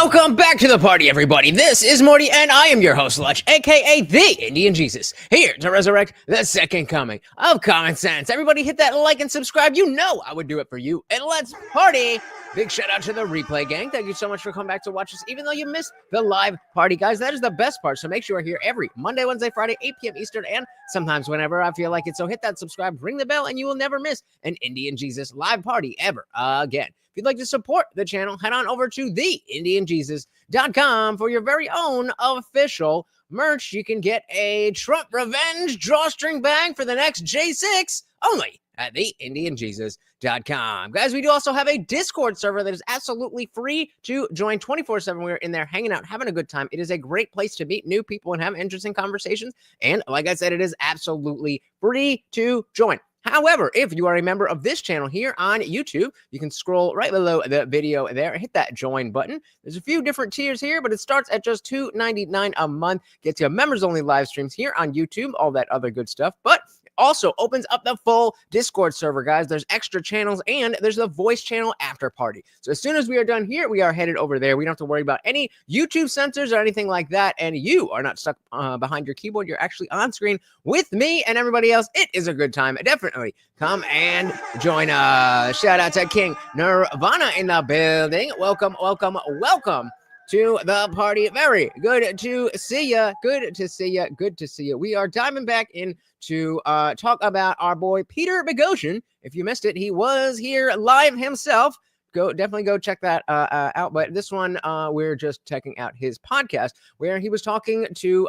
Welcome back to the party, everybody. This is Morty, and I am your host, Lutch, aka the Indian Jesus, here to resurrect the second coming of common sense. Everybody hit that like and subscribe. You know I would do it for you, and let's party. Big shout out to the replay gang. Thank you so much for coming back to watch us, even though you missed the live party, guys. That is the best part, so make sure you're here every Monday, Wednesday, Friday, 8 p.m. Eastern, and sometimes whenever I feel like it. So hit that subscribe, ring the bell, and you will never miss an Indian Jesus live party ever again. If you'd like to support the channel, head on over to TheIndianJesus.com for your very own official merch. You can get a Trump Revenge drawstring bag for the next J6 only at TheIndianJesus.com. Guys, we do also have a Discord server that is absolutely free to join 24/7. We're in there hanging out, having a good time. It is a great place to meet new people and have interesting conversations. And like I said, it is absolutely free to join. However, if you are a member of this channel here on YouTube, you can scroll right below the video there, hit that join button. There's a few different tiers here, but it starts at just $2.99 a month. Gets you members-only live streams here on YouTube, all that other good stuff. But also opens up the full Discord server, guys. There's extra channels, and there's the voice channel after party. So as soon as we are done here, we are headed over there. We don't have to worry about any YouTube censors or anything like that, and you are not stuck behind your keyboard. You're actually on screen with me and everybody else. It is a good time. Definitely come and join us. Shout out to King Nirvana in the building. Welcome, welcome, welcome to the party. Very good to see you. Good to see you. Good to see you. We are diving back in to talk about our boy Peter Boghossian. If you missed it, he was here live himself. Definitely go check that out. But this one, we're just checking out his podcast where he was talking to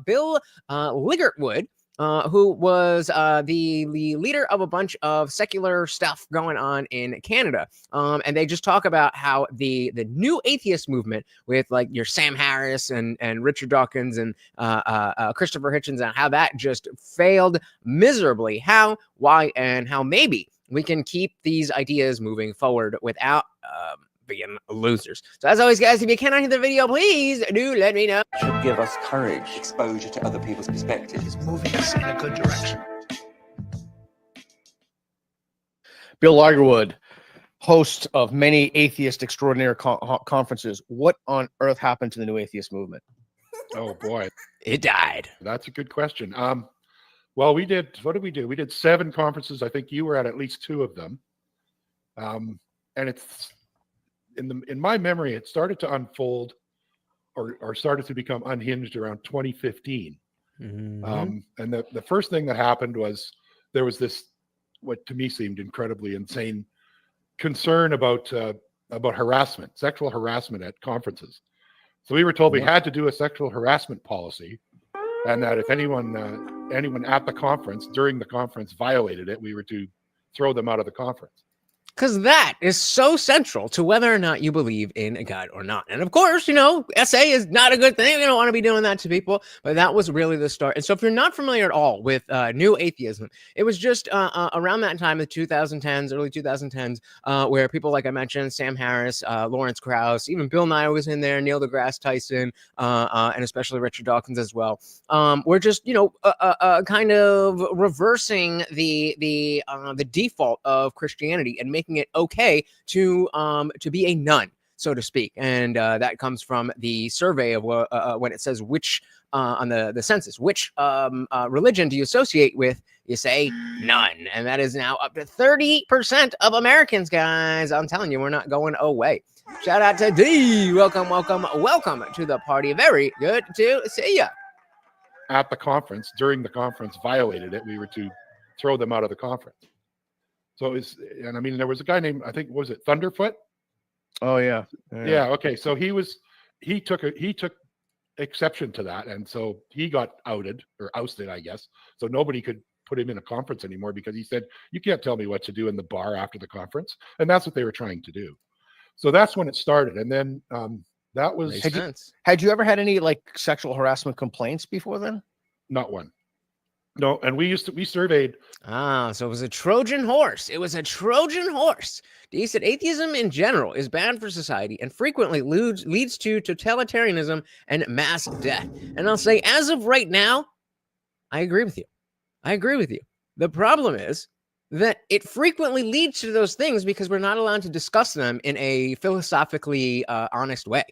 Bill Ligertwood, who was the leader of a bunch of secular stuff going on in Canada. And they just talk about how the new atheist movement with like your Sam Harris and Richard Dawkins and Christopher Hitchens, and how that just failed miserably. How, why, and how maybe we can keep these ideas moving forward without being losers. So as always, guys, if you cannot hear the video, please do let me know. Should give us courage, exposure to other people's perspectives. Moving us in a good direction. Bill Ligertwood, host of many atheist extraordinary conferences. What on earth happened to the new atheist movement? Oh boy, It died. that's a good question. Well, we did. What did we do? We did 7 conferences. I think you were at least 2 of them. And it's in my memory, it started to unfold or started to become unhinged around 2015. Mm-hmm. And the first thing that happened was there was this, what to me seemed incredibly insane concern about harassment, sexual harassment at conferences. So we were told we had to do a sexual harassment policy, and that if anyone at the conference during the conference violated it, we were to throw them out of the conference. Because that is so central to whether or not you believe in a God or not. And of course, you know, SA is not a good thing. We don't want to be doing that to people. But that was really the start. And so if you're not familiar at all with new atheism, it was just around that time, the 2010s, early 2010s, where people, like I mentioned, Sam Harris, Lawrence Krauss, even Bill Nye was in there, Neil deGrasse Tyson, and especially Richard Dawkins as well. We're just, you know, kind of reversing the default of Christianity and making it okay to be a nun, so to speak. And that comes from the survey of when it says which on the census, which religion do you associate with? You say none. And that is now up to 30% of Americans, guys. I'm telling you, we're not going away. Shout out to D. Welcome, welcome, welcome to the party. Very good to see you. At the conference, during the conference, violated it, we were to throw them out of the conference. So and I mean, there was a guy named, I think, was it Thunderfoot? Oh yeah. Yeah. Okay. So he took exception to that, and so he got outed or ousted, I guess. So nobody could put him in a conference anymore because he said, "You can't tell me what to do in the bar after the conference," and that's what they were trying to do. So that's when it started, and then that was. Had you ever had any like sexual harassment complaints before then? Not one. No, and we surveyed. So it was a Trojan horse. It was a Trojan horse. He said atheism in general is bad for society and frequently leads to totalitarianism and mass death. And I'll say, as of right now, I agree with you. I agree with you. The problem is that it frequently leads to those things because we're not allowed to discuss them in a philosophically honest way.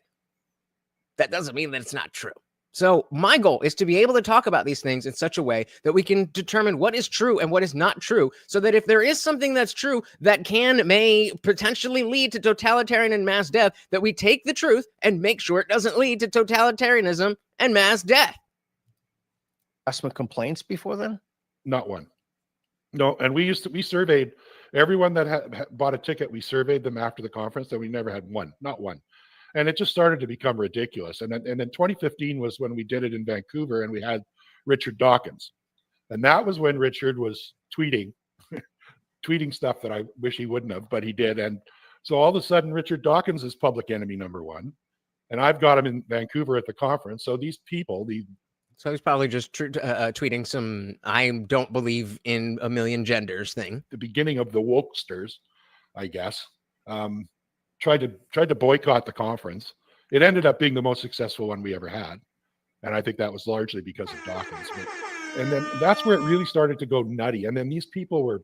that doesn't mean that it's not true. So my goal is to be able to talk about these things in such a way that we can determine what is true and what is not true, so that if there is something that's true that may potentially lead to totalitarian and mass death, that we take the truth and make sure it doesn't lead to totalitarianism and mass death. Harassment complaints before then? Not one. No, and we surveyed everyone that had bought a ticket. We surveyed them after the conference, and we never had one, not one. And it just started to become ridiculous. And then 2015 was when we did it in Vancouver, and we had Richard Dawkins. And that was when Richard was tweeting stuff that I wish he wouldn't have, but he did. And so all of a sudden, Richard Dawkins is public enemy number one. And I've got him in Vancouver at the conference. So these people, so he's probably just tweeting some "I don't believe in a million genders" thing. The beginning of the wokesters, I guess, tried to boycott the conference. It ended up being the most successful one we ever had, and I think that was largely because of Dawkins. And then that's where it really started to go nutty. And then these people were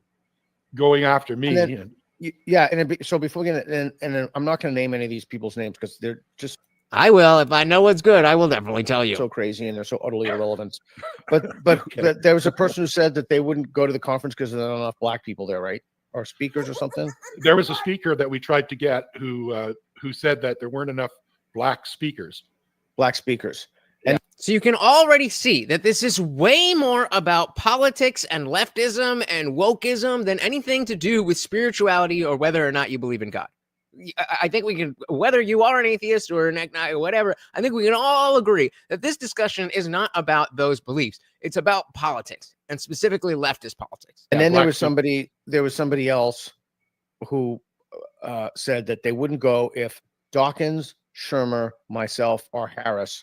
going after me. So before we get and then I'm not going to name any of these people's names because they're just. I will. If I know what's good, I will definitely tell you. So crazy and they're so utterly irrelevant. But Okay. there was a person who said that they wouldn't go to the conference because there are not enough black people there, right? Or speakers or something. There was a speaker that we tried to get who said that there weren't enough black speakers. Black speakers. So you can already see that this is way more about politics and leftism and wokeism than anything to do with spirituality or whether or not you believe in God. I think we can, whether you are an atheist or an agnostic or whatever, I think we can all agree that this discussion is not about those beliefs. It's about politics, and specifically leftist politics. And then there was somebody else who said that they wouldn't go if Dawkins, Shermer, myself, or Harris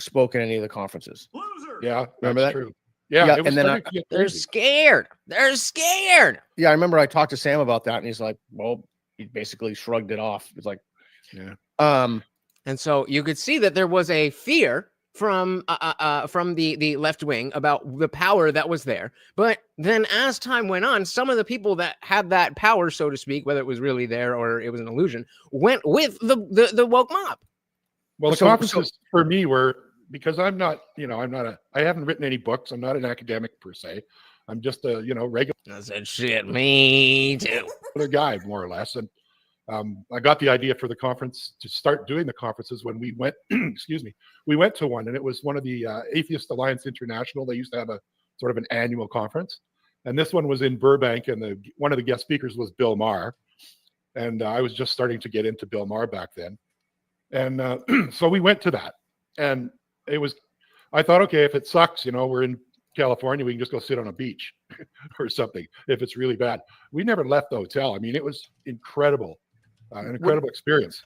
spoke in any of the conferences. Yeah, Remember that's that? true. Yeah, it was and then starting to get They're crazy. scared. They're scared. Yeah, I remember I talked to Sam about that, and he's like, "Well," he basically shrugged it off. It's like, Yeah. And so you could see that there was a fear from the left wing about the power that was there. But then as time went on, some of the people that had that power, so to speak, whether it was really there or it was an illusion, went with the woke mob. Well, the So- conferences for me were, because I haven't written any books. I'm not an academic per se. I'm just a, regular I said, shit, me too. guy, more or less. And I got the idea for the conference to start doing the conferences when we went, we went to one, and it was one of the Atheist Alliance International. They used to have a sort of an annual conference. And this one was in Burbank, and one of the guest speakers was Bill Maher. And I was just starting to get into Bill Maher back then. And so we went to that. And I thought, okay, if it sucks, we're in California, we can just go sit on a beach or something if it's really bad. We never left the hotel. I mean, it was incredible, an incredible experience.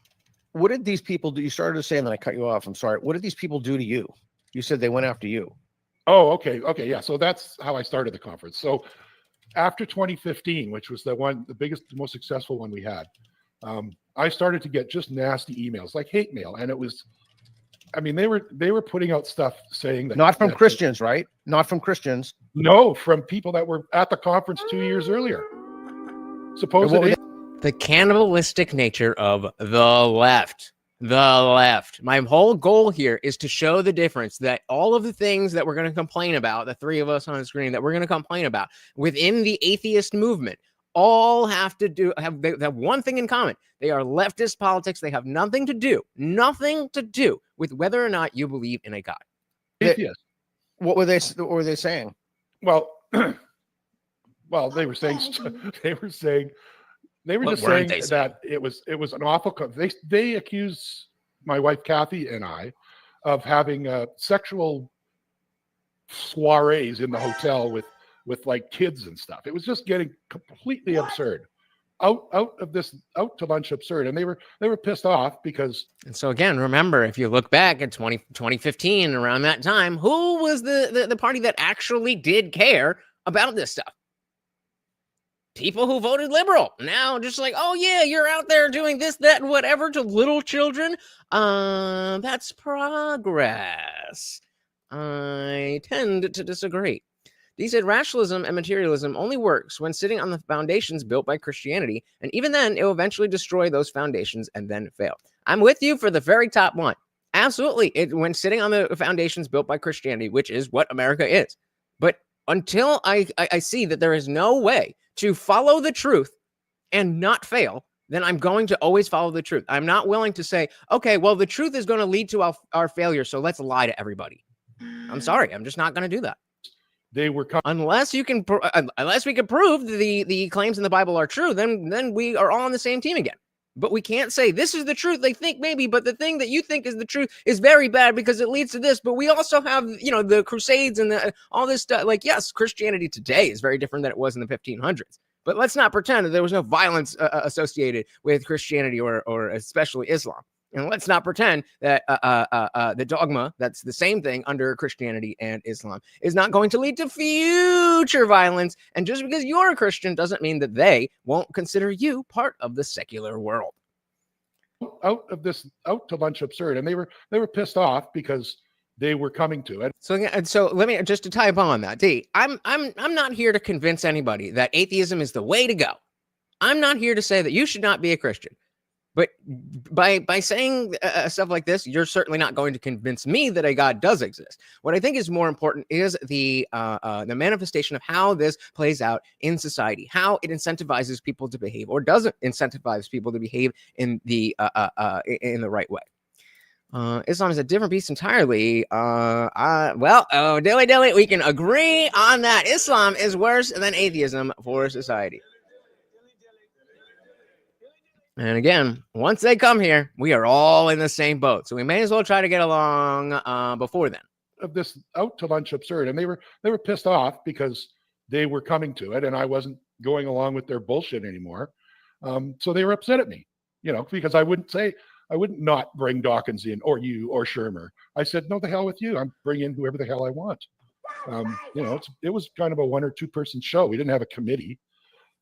what did these people do? You started to say, and then I cut you off. I'm sorry. What did these people do to you? You said they went after you. Oh, okay. Yeah. So that's how I started the conference. So after 2015, which was the biggest, the most successful one we had, I started to get just nasty emails, like hate mail. And it was, I mean, they were putting out stuff saying that. Not from Christians, right? Not from Christians. No, from people that were at the conference 2 years earlier. Supposedly. The cannibalistic nature of the left. The left. My whole goal here is to show the difference that all of the things that we're going to complain about, the three of us on the screen that we're going to complain about within the atheist movement, all have they have one thing in common. They are leftist politics. They have nothing to do with whether or not you believe in a God. Atheist. What were they saying? Well, they were saying just saying that it was an awful. They accused my wife Kathy and I of having sexual soirees in the hotel with like kids and stuff. It was just getting completely absurd, out to lunch absurd, and they were pissed off because. And so again, remember, if you look back at 2015, around that time, who was the party that actually did care about this stuff? People who voted liberal. Now just like, oh yeah, you're out there doing this, that, and whatever to little children. That's progress. I tend to disagree. He said rationalism and materialism only works when sitting on the foundations built by Christianity, and even then it will eventually destroy those foundations and then fail. I'm with you for the very top one. absolutely. When sitting on the foundations built by Christianity, which is what America is. But until I see that there is no way to follow the truth and not fail, then I'm going to always follow the truth. I'm not willing to say, okay, well, the truth is going to lead to our failure, so let's lie to everybody. I'm sorry. I'm just not going to do that. They were Unless you can, unless we can prove the claims in the Bible are true, then we are all on the same team again. But we can't say this is the truth. They think maybe, but the thing that you think is the truth is very bad because it leads to this. But we also have, the Crusades and all this stuff. Like, yes, Christianity today is very different than it was in the 1500s. But let's not pretend that there was no violence associated with Christianity or especially Islam. And let's not pretend that the dogma, that's the same thing under Christianity and Islam, is not going to lead to future violence. And just because you're a Christian doesn't mean that they won't consider you part of the secular world. out to lunch absurd, and they were pissed off because they were coming to it. So let me just to type on that. D, I'm not here to convince anybody that atheism is the way to go. I'm not here to say that you should not be a Christian. But by saying stuff like this, you're certainly not going to convince me that a God does exist. What I think is more important is the manifestation of how this plays out in society, how it incentivizes people to behave or doesn't incentivize people to behave in the right way. Islam is a different beast entirely. Dilly, we can agree on that. Islam is worse than atheism for society. And again, once they come here, we are all in the same boat. So we may as well try to get along before then. Of this out to lunch absurd, and they were pissed off because they were coming to it, and I wasn't going along with their bullshit anymore. So they were upset at me, because I wouldn't not bring Dawkins in or you or Shermer. I said, no, the hell with you. I'm bringing whoever the hell I want. It was kind of a 1 or 2 person show. We didn't have a committee,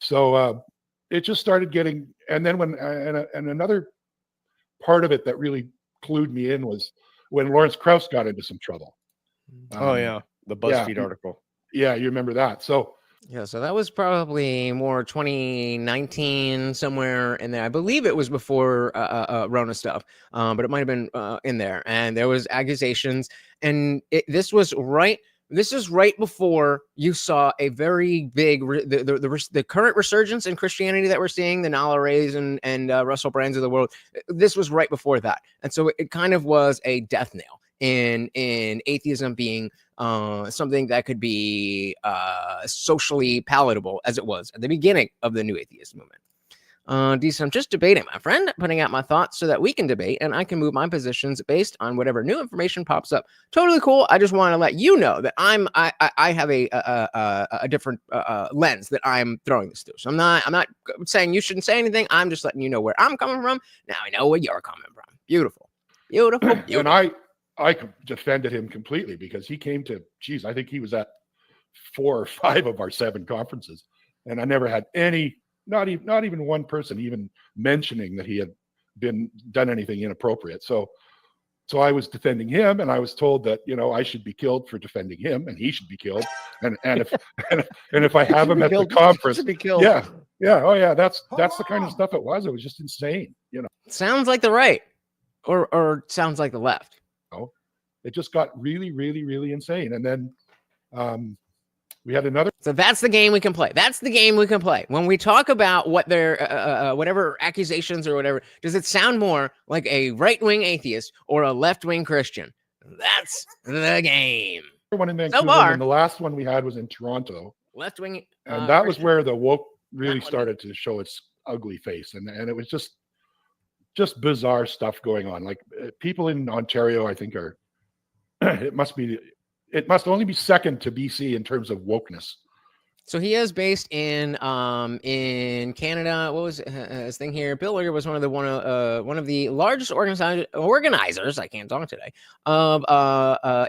so. It just started getting, and then and another part of it that really clued me in was when Lawrence Krauss got into some trouble. The BuzzFeed article. Yeah, you remember that. So that was probably more 2019, somewhere in there. I believe it was before Rona stuff, but it might have been in there. And there was accusations, and this was right. This is right before you saw a very big the current resurgence in Christianity that we're seeing, the Nala Rays and Russell Brands of the world. This was right before that, and so it kind of was a death nail in atheism being something that could be socially palatable as it was at the beginning of the new atheist movement. DC, I'm just debating, my friend, putting out my thoughts so that we can debate and I can move my positions based on whatever new information pops up. Totally cool. I just want to let you know that I have a different lens that I'm throwing this through. So I'm not saying you shouldn't say anything. I'm just letting you know where I'm coming from. Now I know where you're coming from. Beautiful. And I defended him completely because he came to, I think he was at 4 or 5 of our 7 conferences, and I never had any. Not even one person even mentioning that he had done anything inappropriate. So I was defending him, and I was told that I should be killed for defending him, and he should be killed. And if I have him at the conference, be killed. Yeah, oh yeah, that's the kind of stuff it was. It was just insane. Sounds like the right, or sounds like the left. Oh, it just got really, really, really insane, and then. We had another. So that's the game we can play. When we talk about what their whatever accusations or whatever, does it sound more like a right-wing atheist or a left-wing Christian? That's the game. One in Vancouver, So far, and the last one we had was in Toronto. Left-wing, and that was Christian. where the woke really started to show its ugly face, and it was just bizarre stuff going on. Like people in Ontario, I think are it must only be second to BC in terms of wokeness. So he is based in Canada. What was his thing here? Bill Ligertwood was one of the largest organizers. I can't talk today of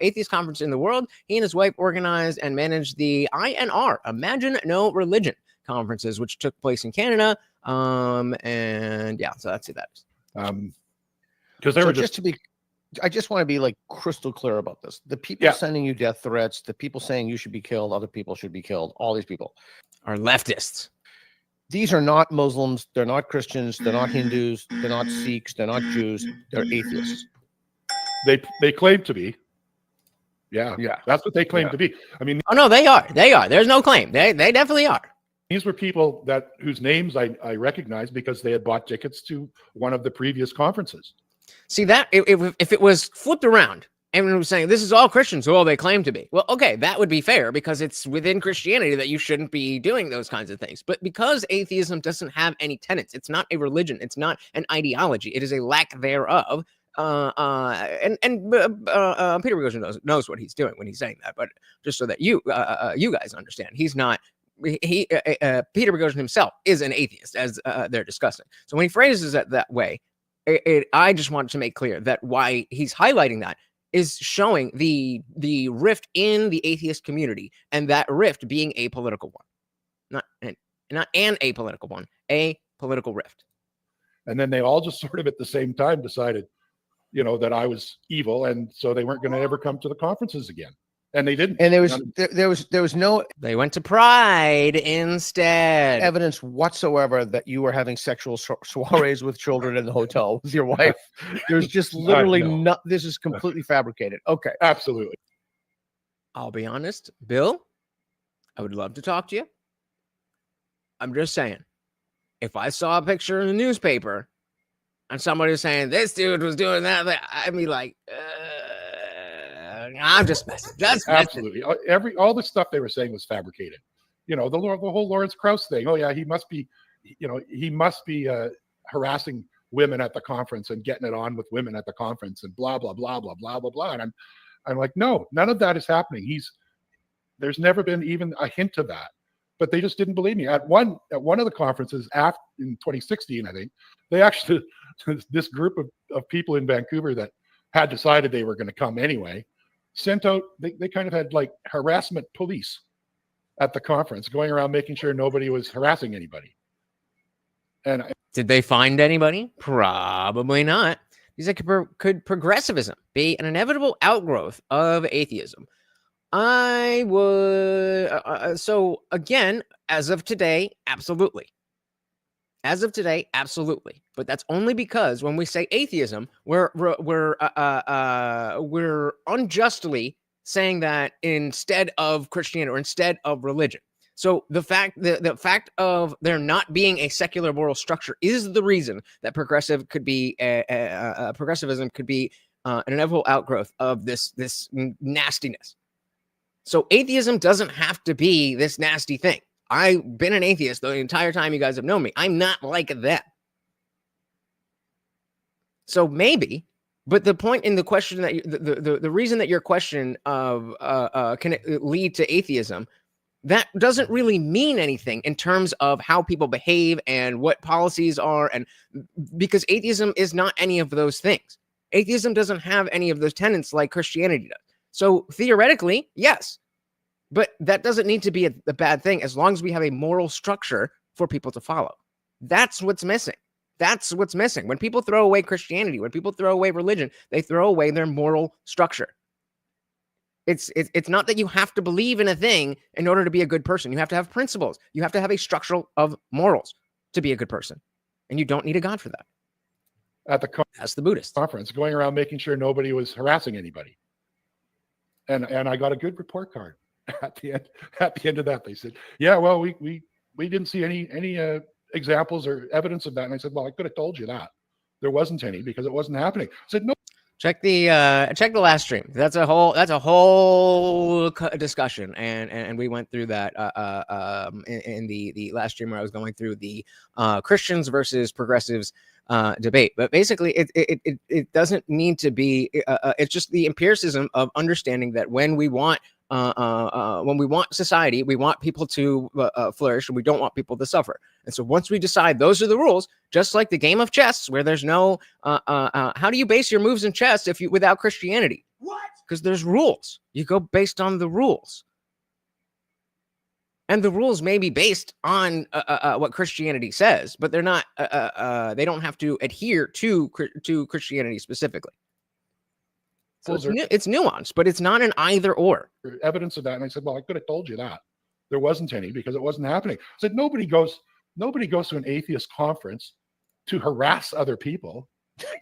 atheist conference in the world. He and his wife organized and managed the INR, Imagine No Religion conferences, which took place in Canada. And yeah, so that's who that is. Because they were I just want to be like crystal clear about this. The people sending you death threats, the people saying you should be killed, other people should be killed, all these people are leftists. These are not Muslims. They're not Christians. They're not Hindus. They're not Sikhs. They're not Jews. They're atheists. They claim to be. Yeah, Yeah. that's what they claim Yeah. to be. I mean, Oh no, they are. They are. There's no claim. They definitely are. these were people whose names I recognize because they had bought tickets to one of the previous conferences. See that if it was flipped around, everyone was saying this is all Christians, well, they claim to be. Well, okay, that would be fair because it's within Christianity that you shouldn't be doing those kinds of things. But because atheism doesn't have any tenets, it's not a religion, it's not an ideology, it is a lack thereof. Peter Boghossian knows what he's doing when he's saying that. But just so that you guys understand, he's not. Peter Boghossian himself is an atheist, as they're discussing. So when he phrases it that way, I just wanted to make clear that why he's highlighting that is showing the rift in the atheist community, and that rift being a political one, not an apolitical one, a political rift. And then they all just sort of at the same time decided, that I was evil, and so they weren't going to ever come to the conferences again. And they didn't. And there was no They went to Pride instead. evidence whatsoever that you were having sexual soirees with children in the hotel with your wife. There's just literally No. this is completely fabricated. Okay. Absolutely. I'll be honest, Bill, I would love to talk to you. I'm just saying, if I saw a picture in the newspaper and somebody was saying this dude was doing that, I'd be like, I'm just messing. Absolutely. All the stuff they were saying was fabricated. The whole Lawrence Krauss thing. Oh yeah, he must be harassing women at the conference and getting it on with women at the conference and blah blah blah blah blah blah blah. And I'm like, no, none of that is happening. There's never been even a hint of that. But they just didn't believe me. At one of the conferences in 2016, I think, they actually this group of people in Vancouver that had decided they were going to come anyway, sent out, they kind of had like harassment police at the conference going around making sure nobody was harassing anybody. And did they find anybody? Probably not. He's like, could progressivism be an inevitable outgrowth of atheism? I would. So again, as of today, absolutely. As of today, absolutely. But that's only because when we say atheism, we're unjustly saying that instead of Christianity or instead of religion. So the fact of there not being a secular moral structure is the reason that progressivism could be an inevitable outgrowth of this nastiness. So atheism doesn't have to be this nasty thing. I've been an atheist the entire time you guys have known me. I'm not like that. So maybe, but the point in the question that the reason that your question of can it lead to atheism, that doesn't really mean anything in terms of how people behave and what policies are, and because atheism is not any of those things. Atheism doesn't have any of those tenets like Christianity does. So theoretically, yes, but that doesn't need to be a bad thing as long as we have a moral structure for people to follow. That's what's missing. That's what's missing. When people throw away Christianity, when people throw away religion, they throw away their moral structure. It's not that you have to believe in a thing in order to be a good person. You have to have principles. You have to have a structure of morals to be a good person. And you don't need a God for that. That's the Buddhist conference, going around making sure nobody was harassing anybody. And I got a good report card at the end of that. They said, yeah, well, we didn't see any examples or evidence of that. And I said, well, I could have told you that. There wasn't any because it wasn't happening. I said, no. Check the last stream. That's a whole discussion, and we went through that in the last stream where I was going through the Christians versus progressives debate. But basically, it doesn't need to be. It's just the empiricism of understanding that when we want society, we want people to flourish, and we don't want people to suffer. And so once we decide those are the rules, just like the game of chess, where there's no how do you base your moves in chess without Christianity? What? Because there's rules. You go based on the rules. And the rules may be based on what Christianity says, but they're not. They don't have to adhere to Christianity specifically. So it's nuanced, but it's not an either or. Evidence of that, and I said, well, I could have told you that. There wasn't any because it wasn't happening. I said, nobody goes to an atheist conference to harass other people,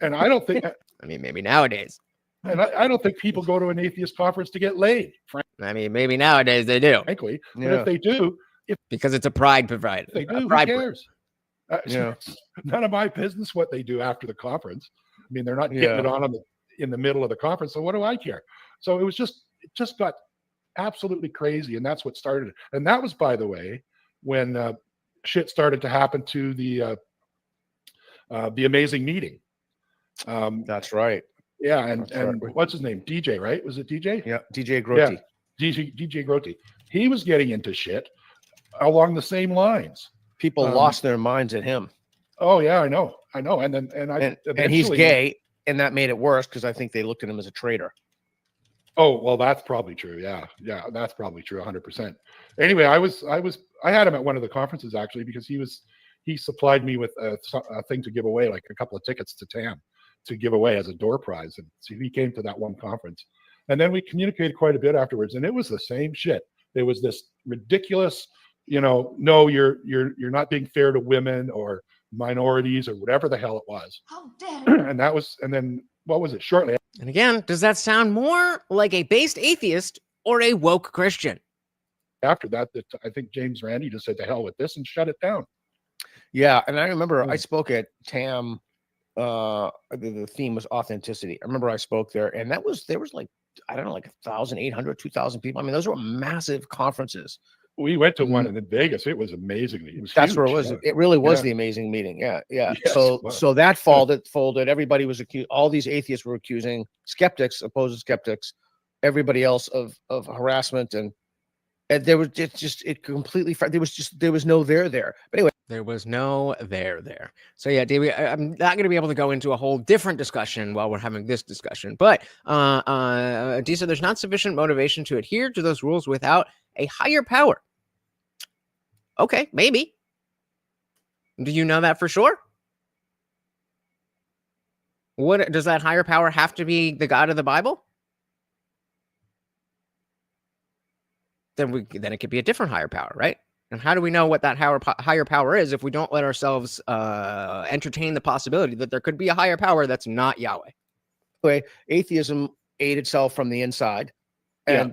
and I don't think. I mean, maybe nowadays. And I don't think people go to an atheist conference to get laid, I mean, maybe nowadays they do frankly. But Yeah. if they do, because it's a pride provider. they do, who Pride cares? Yeah. None of my business what they do after the conference. I mean, they're not Yeah. getting it on in the middle of the conference, so what do I care? So it just got absolutely crazy, and that's what started it. And that was, by the way, when shit started to happen to the amazing meeting. That's right. Yeah, and That's right. what's his name? DJ, right? Was it DJ? Yeah, DJ Grotti. DJ Grotti. He was getting into shit along the same lines. People lost their minds at him. Oh yeah, I know. And He's gay, and that made it worse because I think they looked at him as a traitor. Oh well, that's probably true. Yeah, that's probably true. 100%. Anyway, I had him at one of the conferences actually because he supplied me with a thing to give away, like a couple of tickets to TAM to give away as a door prize, and so he came to that one conference, and then we communicated quite a bit afterwards, and it was the same shit. There was this ridiculous, no, you're not being fair to women or minorities or whatever the hell it was. How dare And then what was it? Shortly And again, does that sound more like a based atheist or a woke Christian? after that, I think James Randi just said to hell with this and shut it down. Yeah, and I remember I spoke at TAM. The theme was authenticity. I remember I spoke there, and there was like, I don't know, like 1,800, 2,000 people. I mean, those were massive conferences. We went to one in Vegas. It was amazing. That's where it huge. was. It really was Yeah. the amazing meeting. Yeah. Yes, so it was. so that folded. Everybody was accused. All these atheists were accusing skeptics, opposed skeptics, everybody else of harassment, and there was it completely. There was no there. But anyway. There was no there. So yeah, David, I'm not going to be able to go into a whole different discussion while we're having this discussion. But D said there's not sufficient motivation to adhere to those rules without a higher power. Okay, maybe. Do you know that for sure? What does that higher power have to be? The God of the Bible? Then it could be a different higher power, right? And how do we know what that higher power is if we don't let ourselves entertain the possibility that there could be a higher power that's not Yahweh? Anyway, atheism ate itself from the inside, and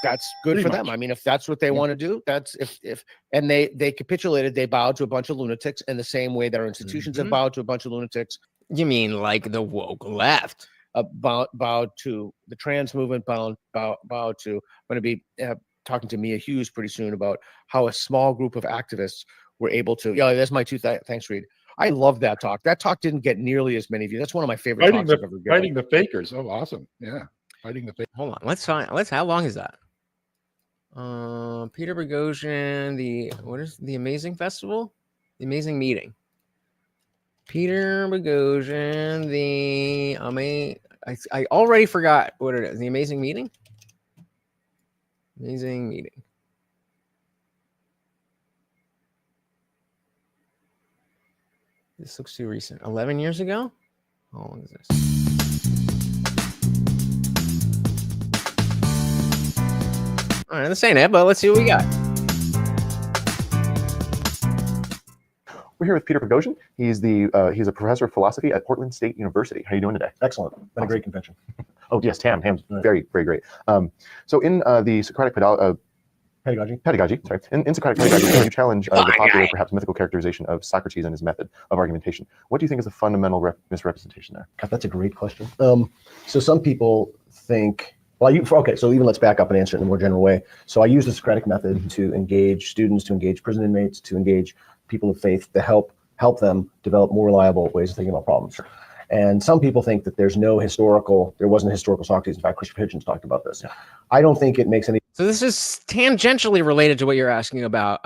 that's good Pretty for much. them. I mean, if that's what they want to do, that's if and they capitulated. They bowed to a bunch of lunatics in the same way that our institutions have bowed to a bunch of lunatics. You mean like the woke left? Bowed to the trans movement. Bowed to. I'm going to be talking to Mia Hughes pretty soon about how a small group of activists were able to. Yeah, that's my two. Thanks, Reed. I love that talk. That talk didn't get nearly as many views. That's one of my favorite talks I've ever given. Fighting the fakers. Oh, awesome. Yeah. Fighting the fakers. Hold on. Let's how long is that? Peter Boghossian, what is the Amazing Festival? The Amazing Meeting. Peter Boghossian, I already forgot what it is. The Amazing Meeting? Amazing Meeting. This looks too recent. 11 years ago? How long is this? All right, this ain't it, but let's see what we got. We're here with Peter Boghossian. He's a professor of philosophy at Portland State University. How are you doing today? Excellent. Been a great convention. Oh yes, TAM's very, very great. So in the Socratic pedagogy, sorry, in Socratic pedagogy, you challenge the popular, perhaps mythical characterization of Socrates and his method of argumentation. What do you think is the fundamental misrepresentation there? God, that's a great question. So some people think, so even let's back up and answer it in a more general way. So I use the Socratic method to engage students, to engage prison inmates, to engage people of faith, to help them develop more reliable ways of thinking about problems. Sure. And some people think that there wasn't a historical Socrates. In fact, Christopher Hitchens talked about this. Yeah. I don't think it makes any. So this is tangentially related to what you're asking about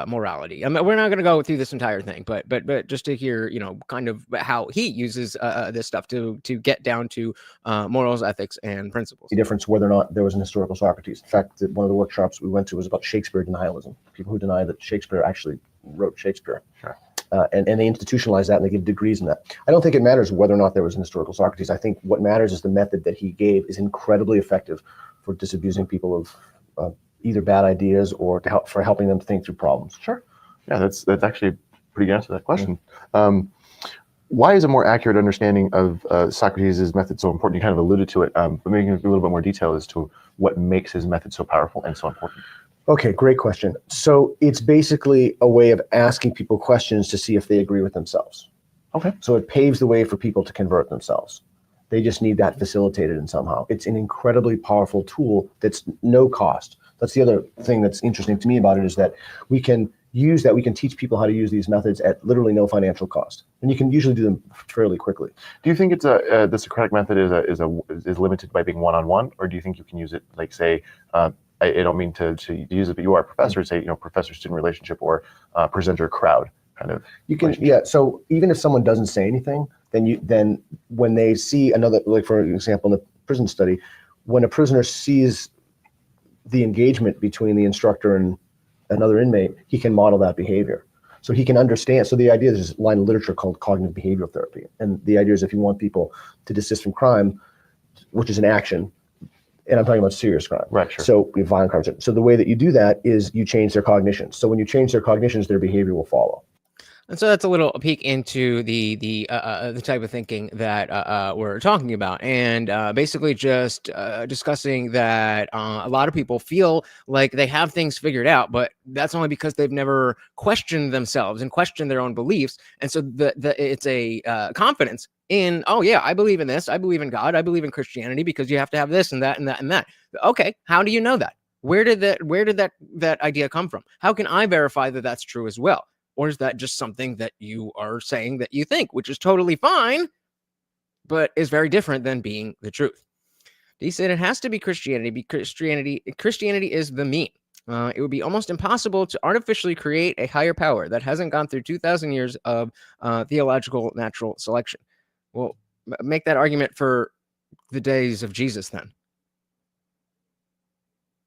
morality. I mean, we're not going to go through this entire thing, but just to hear, kind of how he uses this stuff to get down to morals, ethics, and principles. The difference whether or not there was an historical Socrates. In fact, one of the workshops we went to was about Shakespeare denialism. People who deny that Shakespeare actually wrote Shakespeare. Sure. And they institutionalize that and they give degrees in that. I don't think it matters whether or not there was an historical Socrates. I think what matters is the method that he gave is incredibly effective for disabusing people of either bad ideas or for helping them to think through problems. Sure. Yeah, that's actually a pretty good answer to that question. why is a more accurate understanding of Socrates' method so important? You kind of alluded to it, but maybe give a little bit more detail as to what makes his method so powerful and so important. Okay, great question. So it's basically a way of asking people questions to see if they agree with themselves. Okay. So it paves the way for people to convert themselves. They just need that facilitated in somehow. It's an incredibly powerful tool that's no cost. That's the other thing that's interesting to me about it, is that we can use that. We can teach people how to use these methods at literally no financial cost, and you can usually do them fairly quickly. Do you think it's the Socratic method is limited by being one-on-one, or do you think you can use it, like, say, I don't mean to use it, but you are a professor, say, professor-student relationship, or presenter-crowd kind of? You can, yeah. So even if someone doesn't say anything, then when they see another, like for example, in the prison study, when a prisoner sees the engagement between the instructor and another inmate, he can model that behavior. So he can understand. So the idea, there's a line of literature called cognitive behavioral therapy. And the idea is, if you want people to desist from crime, which is an action, and I'm talking about serious crime. Right, sure. So we have violent crimes. So the way that you do that is you change their cognitions. So when you change their cognitions, their behavior will follow. And so that's a little peek into the type of thinking that we're talking about, and basically just discussing that a lot of people feel like they have things figured out, but that's only because they've never questioned themselves and questioned their own beliefs. And so it's a confidence in, oh yeah, I believe in this, I believe in God, I believe in Christianity, because you have to have this and that and that and that. Okay, how do you know that? Where did that idea come from? How can I verify that that's true as well? Or is that just something that you are saying that you think, which is totally fine, but is very different than being the truth? He said it has to be Christianity, because Christianity is the mean. It would be almost impossible to artificially create a higher power that hasn't gone through 2,000 years of theological natural selection. Well, make that argument for the days of Jesus then.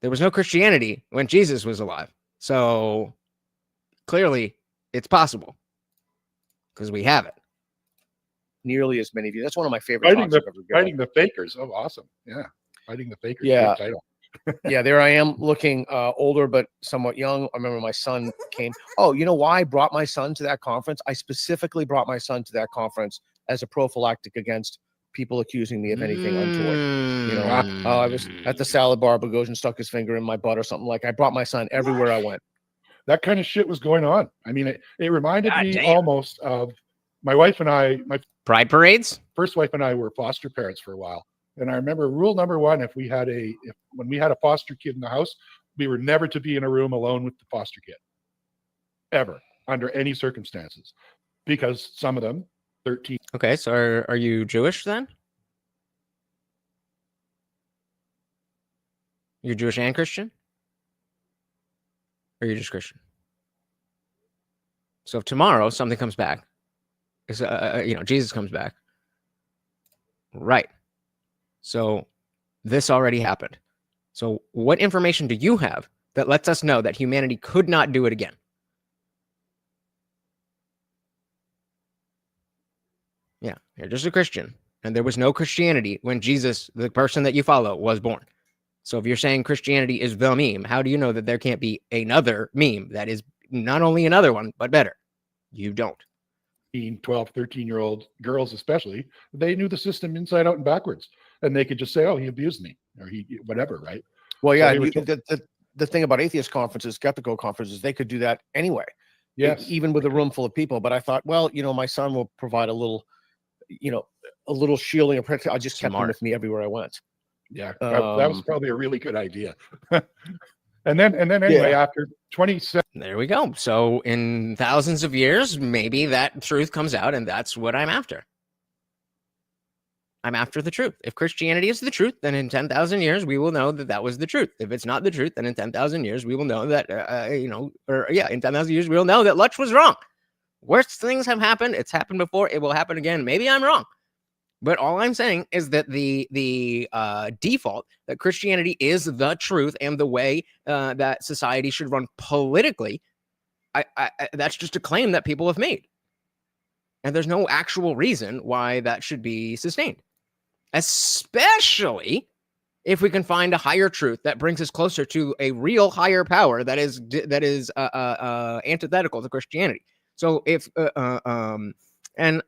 There was no Christianity when Jesus was alive. So clearly, it's possible, because we have it. Nearly as many of you. That's one of my favorite talks I've ever given. Fighting the fakers. Oh, awesome. Yeah. Fighting the fakers. Yeah. Great title. Yeah, there I am, looking older but somewhat young. I remember my son came. Oh, you know why I brought my son to that conference? I specifically brought my son to that conference as a prophylactic against people accusing me of anything untoward. I was at the salad bar, Boghossian stuck his finger in my butt or something. Like, I brought my son everywhere I went. That kind of shit was going on. I mean, it reminded me almost of my wife and I, my pride parades. First wife and I were foster parents for a while. And I remember rule number one, when we had a foster kid in the house, we were never to be in a room alone with the foster kid, ever, under any circumstances, because some of them, 13. Okay, so are you Jewish then? You're Jewish and Christian? Or you're just Christian? So if tomorrow something comes back, Jesus comes back, right? So this already happened. So what information do you have that lets us know that humanity could not do it again? Yeah, you're just a Christian, and there was no Christianity when Jesus, the person that you follow, was born. So if you're saying Christianity is the meme, how do you know that there can't be another meme that is not only another one, but better? You don't. 12, 13-year-old girls especially, they knew the system inside out and backwards. And they could just say, oh, he abused me, or he whatever, right? Well, yeah, the thing about atheist conferences, skeptical conferences, they could do that anyway. Yes. Even with a room full of people. But I thought, well, my son will provide a little shielding. I just kept him with me everywhere I went. Yeah, that was probably a really good idea. and then anyway, after 27. There we go. So in thousands of years, maybe that truth comes out, and that's what I'm after. I'm after the truth. If Christianity is the truth, then in 10,000 years, we will know that that was the truth. If it's not the truth, then in 10,000 years, we will know that, in 10,000 years, we'll know that Lutch was wrong. Worst things have happened. It's happened before. It will happen again. Maybe I'm wrong. But all I'm saying is that the default that Christianity is the truth and the way that society should run politically, that's just a claim that people have made. And there's no actual reason why that should be sustained. Especially if we can find a higher truth that brings us closer to a real higher power that is antithetical to Christianity. So if And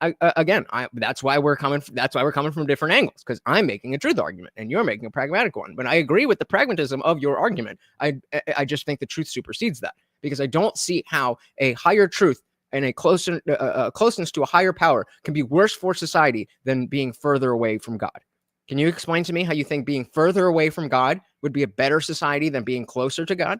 that's why we're coming from different angles, because I'm making a truth argument and you're making a pragmatic one. But I agree with the pragmatism of your argument. I just think the truth supersedes that, because I don't see how a higher truth and a closeness to a higher power can be worse for society than being further away from God. Can you explain to me how you think being further away from God would be a better society than being closer to God?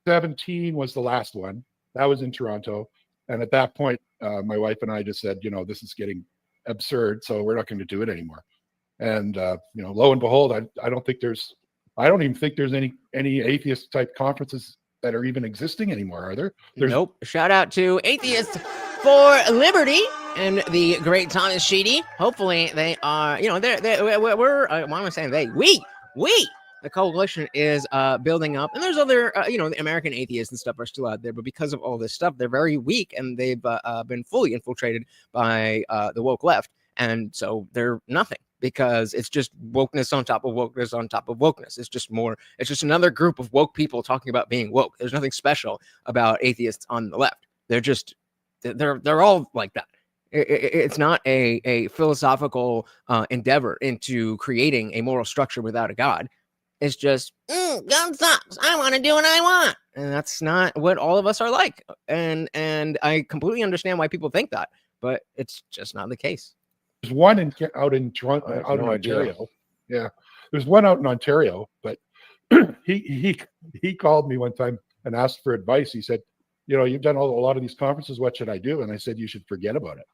17 was the last one. That was in Toronto. And at that point, my wife and I just said, this is getting absurd, so we're not going to do it anymore. And, lo and behold, I don't even think there's any atheist type conferences that are even existing anymore, are there? Nope. Shout out to Atheists for Liberty and the great Thomas Sheedy. Hopefully they are, the coalition is building up, and there's other, the American atheists and stuff are still out there, but because of all this stuff, they're very weak, and they've been fully infiltrated by the woke left, and so they're nothing, because it's just wokeness on top of wokeness on top of wokeness. It's just another group of woke people talking about being woke. There's nothing special about atheists on the left. They're all like that. It's not a philosophical endeavor into creating a moral structure without a God. It's just, God sucks. I want to do what I want. And that's not what all of us are like. And I completely understand why people think that, but it's just not the case. There's one out in Ontario. Yeah, there's one out in Ontario, but he called me one time and asked for advice. He said, you've done a lot of these conferences. What should I do? And I said, you should forget about it.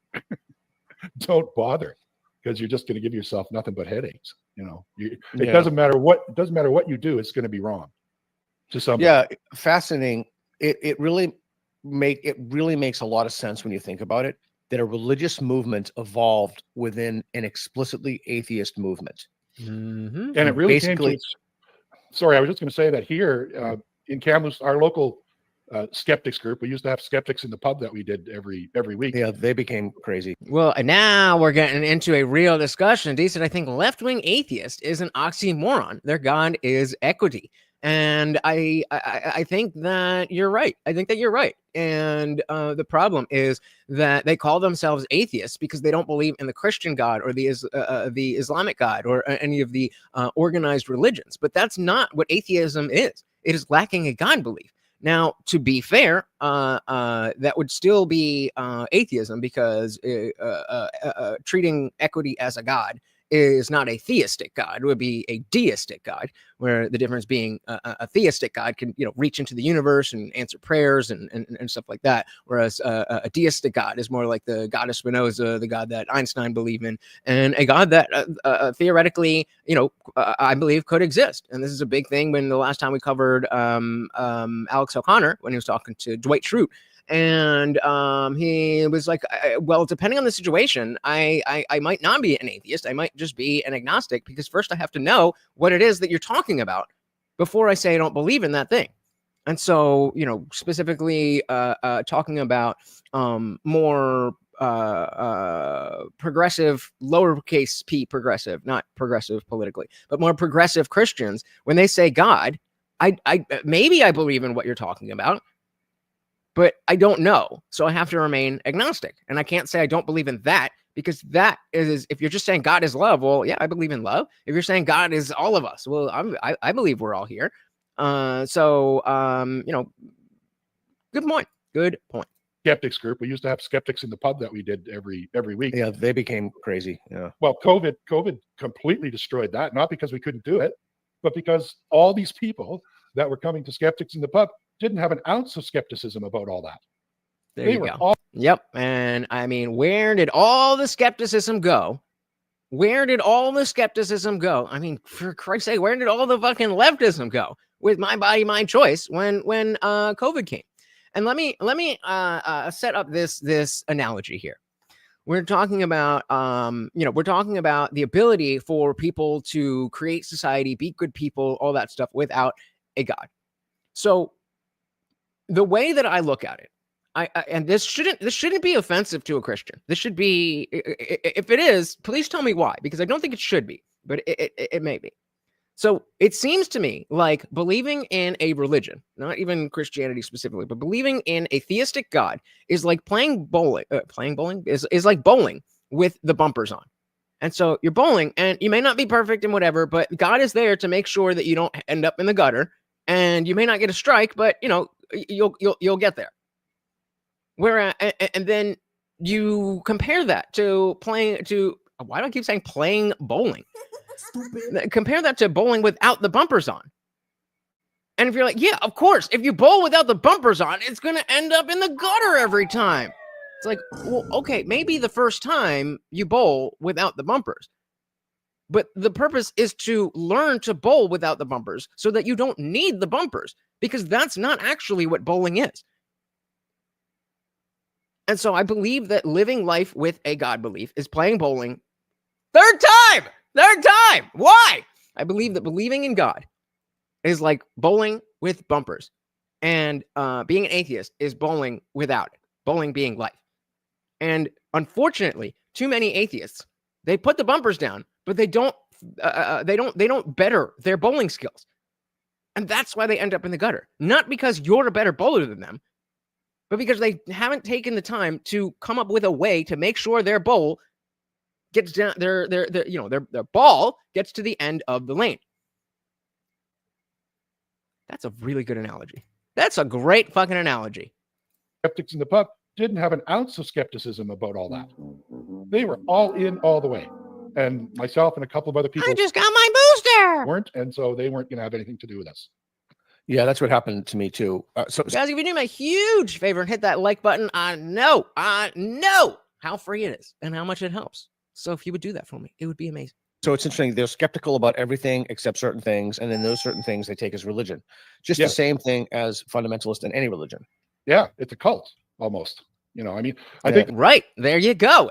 Don't bother, because you're just going to give yourself nothing but headaches. It doesn't matter what you do. It's going to be wrong to somebody. Yeah, fascinating. It really makes a lot of sense when you think about it, that a religious movement evolved within an explicitly atheist movement. Mm-hmm. And it really basically. Sorry, I was just going to say that here in Kamloops, our local skeptics group, we used to have skeptics in the pub that we did every week. Yeah, they became crazy. Well, and now we're getting into a real discussion. Decent, I think left-wing atheist is an oxymoron. Their God is equity. And I think that you're right. I think that you're right. And the problem is that they call themselves atheists because they don't believe in the Christian God or the Islamic God or any of the organized religions. But that's not what atheism is. It is lacking a God belief. Now, to be fair, that would still be atheism, because treating equity as a God is not a theistic God. It would be a deistic God, where the difference being a theistic God can, reach into the universe and answer prayers and stuff like that. Whereas a deistic God is more like the God of Spinoza, the God that Einstein believed in, and a God that theoretically, I believe could exist. And this is a big thing when the last time we covered Alex O'Connor, when he was talking to Dwight Schrute. And he was like, well, depending on the situation, I might not be an atheist. I might just be an agnostic, because first I have to know what it is that you're talking about before I say I don't believe in that thing. And so, specifically talking about more progressive, lowercase p progressive, not progressive politically, but more progressive Christians, when they say God, I maybe I believe in what you're talking about, but I don't know. So I have to remain agnostic. And I can't say I don't believe in that, because that is, if you're just saying God is love, well, yeah, I believe in love. If you're saying God is all of us, well, I believe we're all here. Good point. Good point. Skeptics group. We used to have skeptics in the pub that we did every week. Yeah, they became crazy. Yeah. Well, COVID completely destroyed that, not because we couldn't do it, but because all these people that were coming to skeptics in the pub didn't have an ounce of skepticism about all that. There you go. Yep. And I mean, where did all the skepticism go? Where did all the skepticism go? I mean, for Christ's sake, where did all the fucking leftism go with my body, my choice when COVID came? And let me set up this analogy here. We're talking about we're talking about the ability for people to create society, be good people, all that stuff without a God. So the way that I look at it, and this shouldn't be offensive to a Christian. This should be, if it is, please tell me why, because I don't think it should be, but it may be. So it seems to me like believing in a religion, not even Christianity specifically, but believing in a theistic God is like playing bowling. Playing bowling is like bowling with the bumpers on. And so you're bowling, and you may not be perfect and whatever, but God is there to make sure that you don't end up in the gutter. And you may not get a strike, but you'll get there. Whereas, and then you compare that to playing to. Why do I keep saying playing bowling? Compare that to bowling without the bumpers on. And if you're like, yeah, of course, if you bowl without the bumpers on, it's going to end up in the gutter every time. It's like, well, okay, maybe the first time you bowl without the bumpers. But the purpose is to learn to bowl without the bumpers so that you don't need the bumpers, because that's not actually what bowling is. And so I believe that living life with a God belief is playing bowling. Third time. Why? I believe that believing in God is like bowling with bumpers, and being an atheist is bowling without it. Bowling being life. And unfortunately, too many atheists, they put the bumpers down, but they don't better their bowling skills. And that's why they end up in the gutter. Not because you're a better bowler than them, but because they haven't taken the time to come up with a way to make sure their bowl gets down, their ball gets to the end of the lane. That's a really good analogy. That's a great fucking analogy. Skeptics in the pub didn't have an ounce of skepticism about all that. They were all in all the way. And myself and a couple of other people I just got my booster. weren't, and so they weren't going to have anything to do with us. Yeah, that's what happened to me too. So Guys, if you do me a huge favor and hit that like button, I know how free it is and how much it helps. So if you would do that for me, it would be amazing. So it's interesting. They're skeptical about everything except certain things, and then those certain things they take as religion. Just Yeah. the same thing as fundamentalist in any religion. Yeah, it's a cult almost. I mean, I Yeah. think Right. There you go.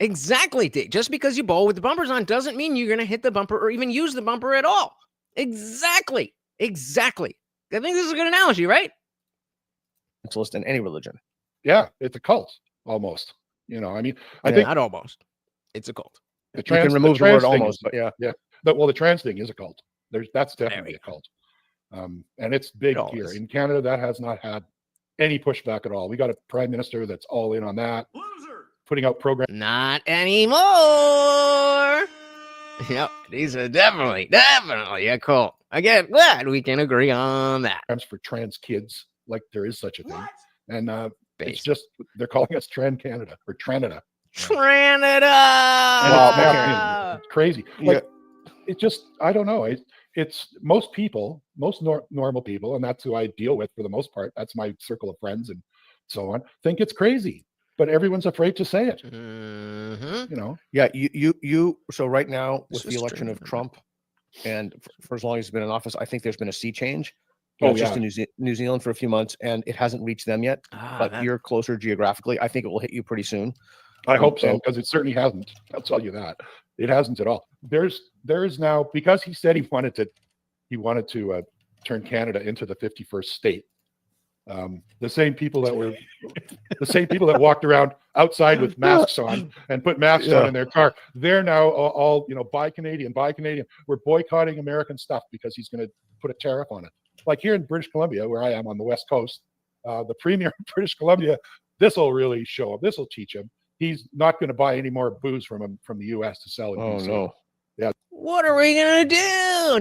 Exactly, D. Just because you bowl with the bumpers on doesn't mean you're going to hit the bumper or even use the bumper at all. Exactly. I think this is a good analogy, right? Fundamentalist in any religion. yeah, it's a cult almost. I mean, I Yeah, think not almost. It's a cult. the You trans, can remove the trans word thing almost, is- but yeah. the trans thing is a cult. That's There definitely we a cult. And it's big It here always- in Canada. That has not had any pushback at all. We got a prime minister that's all in on that, putting out programs Not anymore. Yep. These are definitely a cult. Again, glad we can agree on that. for trans kids, like there is such a thing. And it's Base. just they're calling us Trans Canada or Tranada. Canada. And Wow, it's now- it's crazy. Like it just, I don't know. It's most people, normal people, and that's who I deal with for the most part. That's my circle of friends and so on. Think it's crazy, but everyone's afraid to say it. Mhm. Yeah, you. So right now This with the is election of true. Trump, and for as long as he's been in office, I think there's been a sea change. Oh, It's just yeah. in New Zealand for a few months, and it hasn't reached them yet. But That- you're closer geographically. I think it will hit you pretty soon. I hope so, And- because it certainly hasn't. I'll tell you that. It hasn't at all. There is now, because he said he wanted to turn Canada into the 51st state. The same people that walked around outside with masks on and put masks on in their car, they're now all buy Canadian. We're boycotting American stuff because he's going to put a tariff on it. Like here in British Columbia, where I am on the West Coast, the premier of British Columbia, this will really show him. This will teach him. He's not going to buy any more booze from the U.S. to sell in Oh BC. no. What are we gonna do?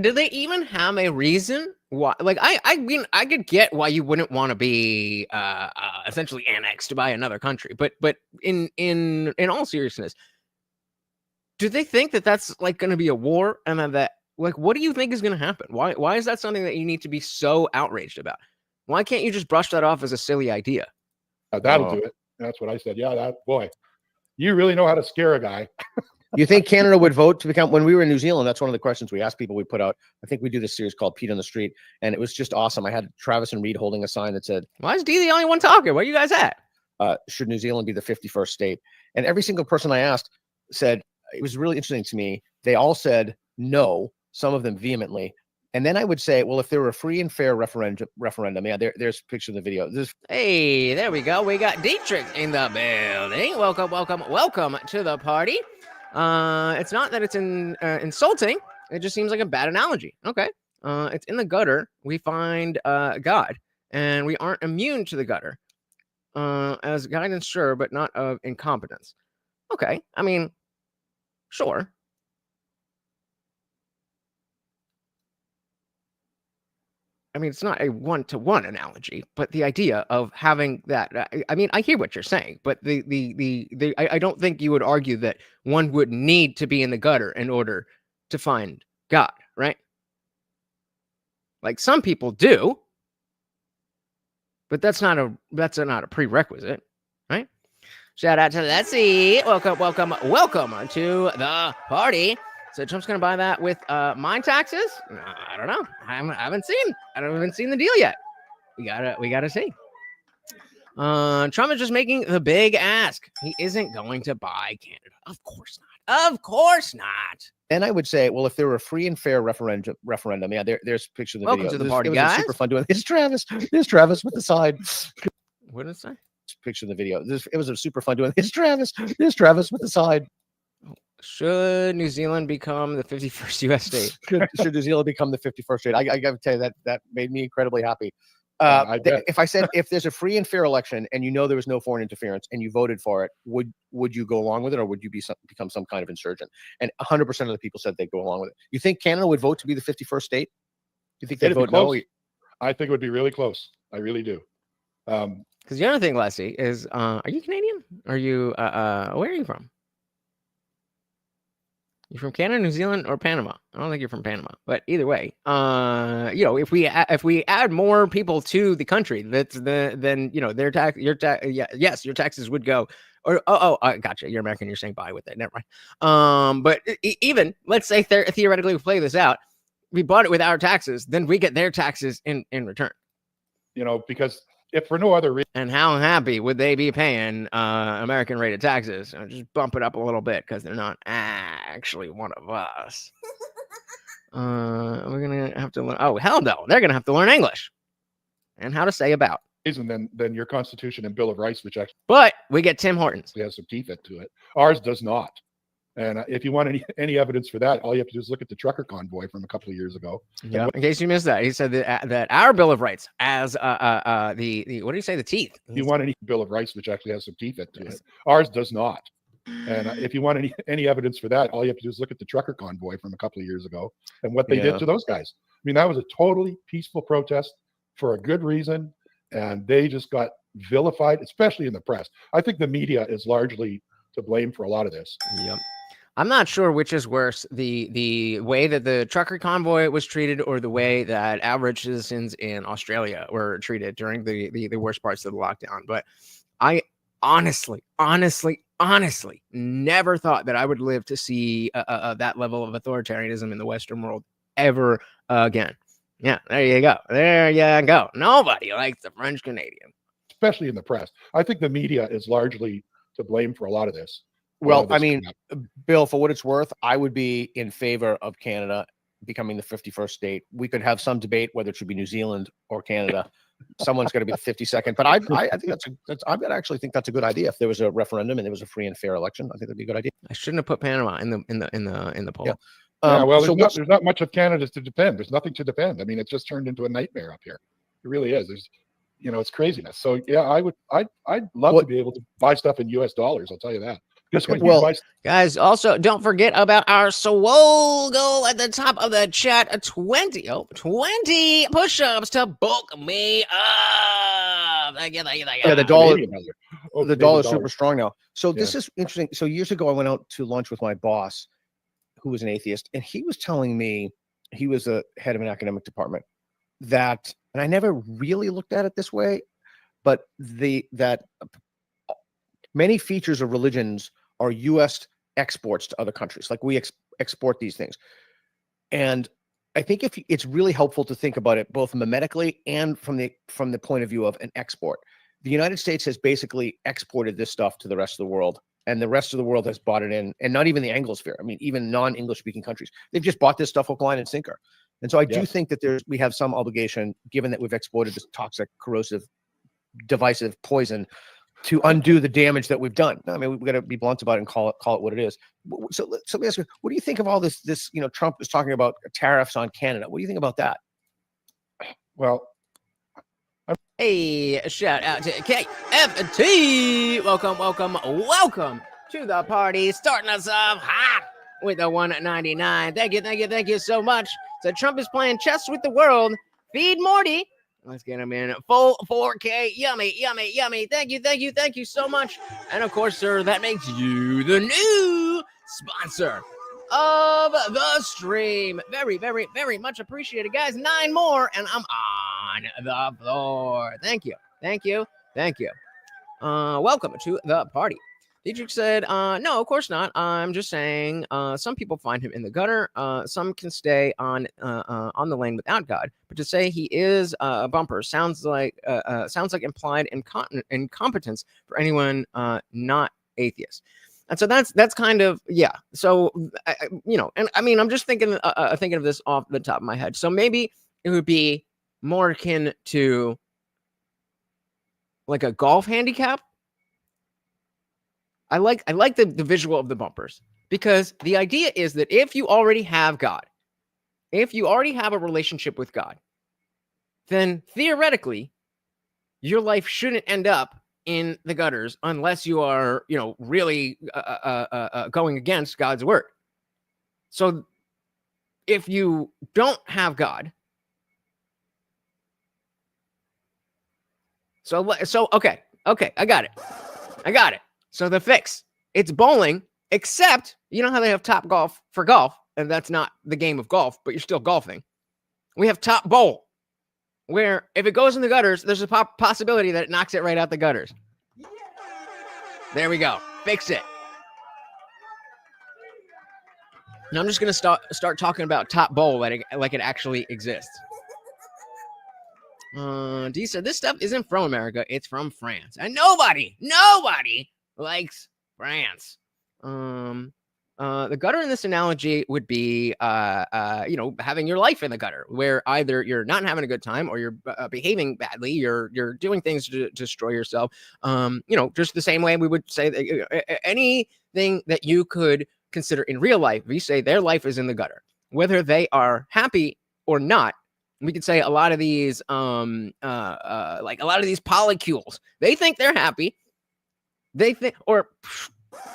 Do they even have a reason why? Like, I mean, I could get why you wouldn't want to be essentially annexed by another country, but in all seriousness, do they think that that's like going to be a war, and that like what do you think is going to happen? Why is that something that you need to be so outraged about? Why can't you just brush that off as a silly idea? That'll Oh. do it. That's what I said. Yeah, that boy, you really know how to scare a guy. You think Canada would vote to become? When we were in New Zealand, that's one of the questions we asked people. We put out. I think we do this series called Pete on the Street, and it was just awesome. I had Travis and Reed holding a sign that said, Why is D the only one talking? Where you guys at? "Should New Zealand be the 51st state?" And every single person I asked said it was really interesting to me. They all said no. Some of them vehemently. And then I would say, well, if there were a free and fair referendum, yeah, there's a picture of the video. Hey, there we go. We got Dietrich in the building. Welcome to the party. It's not that it's insulting. It just seems like a bad analogy. Okay. It's in the gutter. We find God, and we aren't immune to the gutter. As guidance, sure, but not of incompetence. Okay. I mean, sure. I mean, it's not a one-to-one analogy, but the idea of having that, I mean, I hear what you're saying, but I don't think you would argue that one would need to be in the gutter in order to find God, right? Like some people do, but that's not a prerequisite, right? Shout out to Leslie. Welcome to the party. So Trump's gonna buy that with mine taxes? I don't know. I haven't seen the deal yet. We gotta see. Trump is just making the big ask. He isn't going to buy Canada. Of course not. Of course not. And I would say, well, if there were a free and fair referendum, yeah, there's a picture of the Welcome video. to the party, it was guys. super fun doing this. There's Travis with the side. What did it say? Picture of the video. It was a super fun doing this. There's Travis with the side. Should New Zealand become the 51st U.S. state? Should New Zealand become the 51st state? I got to tell you that made me incredibly happy. If I said if there's a free and fair election and you know there was no foreign interference and you voted for it, would you go along with it, or would you become some kind of insurgent? And 100% of the people said they'd go along with it. You think Canada would vote to be the 51st state? You think they'd vote no? I think it would be really close. I really do. Because the other thing, Leslie, is are you Canadian? Are you where are you from? You from Canada, New Zealand, or Panama? I don't think you're from Panama, but either way, if we add more people to the country, then your taxes would go. Or gotcha. You're American. You're saying bye with it. Never mind. But even let's say theoretically we play this out, we bought it with our taxes, then we get their taxes in return. Because if for no other reason. And how happy would they be paying American rated taxes? Just bump it up a little bit because they're not actually one of us. We're going to have to learn. Oh, hell no. They're going to have to learn English and how to say about. Then your Constitution and Bill of Rights, which actually. But we get Tim Hortons. Has some teeth to it. Ours does not. And if you want any evidence for that, all you have to do is look at the trucker convoy from a couple of years ago. Yeah. In case you missed that, he said that our Bill of Rights has the what do you say, the teeth? If you want any Bill of Rights, which actually has some teeth to it, ours does not. And if you want any evidence for that, all you have to do is look at the trucker convoy from a couple of years ago and what they did to those guys. I mean, that was a totally peaceful protest for a good reason, and they just got vilified, especially in the press. I think the media is largely to blame for a lot of this. Yep. I'm not sure which is worse, the way that the trucker convoy was treated or the way that average citizens in Australia were treated during the worst parts of the lockdown. But I honestly never thought that I would live to see that level of authoritarianism in the Western world ever again. Yeah, there you go. There you go. Nobody likes the French Canadian. Especially in the press. I think the media is largely to blame for a lot of this. Well, I mean, Bill, for what it's worth, I would be in favor of Canada becoming the 51st state. We could have some debate whether it should be New Zealand or Canada. Someone's going to be the 52nd, but I think I actually think that's a good idea. If there was a referendum and there was a free and fair election, I think that'd be a good idea. I shouldn't have put Panama in the poll. Yeah. Well, there's not much of Canada to defend. There's nothing to defend. I mean, it's just turned into a nightmare up here. It really is. There's, it's craziness. So yeah, I'd love to be able to buy stuff in US dollars. I'll tell you that. Guys, also don't forget about our swole goal at the top of the chat. 20 push-ups to bulk me up. Thank you. Yeah, the dollar is super strong now. So this is interesting. So years ago, I went out to lunch with my boss, who was an atheist, and he was telling me, he was a head of an academic department, that, and I never really looked at it this way, but that many features of religions are U.S. exports to other countries. Like we export these things. And I think it's really helpful to think about it both mimetically and from the point of view of an export. The United States has basically exported this stuff to the rest of the world, and the rest of the world has bought it in, and not even the Anglosphere. I mean, even non-English speaking countries, they've just bought this stuff hook, line, and sinker. And so I do think that we have some obligation, given that we've exported this toxic, corrosive, divisive poison to undo the damage that we've done. I mean, we've got to be blunt about it and call it what it is. So let me ask you, what do you think of all this? Trump is talking about tariffs on Canada. What do you think about that? Well, Hey, shout out to KFT. Welcome to the party. Starting us off hot with the 199. Thank you so much. So Trump is playing chess with the world. Feed Morty. Let's get him in full 4K. Yummy. Thank you so much. And of course, sir, that makes you the new sponsor of the stream. Very much appreciated, guys. 9 more, and I'm on the floor. Thank you. Welcome to the party. Dietrich said, no, of course not. I'm just saying some people find him in the gutter. Some can stay on the lane without God. But to say he is a bumper sounds like implied incompetence for anyone not atheist. And so that's kind of, yeah. So, and I mean, I'm just thinking of this off the top of my head. So maybe it would be more akin to like a golf handicap. I like the visual of the bumpers, because the idea is that if you already have God, if you already have a relationship with God, then theoretically your life shouldn't end up in the gutters unless you are, really going against God's word. So if you don't have God, so okay, I got it. So the fix, it's bowling, except you know how they have Top Golf for golf, and that's not the game of golf, but you're still golfing. We have Top Bowl, where if it goes in the gutters, there's a possibility that it knocks it right out the gutters. There we go. Fix it. Now I'm just going to start talking about Top Bowl like it actually exists. D said, this stuff isn't from America, it's from France. And nobody likes France. The gutter in this analogy would be, having your life in the gutter, where either you're not having a good time or you're behaving badly, you're doing things to destroy yourself. Just the same way we would say that anything that you could consider in real life, we say their life is in the gutter, whether they are happy or not. We could say a lot of these, like a lot of these polycules, they think they're happy. They think, or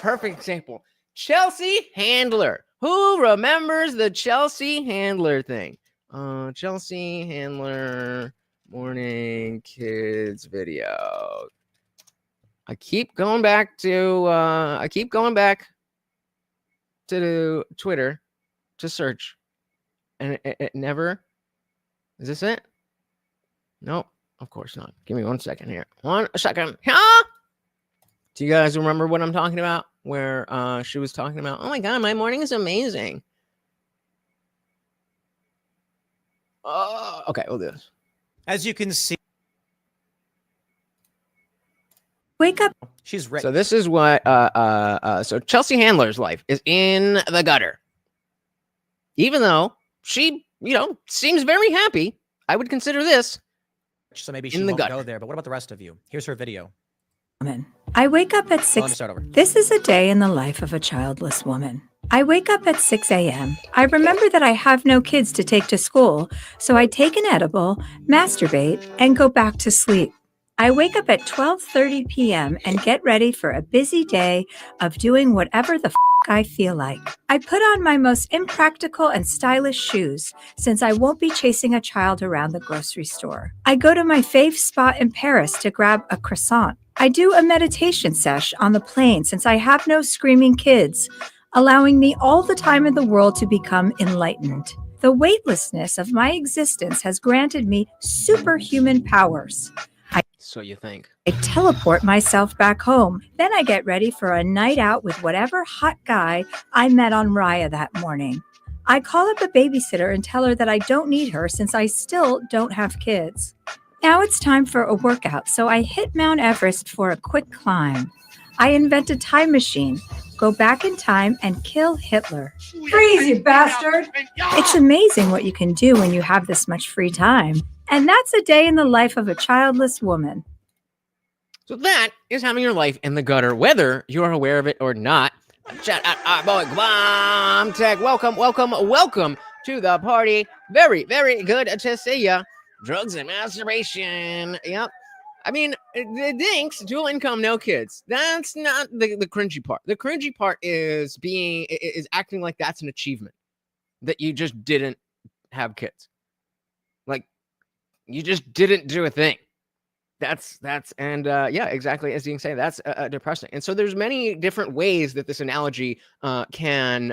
perfect example, Chelsea Handler. Who remembers the Chelsea Handler thing? Chelsea Handler morning kids video. I keep going back to Twitter to search, and it never. Is this it? Nope, of course not. Give me 1 second here. 1 second. Huh? Do you guys remember what I'm talking about? Where she was talking about, oh my God, my morning is amazing. Okay, we'll do this. As you can see, wake up. She's ready. So this is what so Chelsea Handler's life is in the gutter. Even though she, seems very happy, I would consider this. So maybe she won't go there, but what about the rest of you? Here's her video. I wake up at 6. Let me start over. This is a day in the life of a childless woman. I wake up at 6 a.m. I remember that I have no kids to take to school, so I take an edible, masturbate, and go back to sleep. I wake up at 12:30 p.m. and get ready for a busy day of doing whatever the I feel like. I put on my most impractical and stylish shoes since I won't be chasing a child around the grocery store. I go to my fave spot in Paris to grab a croissant. I do a meditation sesh on the plane since I have no screaming kids, allowing me all the time in the world to become enlightened. The weightlessness of my existence has granted me superhuman powers. So you think. I teleport myself back home. Then I get ready for a night out with whatever hot guy I met on Raya that morning. I call up a babysitter and tell her that I don't need her since I still don't have kids. Now it's time for a workout, so I hit Mount Everest for a quick climb. I invent a time machine, go back in time, and kill Hitler. Freeze, you bastard! It's amazing what you can do when you have this much free time. And that's a day in the life of a childless woman. So that is having your life in the gutter, whether you're aware of it or not. Shout out our boy Guam Tech. Welcome to the party. Very, very good to see ya. Drugs and masturbation. Yep. I mean, thanks, dual income, no kids. That's not the cringy part. The cringy part is acting like that's an achievement, that you just didn't have kids. Like, you just didn't do a thing. Yeah, exactly as you can say, that's depressing. And so there's many different ways that this analogy can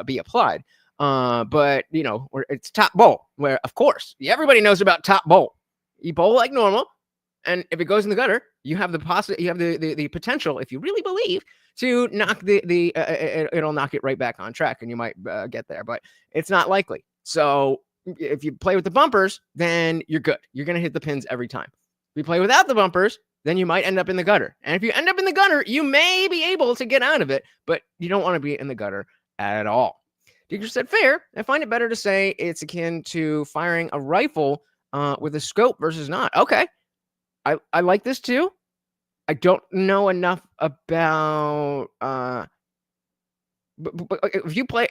be applied. But it's top bowl, where of course everybody knows about top bowl. You bowl like normal, and if it goes in the gutter, you have the potential, if you really believe, to knock it'll knock it right back on track, and you might get there, but it's not likely. So if you play with the bumpers, then you're good. You're going to hit the pins every time. If you play without the bumpers, then you might end up in the gutter. And if you end up in the gutter, you may be able to get out of it, but you don't want to be in the gutter at all. Teacher said fair. I find it better to say it's akin to firing a rifle with a scope versus not. Okay. I like this too. I don't know enough about but if you play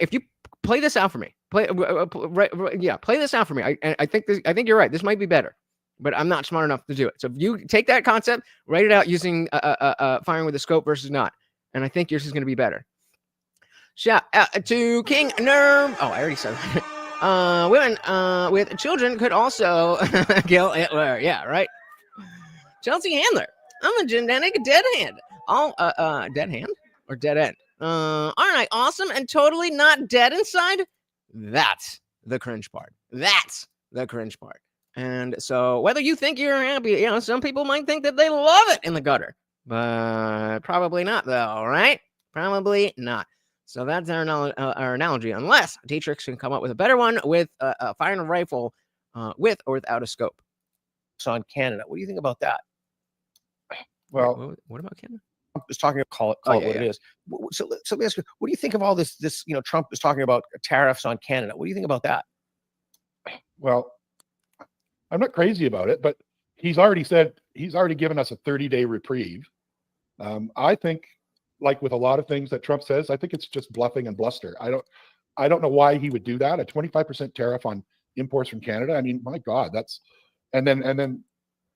this out for me. Play this out for me. I think you're right. This might be better, but I'm not smart enough to do it. So if you take that concept, write it out using firing with a scope versus not, and I think yours is going to be better. Shout out to King Nerve. Oh, I already said that. Women with children could also kill Hitler. Yeah, right. Chelsea Handler. I'm a genetic dead hand. Dead hand or dead end? Aren't I awesome and totally not dead inside? That's the cringe part. And so whether you think you're happy, some people might think that they love it in the gutter, but probably not though, right? Probably not. So that's our analogy, unless Dietrich can come up with a better one with firing a rifle with or without a scope. So on Canada, what do you think about that? Well, what about Canada? Trump is talking about call it what it is. So let me ask you, what do you think of all this? Trump is talking about tariffs on Canada. What do you think about that? Well, I'm not crazy about it, but he's already given us a 30-day reprieve. I think, like with a lot of things that Trump says, I think it's just bluffing and bluster. I don't know why he would do that. A 25% tariff on imports from Canada. I mean, my God, and then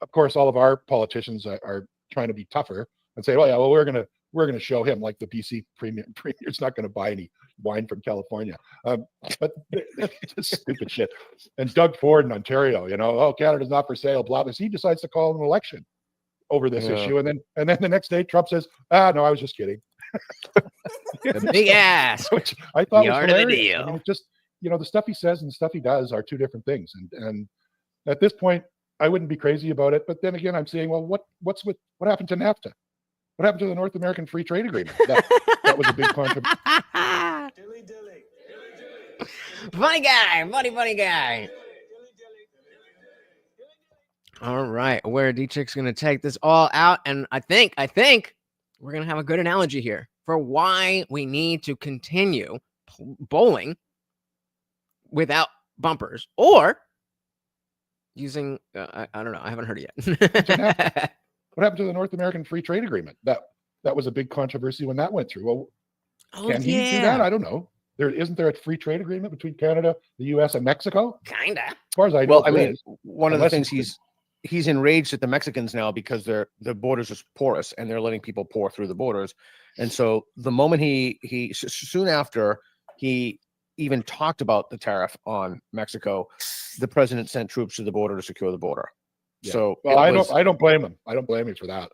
of course all of our politicians are trying to be tougher and say, well, we're gonna show him, like the BC premier's not going to buy any wine from California. But it's stupid shit. And Doug Ford in Ontario, Canada's not for sale, blah, blah. He decides to call an election over this issue, and then the next day Trump says, no, I was just kidding. The big ass. Which I thought was hilarious. The deal. I mean, it just the stuff he says and the stuff he does are two different things. And at this point, I wouldn't be crazy about it. But then again, I'm saying, well, what happened to NAFTA? What happened to the North American Free Trade Agreement? That was a big controversy. Funny guy. All right, where Dietrich's going to take this all out, and I think we're going to have a good analogy here for why we need to continue bowling without bumpers, or using I don't know, I haven't heard it yet. What happened to the North American Free Trade Agreement? That was a big controversy when that went through. Well, can he do that? I don't know. Isn't there a free trade agreement between Canada, the U.S., and Mexico? Kinda. As far as I know. Well, I mean, one of the things he's enraged at the Mexicans now because the borders are porous and they're letting people pour through the borders. And so the moment he soon after he even talked about the tariff on Mexico, the president sent troops to the border to secure the border. Yeah. So I don't blame him. I don't blame him for that.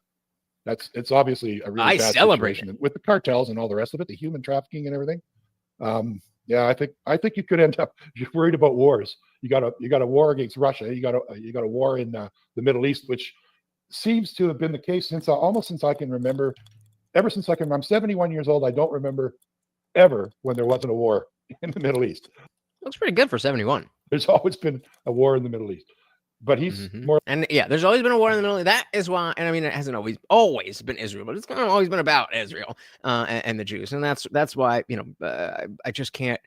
It's obviously a really bad situation with the cartels and all the rest of it, the human trafficking and everything. I think you could end up, if you're worried about wars. You got a war against Russia. You got a war in the Middle East, which seems to have been the case since I can remember. Ever since I'm 71 years old, I don't remember ever when there wasn't a war in the Middle East. Looks pretty good for 71. There's always been a war in the Middle East. But he's more, and there's always been a war in the Middle East. That is why, and I mean, it hasn't always been Israel, but it's kind of always been about Israel and the Jews, and that's why I just can't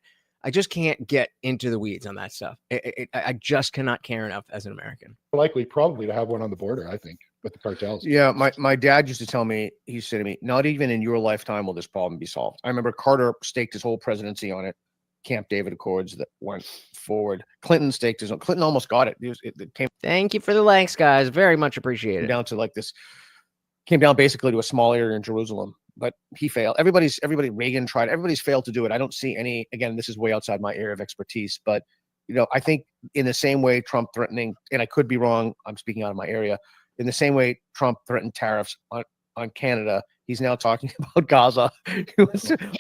get into the weeds on that stuff. I just cannot care enough as an American. Likely, probably to have one on the border. I think with the cartels. Yeah, my dad used to tell me, he said to me, not even in your lifetime will this problem be solved. I remember Carter staked his whole presidency on it. Camp David Accords that went forward. Clinton staked his own. Clinton almost got it. It came Thank you for the likes, guys. Very much appreciated. down to like this, came down basically to a small area in Jerusalem, but he failed. Everybody, Reagan tried, everybody's failed to do it. I don't see any, again, this is way outside my area of expertise, but I think in the same way Trump threatening, and I could be wrong, I'm speaking out of my area, in the same way Trump threatened tariffs on Canada, he's now talking about Gaza.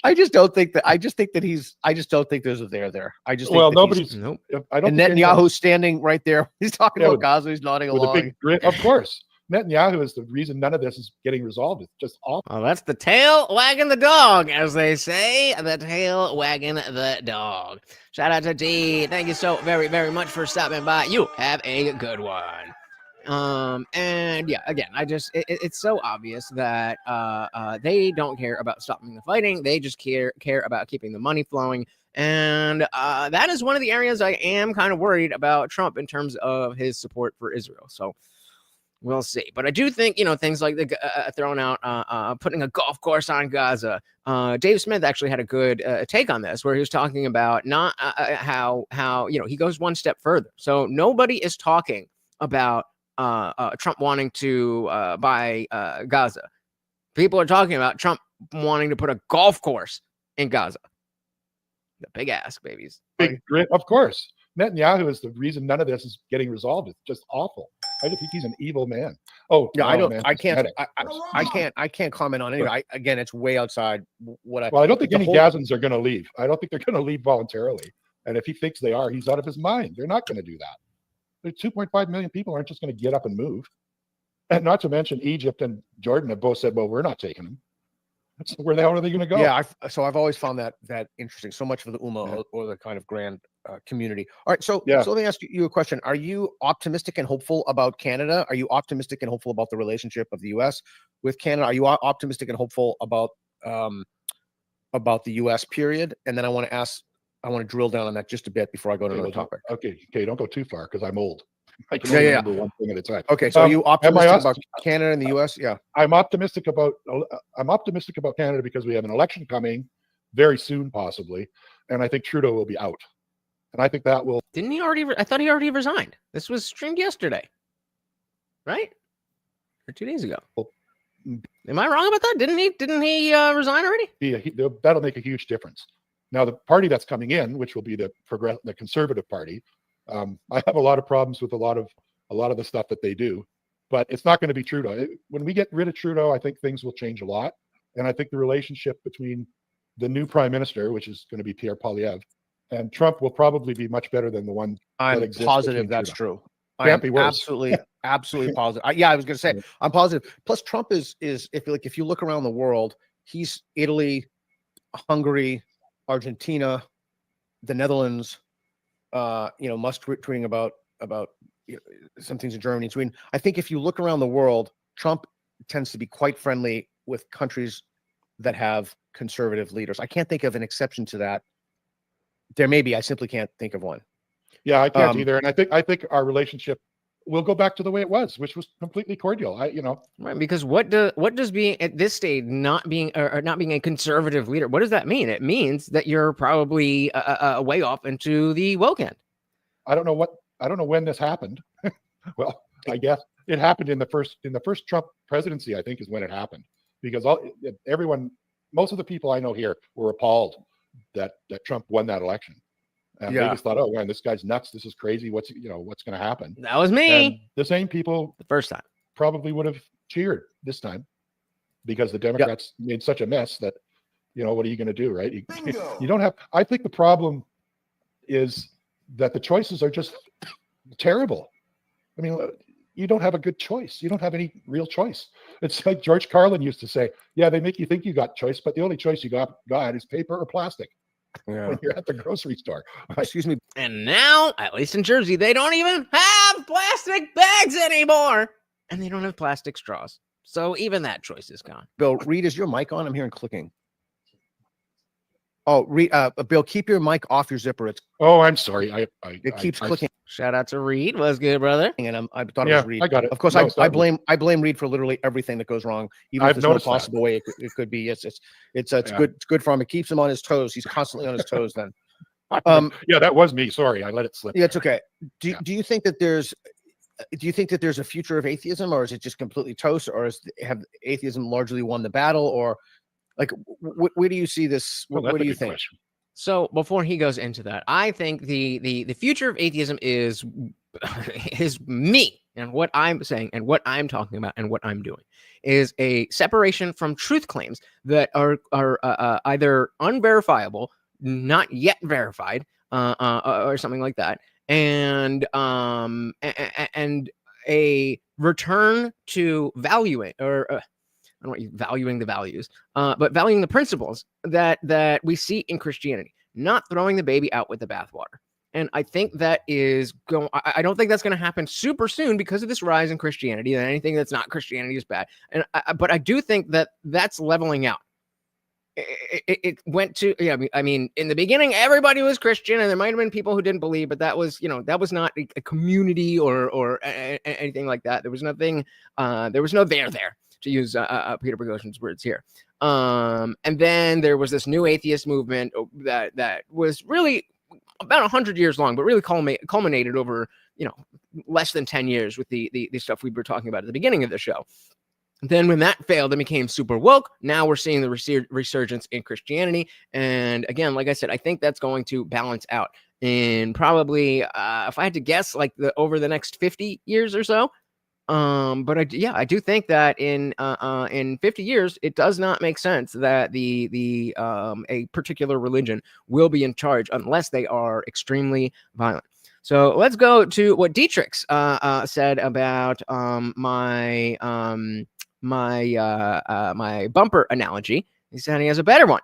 I just don't think that. I just don't think there's a there. I just think nobody's. Nope. I don't. And Netanyahu's standing right there. He's talking about Gaza. He's nodding with along. a big grin. Of course, Netanyahu is the reason none of this is getting resolved. It's just awful. Well, that's the tail wagging the dog, as they say. The tail wagging the dog. Shout out to D. Thank you so very, very much for stopping by. You have a good one. And yeah, again, it's so obvious that they don't care about stopping the fighting. They just care about keeping the money flowing. And that is one of the areas I am kind of worried about Trump in terms of his support for Israel. So we'll see. But I do think, things like the throwing out, putting a golf course on Gaza. Dave Smith actually had a good take on this, where he was talking about not how he goes one step further. So nobody is talking about Trump wanting to buy Gaza. People are talking about Trump wanting to put a golf course in Gaza. The big ask, babies. Big grit, of course. Netanyahu is the reason none of this is getting resolved. It's just awful. I just think he's an evil man. Oh yeah, I can't comment on it. Again, it's way outside what I. Well, I don't think any Gazans are going to leave. I don't think they're going to leave voluntarily. And if he thinks they are, he's out of his mind. They're not going to do that. The 2.5 million people aren't just going to get up and move. And not to mention Egypt and Jordan have both said, well, we're not taking them. So where the hell are they going to go? Yeah, so I've always found that interesting. So much for the Ummah or the kind of grand community. All right, so let me ask you a question. Are you optimistic and hopeful about Canada? Are you optimistic and hopeful about the relationship of the U.S. with Canada? Are you optimistic and hopeful about the U.S. period? And then I want to drill down on that just a bit before I go to another topic. Okay, don't go too far because I'm old. I can remember one thing at a time. Okay, so are you optimistic about Canada and the U.S.? Yeah, I'm optimistic about Canada because we have an election coming very soon, possibly, and I think Trudeau will be out, and I think that will. Didn't he already? I thought he already resigned. This was streamed yesterday, right? Or 2 days ago. Well, am I wrong about that? Didn't he resign already? Yeah, that'll make a huge difference. Now, the party that's coming in, which will be the Conservative Party. I have a lot of problems with a lot of the stuff that they do, but it's not going to be Trudeau. When we get rid of Trudeau, I think things will change a lot, and I think the relationship between the new prime minister, which is going to be Pierre Poilievre, and Trump will probably be much better than the one. I'm positive that's true. Can't be worse. Absolutely positive. I was going to say I'm positive. Plus, Trump is if you look around the world, he's Italy, Hungary, Argentina, the Netherlands. Musk tweeting about some things in Germany and Sweden. I think if you look around the world, Trump tends to be quite friendly with countries that have conservative leaders. I can't think of an exception to that. There may be. I simply can't think of one. Yeah, I can't either. And I think our relationship will go back to the way it was, which was completely cordial. Right, because what does being at this stage not being a conservative leader, what does that mean? It means that you're probably way off into the woke end. I don't know when this happened. Well, I guess it happened in the first Trump presidency, I think, is when it happened, because most of the people I know here were appalled that Trump won that election. And they just thought, oh man, this guy's nuts. This is crazy. What's going to happen? That was me. And the same people the first time probably would have cheered this time because the Democrats made such a mess that, what are you going to do, right? You don't have. I think the problem is that the choices are just terrible. I mean, you don't have a good choice. You don't have any real choice. It's like George Carlin used to say, yeah, they make you think you got choice, but the only choice you got is paper or plastic. When you're at the grocery store. Excuse me. And now, at least in Jersey, they don't even have plastic bags anymore. And they don't have plastic straws. So even that choice is gone. Bill, Reed, is your mic on? I'm hearing clicking. Oh, Bill, keep your mic off your zipper. Oh, I'm sorry. It keeps clicking. Shout out to Reed. What's good, brother? And I thought it Yeah, was Reed. I got it. Of course, No, it's I not blame Reed for literally everything that goes wrong. Even if I've there's no noticed that. possible way it could be. It's Yeah. good. It's good for him. It keeps him on his toes. He's constantly on his toes. Then. Yeah, that was me. Sorry, I let it slip. Yeah, it's okay. Do you think that there's a future of atheism, or is it just completely toast, or have atheism largely won the battle, or like where do you see this? Well, what that's do a you good think? question. So before he goes into that, I think the future of atheism is me and what I'm saying and what I'm talking about and what I'm doing is a separation from truth claims that are either unverifiable, not yet verified, or something like that, and a return to valuing or I don't want you valuing the values, but valuing the principles that we see in Christianity, not throwing the baby out with the bathwater. And I think that is going. I don't think that's going to happen super soon because of this rise in Christianity. And anything that's not Christianity is bad. And but I do think that that's leveling out. It went to, yeah. I mean, in the beginning, everybody was Christian, and there might have been people who didn't believe, but that was not a community or anything like that. There was nothing. There was no there, to use Peter Boghossian's words here. And then there was this new atheist movement that was really about 100 years long, but really culminated over less than 10 years with the stuff we were talking about at the beginning of the show. Then when that failed and became super woke, now we're seeing the resurgence in Christianity. And again, like I said, I think that's going to balance out in probably, if I had to guess, like over the next 50 years or so. But I do think that in 50 years, it does not make sense that a particular religion will be in charge unless they are extremely violent. So let's go to what Dietrich said about my bumper analogy. He said he has a better one.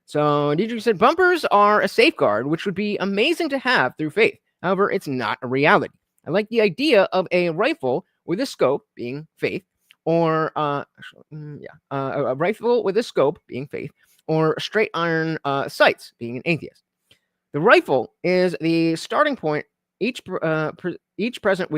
So Dietrich said bumpers are a safeguard, which would be amazing to have through faith. However, it's not a reality. I like the idea of a rifle with a scope being faith, or a rifle with a scope being faith, or straight iron sights being an atheist. The rifle is the starting point. Each present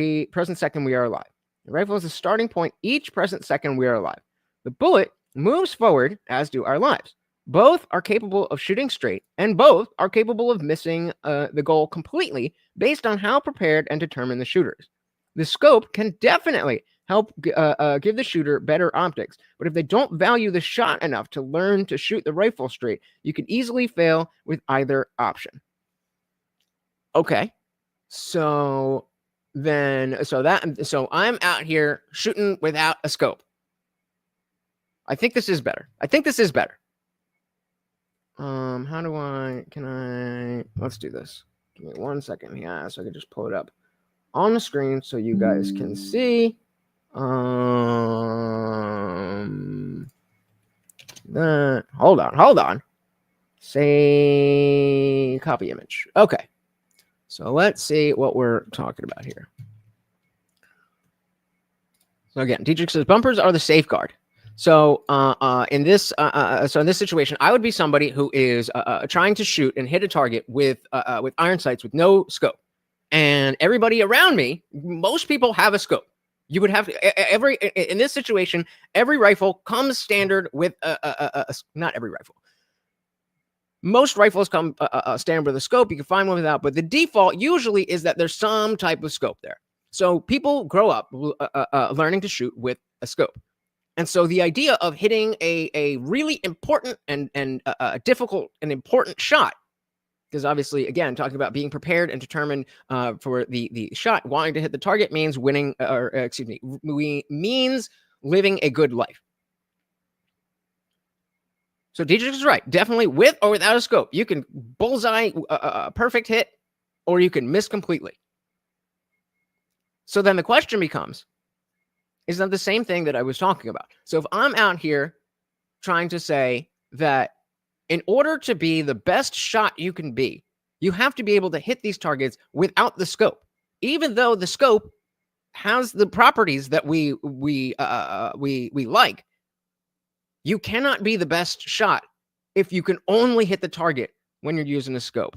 second we are alive. The rifle is the starting point each present second we are alive. The bullet moves forward, as do our lives. Both are capable of shooting straight, and both are capable of missing the goal completely based on how prepared and determined the shooter is. The scope can definitely help give the shooter better optics, but if they don't value the shot enough to learn to shoot the rifle straight, you can easily fail with either option. Okay, so I'm out here shooting without a scope. I think this is better. Let's do this. Give me 1 second here so I can just pull it up on the screen so you guys can see. Hold on. Say copy image. Okay. So let's see what we're talking about here. So again, Dietrich says bumpers are the safeguard. So in this situation, I would be somebody who is trying to shoot and hit a target with iron sights with no scope, and everybody around me, most people have a scope. You would have in this situation, every rifle comes standard with not every rifle. Most rifles come standard with a scope. You can find one without, but the default usually is that there's some type of scope there. So people grow up learning to shoot with a scope. And so the idea of hitting a really important and difficult and important shot, because obviously, again, talking about being prepared and determined for the shot, wanting to hit the target means winning, means living a good life. So Dietrich is right. Definitely with or without a scope. You can bullseye a perfect hit, or you can miss completely. So then the question becomes, is that the same thing that I was talking about? So if I'm out here trying to say that in order to be the best shot you can be, you have to be able to hit these targets without the scope, even though the scope has the properties that we like. You cannot be the best shot if you can only hit the target when you're using a scope.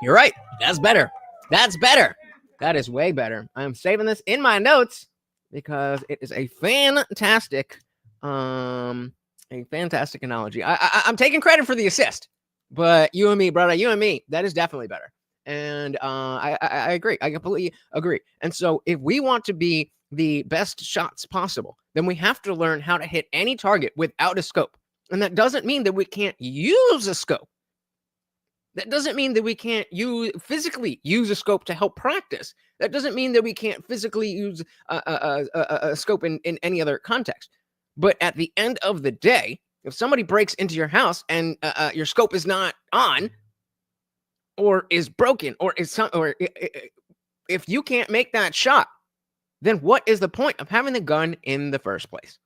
You're right. That's better. That's better. That is way better. I'm saving this in my notes because it is a fantastic analogy. I'm taking credit for the assist, but you and me, brother, you and me, that is definitely better. And I agree. I completely agree. And so if we want to be the best shots possible, then we have to learn how to hit any target without a scope. And that doesn't mean that we can't use a scope. That doesn't mean that we can't physically use a scope to help practice. That doesn't mean that we can't physically use a scope in any other context. But at the end of the day, if somebody breaks into your house and your scope is not on, or is broken, or if you can't make that shot, then what is the point of having the gun in the first place?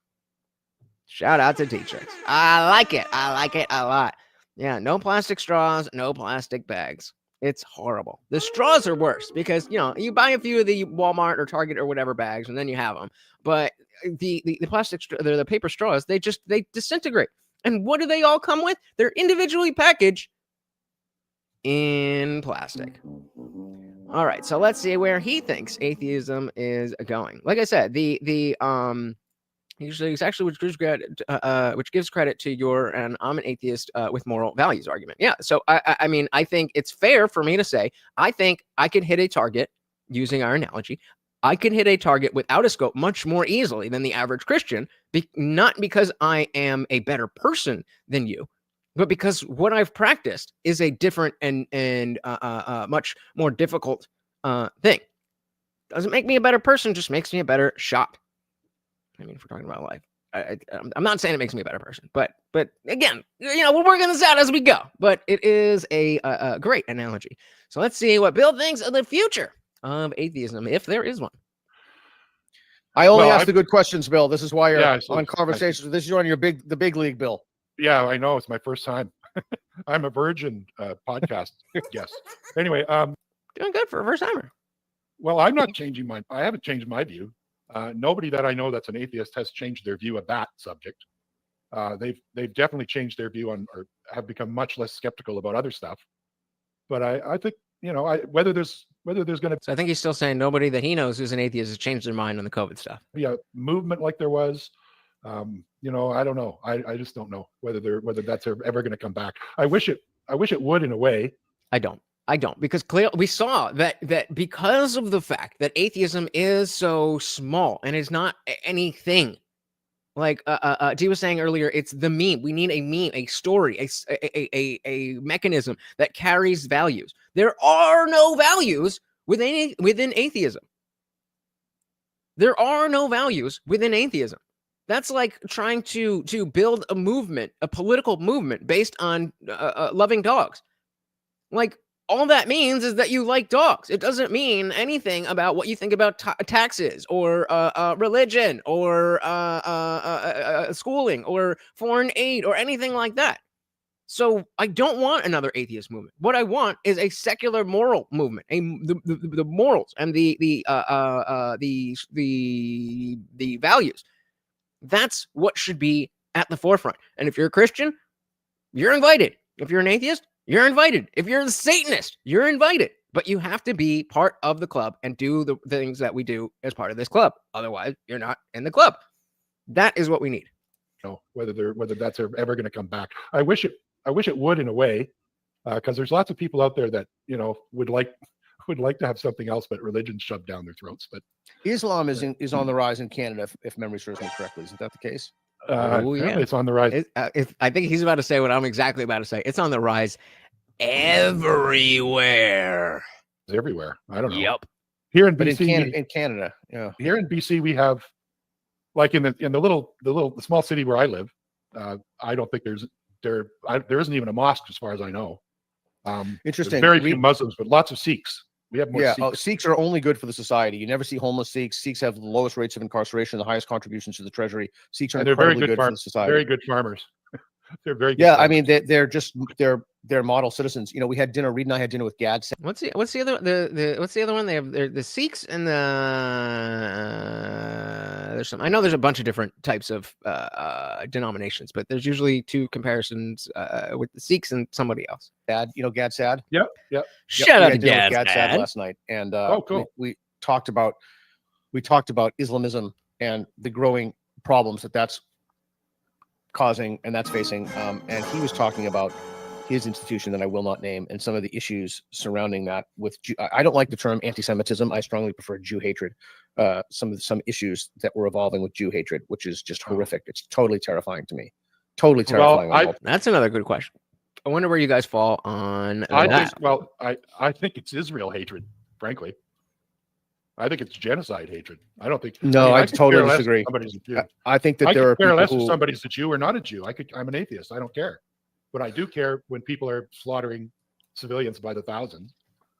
Shout out to teachers. I like it. I like it a lot. Yeah, no plastic straws, no plastic bags. It's horrible. The straws are worse because, you buy a few of the Walmart or Target or whatever bags and then you have them. But the plastic, the paper straws, they disintegrate. And what do they all come with? They're individually packaged in plastic. All right, so let's see where he thinks atheism is going. Like I said, it's actually which gives credit to your and I'm an atheist with moral values argument. Yeah, so I mean, I think it's fair for me to say I think I could hit a target using our analogy. I can hit a target without a scope much more easily than the average Christian, not because I am a better person than you, but because what I've practiced is a different and much more difficult thing. Doesn't make me a better person, just makes me a better shot. I mean, if we're talking about life, I'm not saying it makes me a better person, but again, we're working this out as we go. But it is a great analogy. So let's see what Bill thinks of the future of atheism, if there is one. I only ask the good questions, Bill. This is why you're on conversations. This is on the big league, Bill. Yeah, I know. It's my first time. I'm a virgin podcast guest. Anyway, doing good for a first timer. Well, I'm not changing I haven't changed my view. Nobody that I know that's an atheist has changed their view of that subject. They've definitely changed their view on, or have become much less skeptical about other stuff. But I think whether there's going to. So I think he's still saying nobody that he knows who's an atheist has changed their mind on the COVID stuff. Yeah, movement like there was. I don't know. I just don't know whether that's ever going to come back. I wish it would in a way. I don't because clearly we saw that because of the fact that atheism is so small and is not anything like G was saying earlier, it's the meme. We need a meme, a story, a mechanism that carries values. There are no values within atheism. There are no values within atheism. That's like trying to build a movement, a political movement based on loving dogs. Like, all that means is that you like dogs. It doesn't mean anything about what you think about taxes or religion or schooling or foreign aid or anything like that. So I don't want another atheist movement. What I want is a secular moral movement, the morals and the values. That's what should be at the forefront. And if you're a Christian, you're invited. If you're an atheist, you're invited. If you're a Satanist, you're invited. But you have to be part of the club and do the things that we do as part of this club. Otherwise, you're not in the club. That is what we need. Whether that's ever going to come back. I wish it would in a way, because there's lots of people out there that would like to have something else but religion shoved down their throats. But Islam is on the rise in Canada, if memory serves me correctly. Isn't that the case? Yeah, it's on the rise. I think he's about to say what I'm exactly about to say. It's on the rise everywhere. It's everywhere. I don't know. Yep. Here in BC, in Canada, yeah. Here in BC, we have, like in the small city where I live. I don't think there isn't even a mosque as far as I know. Interesting. Very few Muslims, but lots of Sikhs. We have more Sikhs. Sikhs are only good for the society. You never see homeless Sikhs. Sikhs have the lowest rates of incarceration, the highest contributions to the treasury. Sikhs are incredibly very good for the society. Very good farmers. They're very good Yeah, I friends. mean, they're model citizens. We had dinner. Reed and I had dinner with Gad. What's the other what's the other one? They have the Sikhs and the there's some. I know there's a bunch of different types of denominations, but there's usually two comparisons with the Sikhs and somebody else. Gad, Gad Sad. Yep. Shut up, Gad Gad Sad Sad. last night, and cool. we talked about Islamism and the growing problems that's causing and that's facing. And he was talking about his institution that I will not name and some of the issues surrounding that. I don't like the term anti-Semitism. I strongly prefer Jew hatred. Some issues that were evolving with Jew hatred, which is just horrific. It's totally terrifying to me. Totally terrifying. Well, That's another good question. I wonder where you guys fall on I that. think, well, I think it's Israel hatred, frankly. I think it's genocide hatred. I don't think. No, I could totally care less if disagree. somebody's a Jew. I think that I there are could care people less if who somebody's a Jew or not a Jew. I'm an atheist. I don't care, but I do care when people are slaughtering civilians by the thousands.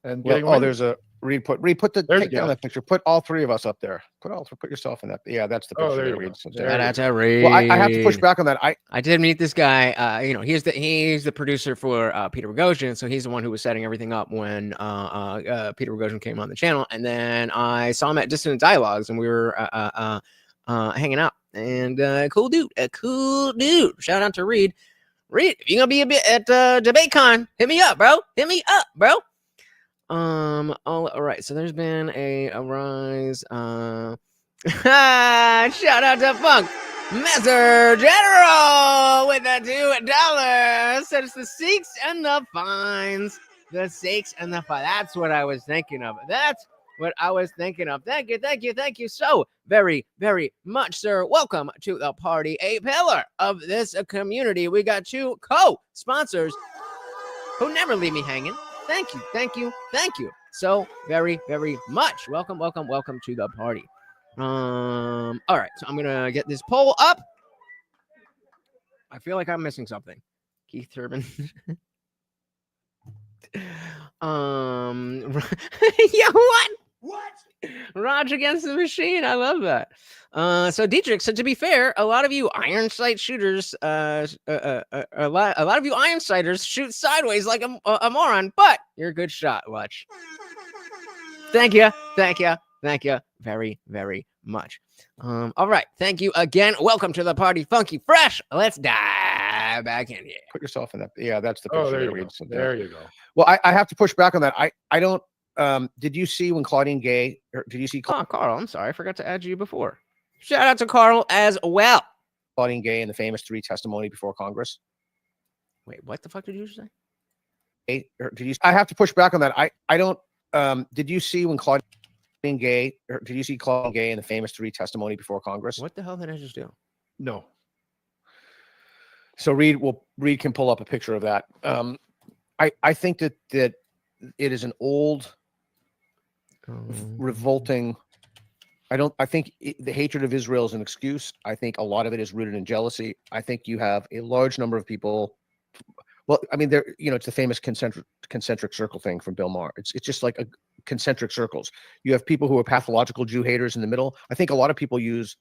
And getting away with there's a Reed put the There's take down Gad. That picture. Put all three of us up there. Put yourself in that. Yeah, that's the picture. Oh, there you Reed. go. So There Shout you out go. to Reed. Well, I have to push back on that. I did meet this guy. He's the producer for Peter Boghossian, so he's the one who was setting everything up when Peter Boghossian came on the channel. And then I saw him at Dissonant Dialogues, and we were hanging out. And cool dude. Shout out to Reed. Reed, if you're gonna be a bit at DebateCon, hit me up, bro. All right. So there's been a rise. Shout out to Funk Messer General with the $2. Said it's the Sikhs and the fines. The Sikhs and the fines. That's what I was thinking of. Thank you so very, very much, sir. Welcome to the party, a pillar of this community. We got two co-sponsors who never leave me hanging. Thank you so very, very much. Welcome to the party. All right, so I'm gonna get this poll up. I feel like I'm missing something. Keith Turbin. Yeah, what? Raj Against the Machine. I love that. So Dietrich said, to be fair, a lot of you iron sight shooters, a lot of you iron sighters shoot sideways like a moron, but you're a good shot, Lutch. Thank you very, very much. All right, thank you again. Welcome to the party, Funky Fresh. Let's dive back in here. Put yourself in that. Yeah, that's the picture. Oh, there you Reed. go. So There you go. Well, I have to push back on that. I don't. Did you see when Claudine Gay? Did you see Carl? I'm sorry, I forgot to add you before. Shout out to Carl as well. Claudine Gay and the famous 3 testimony before Congress? Wait, what the fuck did you say? Did you? I have to push back on that. I don't. Did you see when Claudine Gay? Did you see Claudine Gay and the famous 3 testimony before Congress? What the hell did I just do? No. So Reed can pull up a picture of that. I think that it is an old, revolting. I think the hatred of Israel is an excuse. I think a lot of it is rooted in jealousy. I think you have a large number of people. Well, I mean, it's the famous concentric circle thing from Bill Maher. It's just like a concentric circles. You have people who are pathological Jew haters in the middle. I think a lot of people use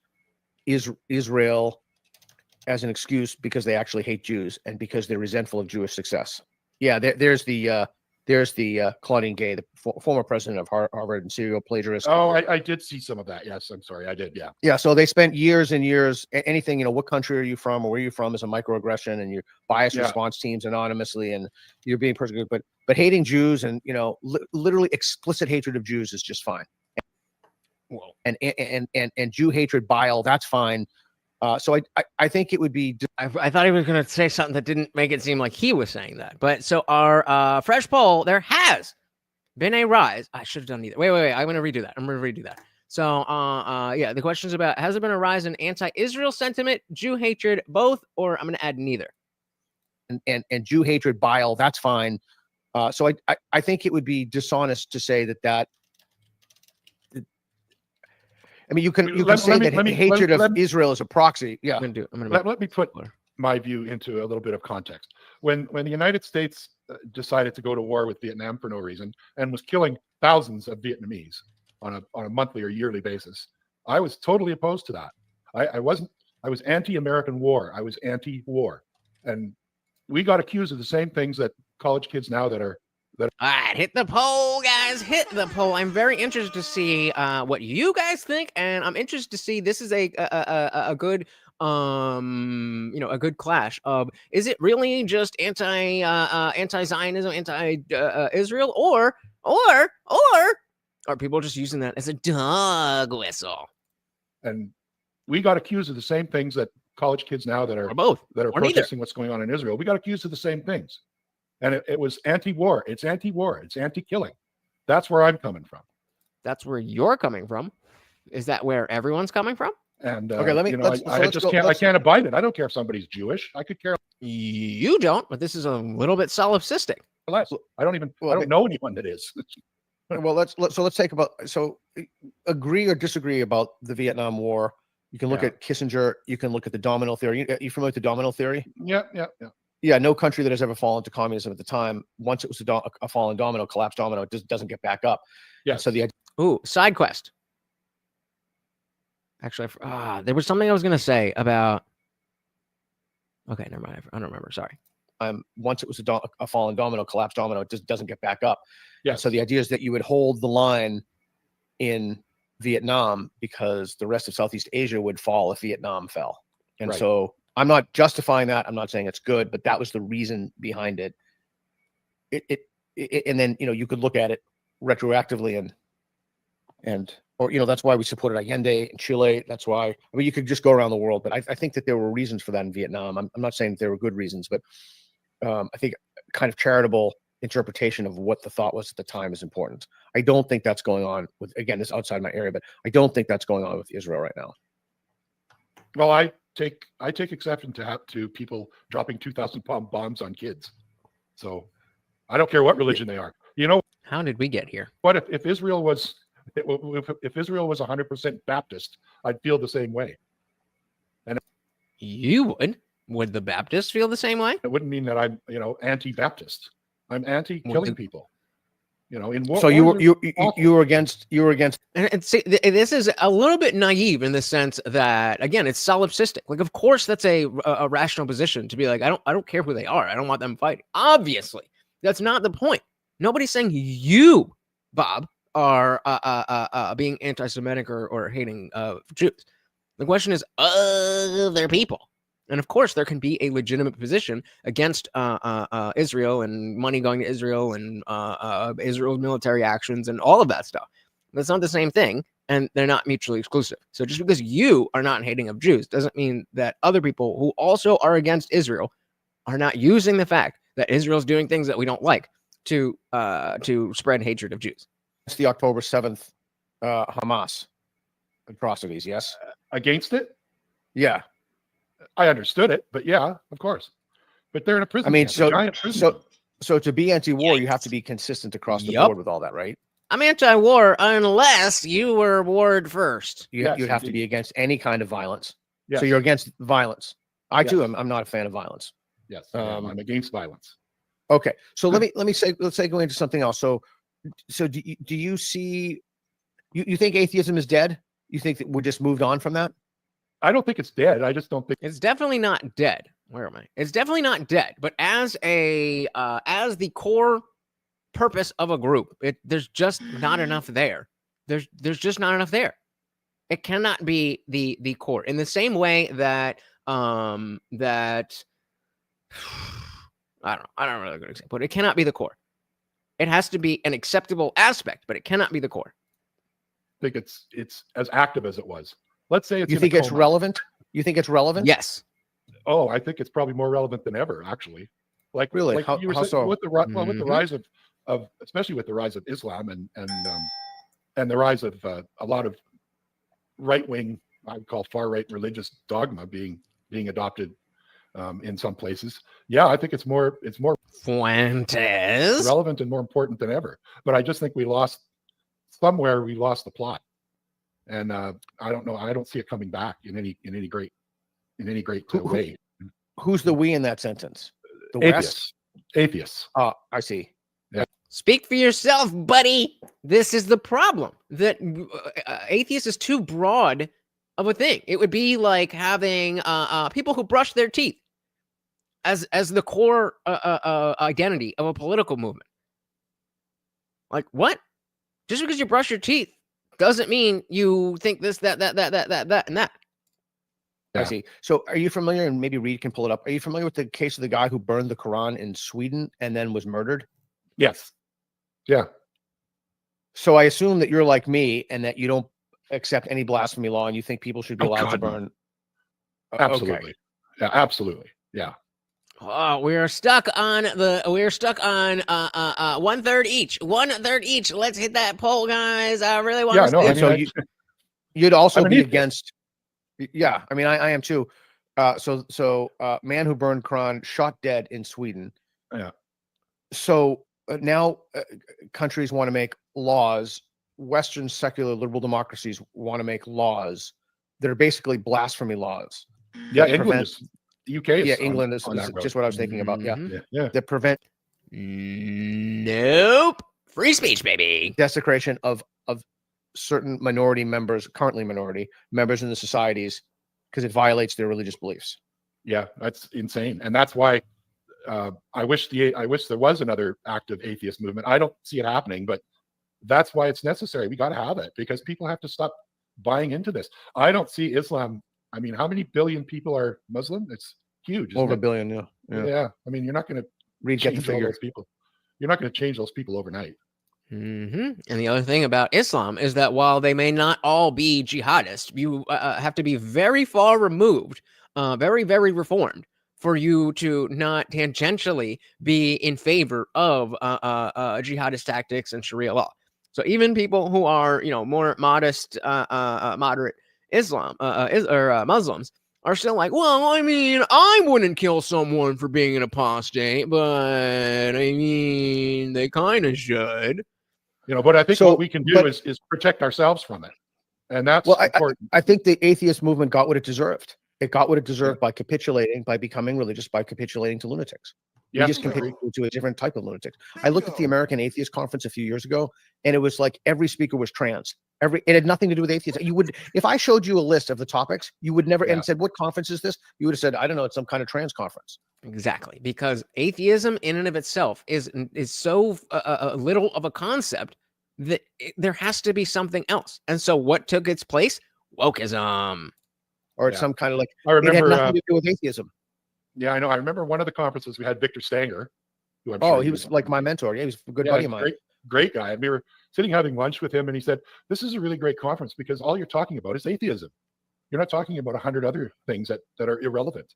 Israel as an excuse because they actually hate Jews and because they're resentful of Jewish success. Yeah, there's the Claudine Gay, the former president of Harvard and serial plagiarist. Oh, I did see some of that. Yes, I'm sorry, I did. Yeah. Yeah. So they spent years and years. Anything, what country are you from or where you're from is a microaggression, and your bias response teams anonymously, and you're being persecuted. But hating Jews and literally explicit hatred of Jews is just fine. Well, and Jew hatred, bile, that's fine. So I think it would be. I thought he was going to say something that didn't make it seem like he was saying that. But so our fresh poll, there has been a rise. I should have done neither. Wait. I'm going to redo that. So yeah, the question's about, has there been a rise in anti-Israel sentiment, Jew hatred, both, or I'm going to add neither. And Jew hatred, bile, that's fine. So I think it would be dishonest to say that. I mean, you can say that hatred of Israel is a proxy. Yeah. Let me put my view into a little bit of context. When the United States decided to go to war with Vietnam for no reason and was killing thousands of Vietnamese on a monthly or yearly basis, I was totally opposed to that. I was anti-American war. I was anti-war. And we got accused of the same things that college kids now that are. All right, hit the poll, guys. Hit the poll. I'm very interested to see what you guys think, and I'm interested to see. This is a good a good clash of, is it really just anti-Zionism, anti-Israel, or are people just using that as a dog whistle? And we got accused of the same things that college kids now that are protesting what's going on in Israel. We got accused of the same things. And it was anti-war. It's anti-war. It's anti-killing. That's where I'm coming from. That's where you're coming from. Is that where everyone's coming from? And okay, let me. I can't abide it. I don't care if somebody's Jewish. I could care. You don't, but this is a little bit solipsistic. Less. I don't know anyone that is. Well, let's take about, agree or disagree about the Vietnam War. You can look at Kissinger. You can look at the domino theory. You familiar with the domino theory? Yeah, no country that has ever fallen to communism at the time, once it was a fallen domino, collapsed domino, it doesn't get back up. Yeah. So side quest. Actually, there was something I was going to say about. Okay, never mind. I don't remember. Sorry. Once it was a fallen domino, collapsed domino, it just doesn't get back up. Yeah. So the idea is that you would hold the line in Vietnam because the rest of Southeast Asia would fall if Vietnam fell. And so I'm not justifying that. I'm not saying it's good, but that was the reason behind it. And then, you could look at it retroactively or that's why we supported Allende in Chile. That's why, you could just go around the world, but I think that there were reasons for that in Vietnam. I'm not saying that there were good reasons, but I think kind of charitable interpretation of what the thought was at the time is important. I don't think that's going on with, again, this outside my area, but I don't think that's going on with Israel right now. Well, I take exception to people dropping 2,000 pound bombs on kids. So I don't care what religion they are. How did we get here? What if Israel was 100% Baptist, I'd feel the same way. And you would the Baptists feel the same way? It wouldn't mean that I'm anti-Baptist. I'm anti-killing people. In war. So you were against. And see, this is a little bit naive in the sense that, again, it's solipsistic. Like, of course, that's a rational position to be like, I don't care who they are. I don't want them fighting. Obviously, that's not the point. Nobody's saying you, Bob, are being anti-Semitic or hating Jews. The question is other people. And of course, there can be a legitimate position against Israel and money going to Israel and Israel's military actions and all of that stuff. That's not the same thing, and they're not mutually exclusive. So just because you are not hating of Jews doesn't mean that other people who also are against Israel are not using the fact that Israel's doing things that we don't like to spread hatred of Jews. It's the October 7th Hamas atrocities, yes? Against it? Yeah. I understood it, but yeah, of course. But they're in a prison. So to be anti-war, you have to be consistent across the board with all that, right? I'm anti-war unless you were warred first. You have to be against any kind of violence. Yes. So you're against violence. I too am not a fan of violence. Yes, I'm against violence. Okay, so let's go into something else. So do you see? You think atheism is dead? You think that we're just moved on from that? I don't think it's dead. I just don't think it's definitely not dead. Where am I? It's definitely not dead. But as the core purpose of a group, there's just not enough there. There's just not enough there. It cannot be the core in the same way that that I don't know a really good example, but it cannot be the core. It has to be an acceptable aspect, but it cannot be the core. I think it's as active as it was. Let's say it's. You think it's relevant? You think it's relevant? Yes. Oh, I think it's probably more relevant than ever, actually. Like really, like how so? With the with the rise of especially with the rise of Islam and the rise of a lot of right wing, I would call far right religious dogma being adopted in some places. Yeah, I think it's more Fuentes relevant and more important than ever. But I just think we lost the plot. And I don't know. I don't see it coming back in any great way. Who's the we in that sentence? The Atheists. West? Atheists. Oh, I see. Yeah. Speak for yourself, buddy. This is the problem. That atheist is too broad of a thing. It would be like having people who brush their teeth. as the core identity of a political movement. Like, what? Just because you brush your teeth doesn't mean you think this, that, and that. I see. So are you familiar, and maybe Reed can pull it up, are you familiar with the case of the guy who burned the Quran in Sweden and then was murdered? Yes. Yeah. So I assume that you're like me and that you don't accept any blasphemy law and you think people should be allowed to burn. Absolutely. Okay. Yeah, absolutely. Yeah. Oh, we're stuck on 1/3 each. 1/3 each. Let's hit that poll, guys. I really want to. No, I mean, so you'd also be atheist. against. Yeah, I mean, I am too. So man who burned Quran shot dead in Sweden. Yeah. So now countries want to make laws. Western secular liberal democracies want to make laws that are basically blasphemy laws. Yeah, England is, the UK is. Yeah, England is just what I was thinking about. Yeah, yeah. That prevent. Nope. Free speech, baby. Desecration of certain minority members, currently minority members in the societies, because it violates their religious beliefs. Yeah, that's insane, and that's why I wish there was another active atheist movement. I don't see it happening, but that's why it's necessary. We got to have it because people have to stop buying into this. I don't see Islam. I mean, how many billion people are Muslim? It's huge. Over a billion. Yeah. I mean, you're not going to get the figure. Those people. You're not going to change those people overnight. And the other thing about Islam is that while they may not all be jihadists, you have to be very far removed, very, very reformed for you to not tangentially be in favor of jihadist tactics and Sharia law. So even people who are, more modest, moderate Islam or Muslims are still like, well, I mean, I wouldn't kill someone for being an apostate, but I mean, they kind of should. But I think what we can do is protect ourselves from it. And that's important. I think the atheist movement got what it deserved. It got what it deserved by capitulating, by becoming religious, by capitulating to lunatics. We just capitulated to a different type of lunatics. I looked at the American Atheist Conference a few years ago, and it was like every speaker was trans. It had nothing to do with atheism. You would, if I showed you a list of the topics, you would never and said, "What conference is this?" You would have said, "I don't know. It's some kind of trans conference." Exactly, because atheism in and of itself is so little of a concept that there has to be something else. And so, what took its place? Wokeism, or it's some kind of like. I remember it had nothing to do with atheism. Yeah, I know. I remember one of the conferences we had Victor Stanger, who he was like my mentor. Yeah, he was a good buddy of mine. Great guy. And we were sitting having lunch with him, and he said, "This is a really great conference because all you're talking about is atheism. You're not talking about 100 other things that are irrelevant."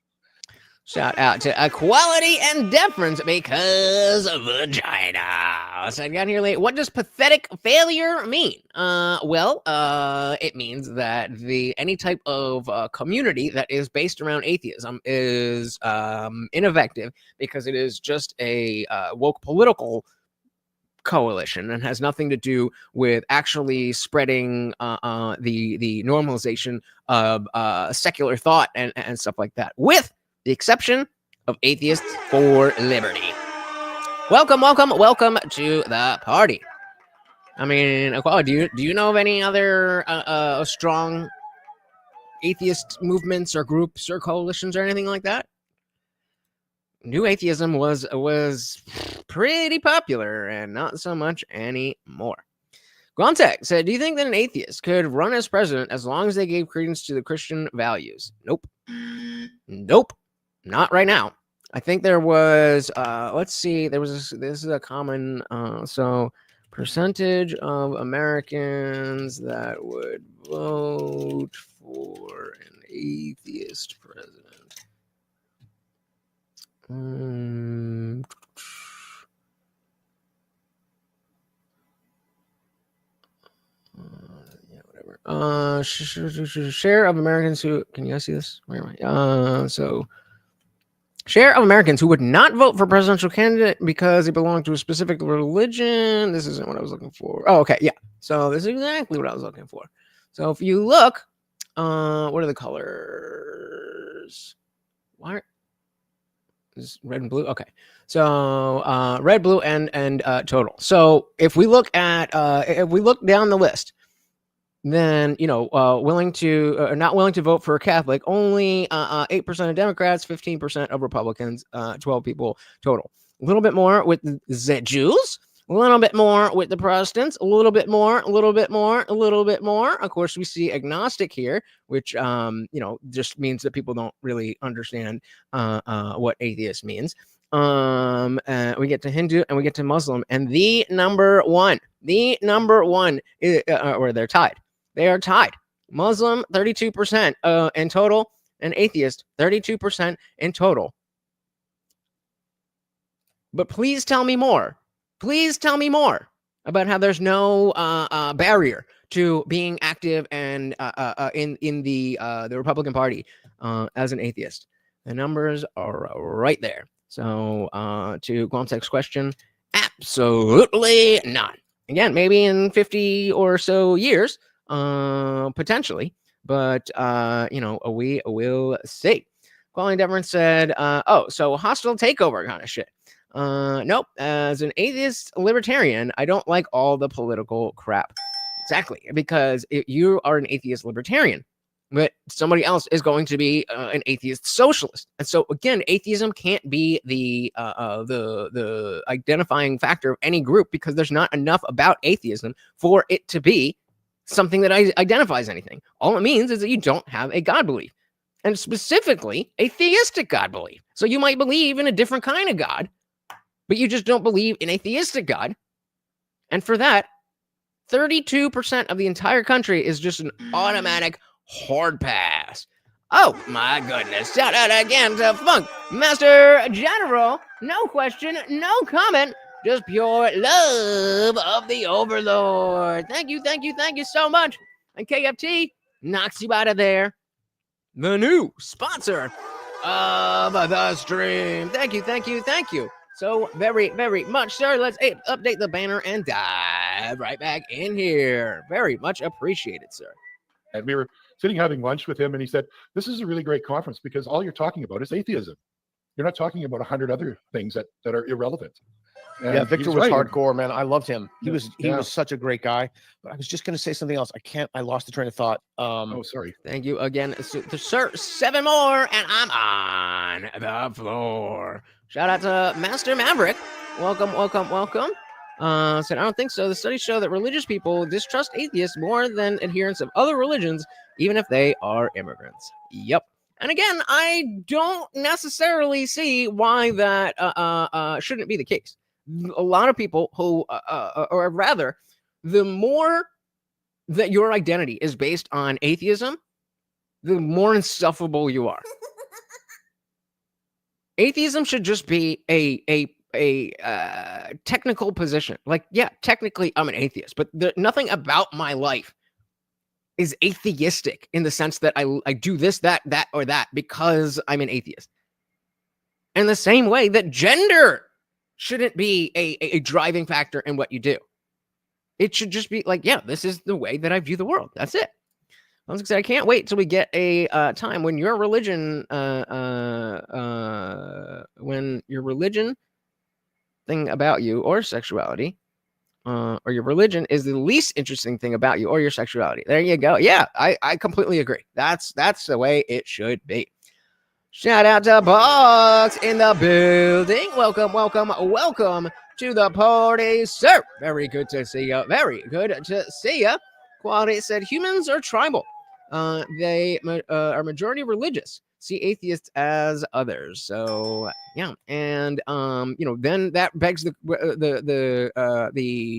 Shout out to equality and deference because of vagina. So I got here late. What does pathetic failure mean? It means that any type of community that is based around atheism is ineffective because it is just a woke political coalition and has nothing to do with actually spreading the normalization of secular thought and stuff like that, with the exception of Atheists for Liberty. Welcome to the party. I mean, do you know of any other strong atheist movements or groups or coalitions or anything like that? New atheism was pretty popular and not so much anymore. Grontek said, do you think that an atheist could run as president as long as they gave credence to the Christian values? Nope. Not right now. I think there was, this is a common, percentage of Americans that would vote for an atheist president. Whatever. Share of Americans who, can you guys see this? Where am I? Share of Americans who would not vote for presidential candidate because they belong to a specific religion. This isn't what I was looking for. Oh, okay. Yeah. So this is exactly what I was looking for. So if you look, what are the colors? Why is red and blue? Okay. So red, blue, and total. So if we look at if we look down the list, then willing to not willing to vote for a Catholic, only 8% of Democrats, 15% of Republicans, 12 people total. A little bit more with the Jews, a little bit more with the Protestants, a little bit more, a little bit more, a little bit more. Of course, we see agnostic here, which just means that people don't really understand what atheist means. We get to Hindu and we get to Muslim, and the number one is, or they're tied. They are tied. Muslim 32% in total, and atheist 32% in total. But please tell me more. Please tell me more about how there's no barrier to being active and in the Republican Party as an atheist. The numbers are right there. So to Guamtek's question, absolutely not. Again, maybe in 50 or so years, potentially, but we will see. Quality Deference said, so hostile takeover kind of shit. Nope. As an atheist libertarian, I don't like all the political crap. Exactly, because you are an atheist libertarian, but somebody else is going to be an atheist socialist. And so again, atheism can't be the identifying factor of any group, because there's not enough about atheism for it to be something that identifies anything. All it means is that you don't have a God belief, and specifically a theistic God belief. So you might believe in a different kind of God, but you just don't believe in a theistic God. And for that, 32% of the entire country is just an automatic hard pass. Oh my goodness. Shout out again to Funk Master General. No question, no comment, just pure love of the Overlord. Thank you so much. And KFT knocks you out of there. The new sponsor of the stream. Thank you. So very, very much, sir. Let's update the banner and dive right back in here. Very much appreciated, sir. And we were sitting having lunch with him, and he said, this is a really great conference because all you're talking about is atheism. You're not talking about 100 other things that are irrelevant. And yeah, Victor was right. hardcore, man. I loved him. He was such a great guy. But I was just going to say something else. I lost the train of thought. Sorry. Thank you again, sir. 7 more, and I'm on the floor. Shout out to Master Maverick. Welcome. Said, I don't think so. The studies show that religious people distrust atheists more than adherents of other religions, even if they are immigrants. Yep. And again, I don't necessarily see why that shouldn't be the case. A lot of people who, or rather, the more that your identity is based on atheism, the more insufferable you are. Atheism should just be a technical position. Like, yeah, technically I'm an atheist, but nothing about my life is atheistic in the sense that I do this, that, or that because I'm an atheist. In the same way that gender shouldn't be a driving factor in what you do. It should just be like, yeah, this is the way that I view the world. That's it. I was gonna say, I can't wait till we get a time when your religion, thing about you or sexuality, or your religion is the least interesting thing about you or your sexuality. There you go. Yeah, I completely agree. That's the way it should be. Shout out to Bugs in the building. Welcome to the party, sir. Very good to see you. Quality said humans are tribal. They are majority religious. See atheists as others. So yeah, and then that begs the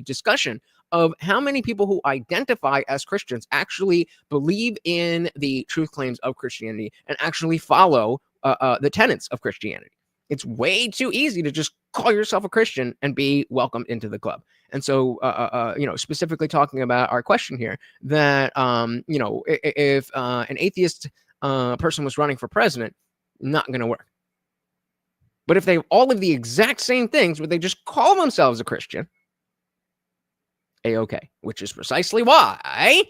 discussion of how many people who identify as Christians actually believe in the truth claims of Christianity and actually follow the tenets of Christianity. It's way too easy to just call yourself a Christian and be welcomed into the club. And so, specifically talking about our question here, that, if an atheist person was running for president, not going to work. But if they all of the exact same things, where they just call themselves a Christian, A-okay, which is precisely why,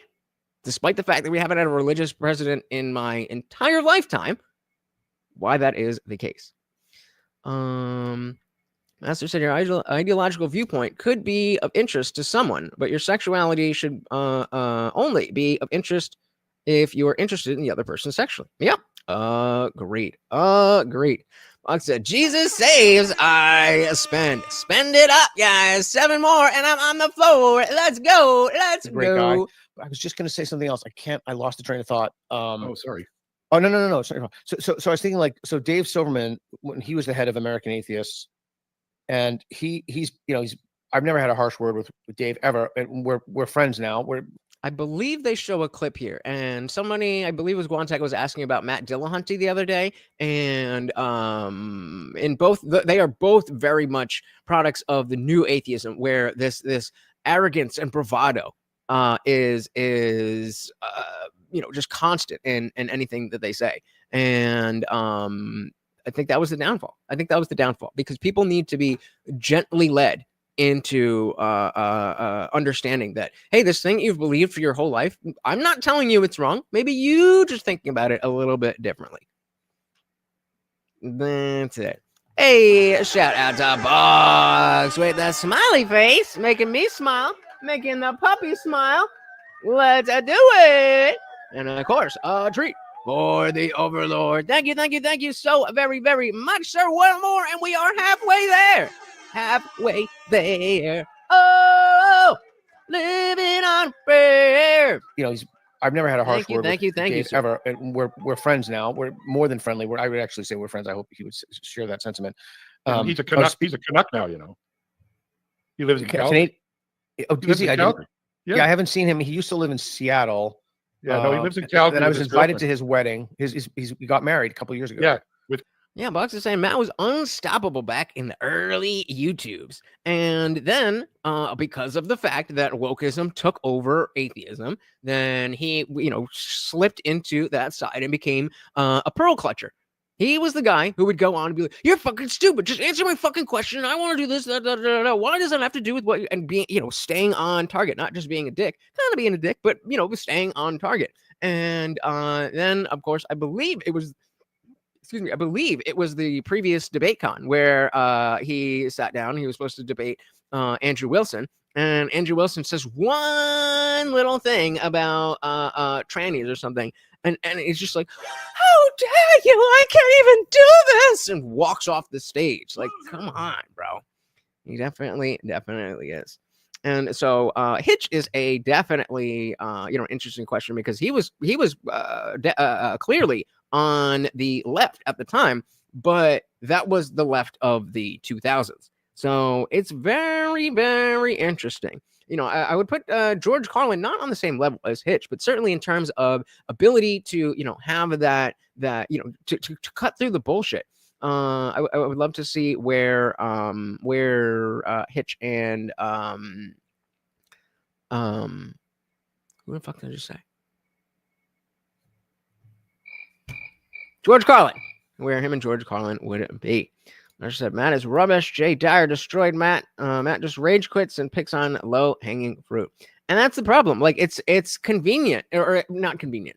despite the fact that we haven't had a religious president in my entire lifetime, why that is the case. Master said your ideological viewpoint could be of interest to someone, but your sexuality should only be of interest if you are interested in the other person sexually. Yep. Agreed. Agreed. Buck said, Jesus saves, I spend. Spend it up, guys. 7 more, and I'm on the floor. Let's go. Let's Great go. guy. I was just going to say something else. I lost the train of thought. Oh, sorry. Oh, no. Sorry. So I was thinking like, so Dave Silverman, when he was the head of American Atheists, and I've never had a harsh word with Dave ever. And we're friends now. I believe they show a clip here, and somebody, I believe it was Guantek, was asking about Matt Dillahunty the other day, and in both, they are both very much products of the new atheism, where this arrogance and bravado is just constant in anything that they say, and I think that was the downfall. Because people need to be gently led into understanding that, hey, this thing you've believed for your whole life, I'm not telling you it's wrong. Maybe you just thinking about it a little bit differently. That's it. Hey, shout out to Boggs with that smiley face, making me smile, making the puppy smile. Let's do it. And of course, a treat for the Overlord. Thank you so very, very much, sir. One more, and we are halfway there. Oh, living on prayer. I've never had a harsh word. Thank you, Dave sir. ever. And we're friends now. We're more than friendly. I would actually say we're friends. I hope he would share that sentiment. He's a Canuck. He's a Canuck now. He lives in Calgary. Oh, is he? Yeah, I haven't seen him. He used to live in Seattle. Yeah, no, he lives in Calgary. And I was invited to his wedding. He got married a couple of years ago. Yeah, Box is saying Matt was unstoppable back in the early YouTubes. And then, because of the fact that wokeism took over atheism, then he, slipped into that side and became a pearl clutcher. He was the guy who would go on and be like, you're fucking stupid. Just answer my fucking question. I want to do this. Why does it have to do with what, and being, staying on target, not just being a dick, kind of being a dick, but, staying on target. And then, of course, I believe it was the previous debate con where he sat down. He was supposed to debate Andrew Wilson. And Andrew Wilson says one little thing about trannies or something. And he's just like, how dare you? I can't even do this. And walks off the stage. Like, come on, bro. He definitely is. And so Hitch is a definitely, interesting question, because he was clearly on the left at the time, but that was the left of the 2000s. So it's very, very interesting. I would put George Carlin not on the same level as Hitch, but certainly in terms of ability to, have that to cut through the bullshit. I would love to see where Hitch and who the fuck did I just say? George Carlin. Where him and George Carlin would be. I just said, Matt is rubbish. Jay Dyer destroyed Matt. Matt just rage quits and picks on low-hanging fruit. And that's the problem. Like, it's convenient, or not convenient.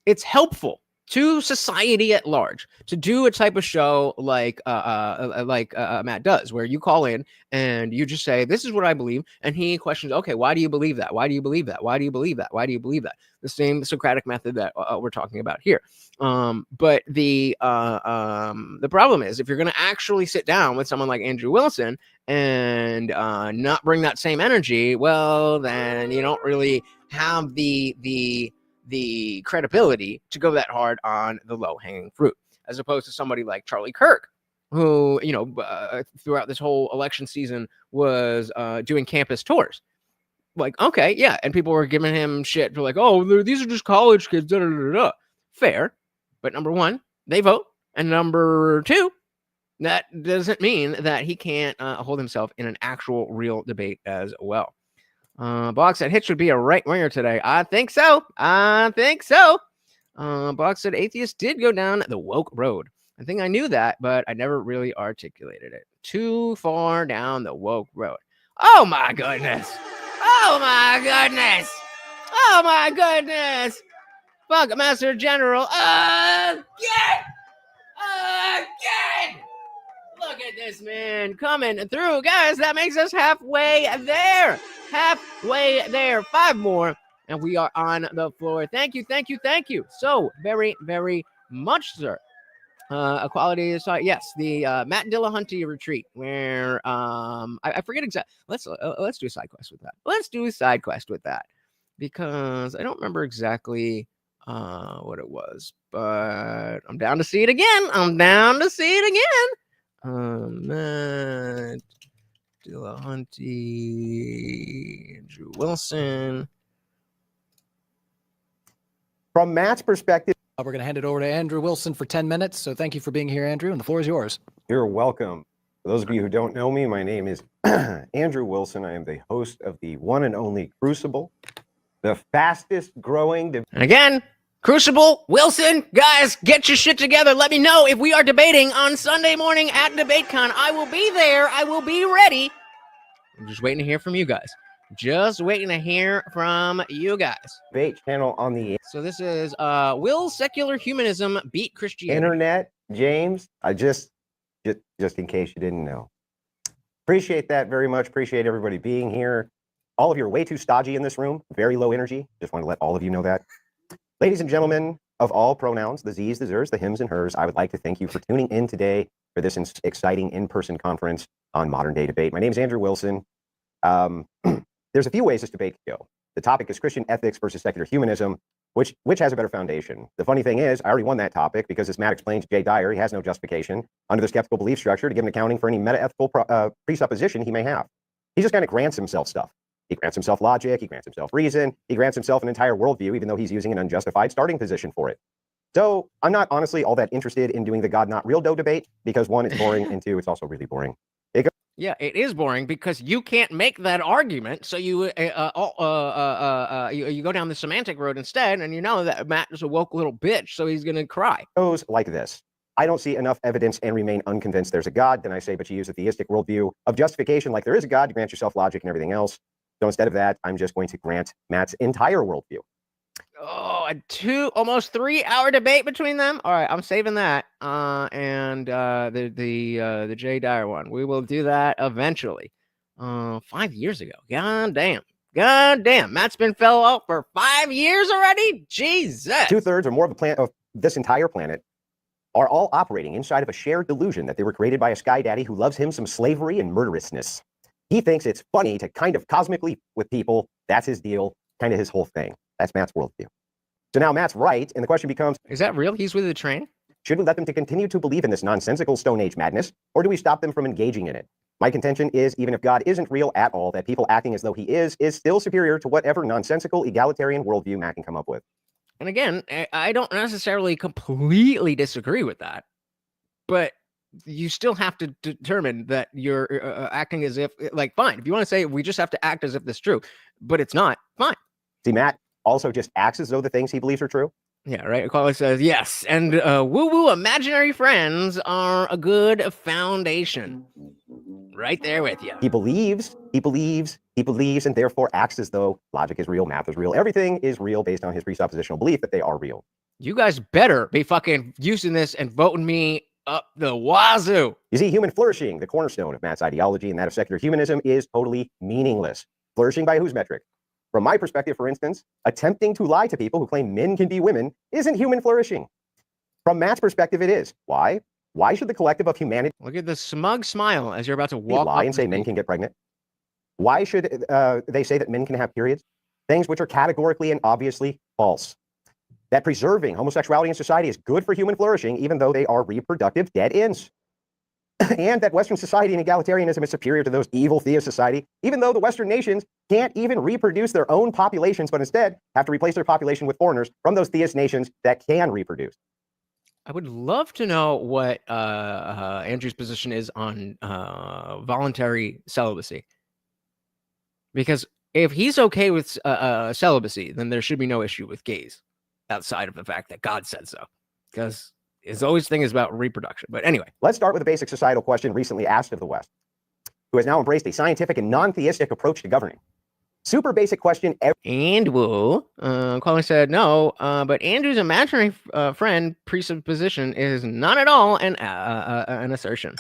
It's helpful to society at large to do a type of show like Matt does, where you call in and you just say, this is what I believe. And he questions, okay, why do you believe that? Why do you believe that? Why do you believe that? Why do you believe that? The same Socratic method that we're talking about here. But the problem is, if you're going to actually sit down with someone like Andrew Wilson and not bring that same energy, well, then you don't really have the credibility to go that hard on the low-hanging fruit, as opposed to somebody like Charlie Kirk, who, throughout this whole election season was doing campus tours. Like, okay, yeah, and people were giving him shit for like, oh, these are just college kids, da, da, da, da. Fair, but number one, they vote, and number two, that doesn't mean that he can't hold himself in an actual real debate as well. Boggs said Hitch would be a right winger today. I think so. Boggs said Atheist did go down the woke road. I think I knew that, but I never really articulated it. Too far down the woke road. Oh my goodness. Fuck Master General again. Look at this man coming through. Guys, that makes us halfway there. Halfway there. 5 more. And we are on the floor. Thank you, thank you, thank you. So very, very much, sir. Equality is yes, the Matt Dillahunty retreat where I forget exactly. Let's do a side quest with that. Let's do a side quest with that because I don't remember exactly what it was, but I'm down to see it again. Matt Dillahunty, Andrew Wilson. From Matt's perspective, We're going to hand it over to Andrew Wilson for 10 minutes. So thank you for being here, Andrew, and the floor is yours. you're welcome. For those of you who don't know me, my name is Andrew Wilson. I am the host of the one and only Crucible, the fastest growing. And again, Crucible, Wilson, guys, get your shit together. Let me know if we are debating on Sunday morning at DebateCon. I will be there. I will be ready. I'm just waiting to hear from you guys. Just waiting to hear from you guys. Debate channel on the So this is Will Secular Humanism Beat Christianity? internet, James. I just in case you didn't know. Appreciate that very much. Appreciate everybody being here. All of you are way too stodgy in this room. Very low energy. Just want to let all of you know that. Ladies and gentlemen of all pronouns, the Z's, the Zers, the hims, and hers, I would like to thank you for tuning in today for this exciting in-person conference on modern day debate. My name is Andrew Wilson. There's a few ways this debate could go. The topic is Christian ethics versus secular humanism, which has a better foundation. The funny thing is, I already won that topic because, as Matt explained to Jay Dyer, he has no justification under the skeptical belief structure to give an accounting for any meta-ethical presupposition he may have. He just kind of grants himself stuff. He grants himself logic, he grants himself reason, he grants himself an entire worldview, even though he's using an unjustified starting position for it. So I'm not honestly all that interested in doing the God not real dough debate because 1, it's boring, and 2, it's also really boring. Yeah, it is boring because you can't make that argument. So you you go down the semantic road instead, and you know that Matt is a woke little bitch, so he's gonna cry. Goes like this. I don't see enough evidence and remain unconvinced there's a God. Then I say, but you use a theistic worldview of justification like there is a God to grant yourself logic and everything else. So instead of that, I'm just going to grant Matt's entire worldview. Oh, a almost 3-hour debate between them. All right, I'm saving that. And the Jay Dyer one. We will do that eventually. 5 years ago. God damn. Matt's been fellow for 5 years already. Jesus. 2/3 or more of the planet of this entire planet are all operating inside of a shared delusion that they were created by a sky daddy who loves him some slavery and murderousness. He thinks it's funny to kind of cosmically with people. That's his deal, kind of his whole thing. That's Matt's worldview. So now Matt's right, and the question becomes, is that real? He's with the train? Should we let them to continue to believe in this nonsensical Stone Age madness, or do we stop them from engaging in it? My contention is, even if God isn't real at all, that people acting as though he is still superior to whatever nonsensical egalitarian worldview Matt can come up with. And again, I don't necessarily completely disagree with that, but you still have to determine that you're acting as if, like, fine. If you want to say we just have to act as if this is true, but it's not, fine. See, Matt also just acts as though the things he believes are true. Yeah, right. Aquila says yes, and woo-woo imaginary friends are a good foundation. Right there with you. He believes, and therefore acts as though logic is real, math is real, everything is real based on his presuppositional belief that they are real. You guys better be fucking using this and voting me up the wazoo. You see, human flourishing, the cornerstone of Matt's ideology and that of secular humanism, is totally meaningless. Flourishing by whose metric? From my perspective, for instance, attempting to lie to people who claim men can be women isn't human flourishing. From Matt's perspective, it is. Why? Why should the collective of humanity look at the smug smile as you're about to walk lie and say men can get pregnant? Why should they say that men can have periods? Things which are categorically and obviously false. That preserving homosexuality in society is good for human flourishing, even though they are reproductive dead ends. And that Western society and egalitarianism is superior to those evil theist society, even though the Western nations can't even reproduce their own populations, but instead have to replace their population with foreigners from those theist nations that can reproduce. I would love to know what Andrew's position is on voluntary celibacy. Because if he's okay with celibacy, then there should be no issue with gays outside of the fact that God said so. Because his always thing is about reproduction. But anyway. Let's start with a basic societal question recently asked of the West, who has now embraced a scientific and non-theistic approach to governing. Super basic question. Colin said no, but Andrew's imaginary friend presupposition is not at all an assertion.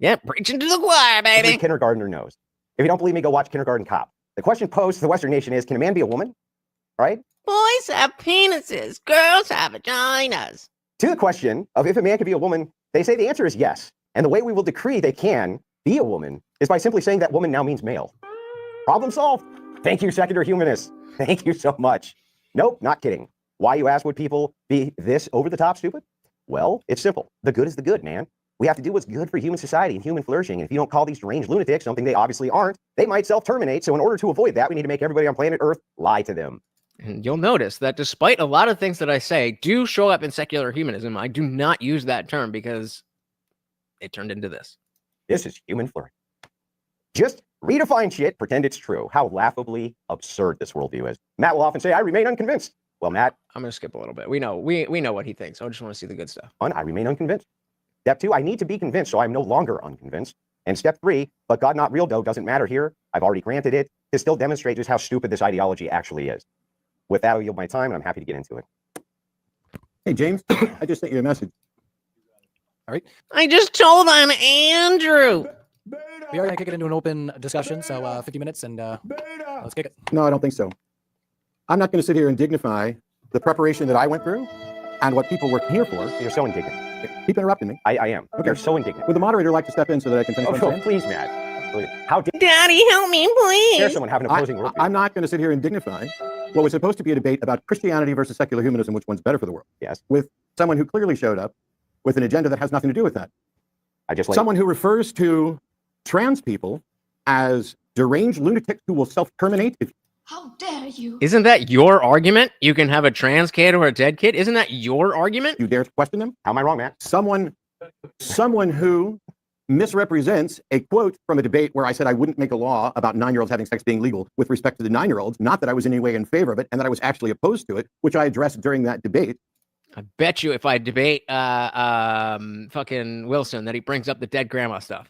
Yeah, preaching to the choir, baby. Every kindergartner knows. If you don't believe me, go watch Kindergarten Cop. The question posed to the Western nation is, can a man be a woman? All right? Boys have penises, girls have vaginas. To the question of if a man can be a woman, they say the answer is yes. And the way we will decree they can be a woman is by simply saying that woman now means male. Problem solved. Thank you, secular humanists. Thank you so much. Nope, not kidding. Why, you ask, would people be this over the top stupid? Well, it's simple. The good is the good, man. We have to do what's good for human society and human flourishing. And if you don't call these deranged lunatics something they obviously aren't, they might self-terminate. So in order to avoid that, we need to make everybody on planet Earth lie to them. And you'll notice that despite a lot of things that I say do show up in secular humanism, I do not use that term because it turned into this. This is human flourishing. Just redefine shit, pretend it's true. How laughably absurd this worldview is. Matt will often say, I remain unconvinced. Well, Matt, I'm going to skip a little bit. We know what he thinks. I just want to see the good stuff. one, I remain unconvinced. Step 2, I need to be convinced, so I'm no longer unconvinced. And step 3, but God not real though doesn't matter here. I've already granted it to still demonstrate just how stupid this ideology actually is. With that, I'll yield my time, and I'm happy to get into it. Hey, James, I just sent you a message. All right. I just told on Andrew. We are going to kick it into an open discussion. So 50 minutes and let's kick it. No, I don't think so. I'm not going to sit here and dignify the preparation that I went through and what people were here for. You're so indignant. Keep interrupting me. I am. Okay. You're so indignant. Would the moderator like to step in so that I can finish what I'm saying? Please, Matt. Please. How dare Daddy, help me, please. someone have an opposing worldview? I'm not going to sit here and dignify what was supposed to be a debate about Christianity versus secular humanism, which one's better for the world. Yes. With someone who clearly showed up with an agenda that has nothing to do with that. I just Someone who refers to trans people as deranged lunatics who will self-terminate if How dare you? Isn't that your argument? You can have a trans kid or a dead kid. Isn't that your argument? you dare to question them. How am I wrong, Matt? Someone who misrepresents a quote from a debate where I said I wouldn't make a law about 9-year-olds having sex being legal with respect to the 9-year-olds, not that I was in any way in favor of it and that I was actually opposed to it, which I addressed during that debate. I bet you if I debate fucking Wilson that he brings up the dead grandma stuff.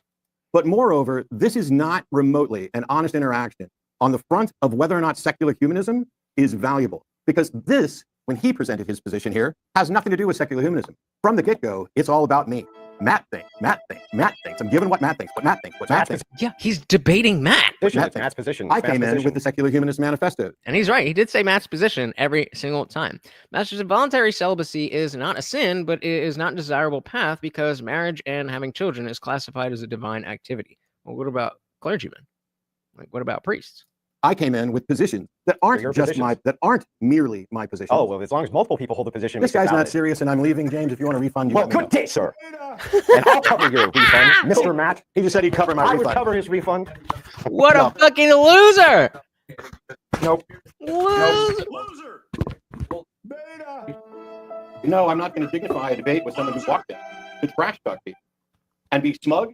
But moreover, this is not remotely an honest interaction on the front of whether or not secular humanism is valuable. Because this, when he presented his position here, has nothing to do with secular humanism. From the get-go, it's all about me. Matt thinks, Matt thinks, Matt thinks. I'm giving what Matt thinks, what Matt thinks, what Matt thinks. Yeah, he's debating Matt. Matt's position. I came in with the Secular Humanist Manifesto. And he's right. He did say Matt's position every single time. Matt's just voluntary celibacy is not a sin, but it is not a desirable path because marriage and having children is classified as a divine activity. Well, what about clergymen? Like, what about priests? I came in with positions that aren't just that aren't merely my position. Oh, well, as long as multiple people hold the position. This guy's not serious and I'm leaving, James. If you want to refund, you Well, let me good know. day, sir. And I'll cover your refund, Mr. Matt. He just said he'd cover my I refund. would cover his refund. What a fucking loser! Nope. Loser! No, I'm not going to dignify a debate with someone who walked in to trash talk people and be smug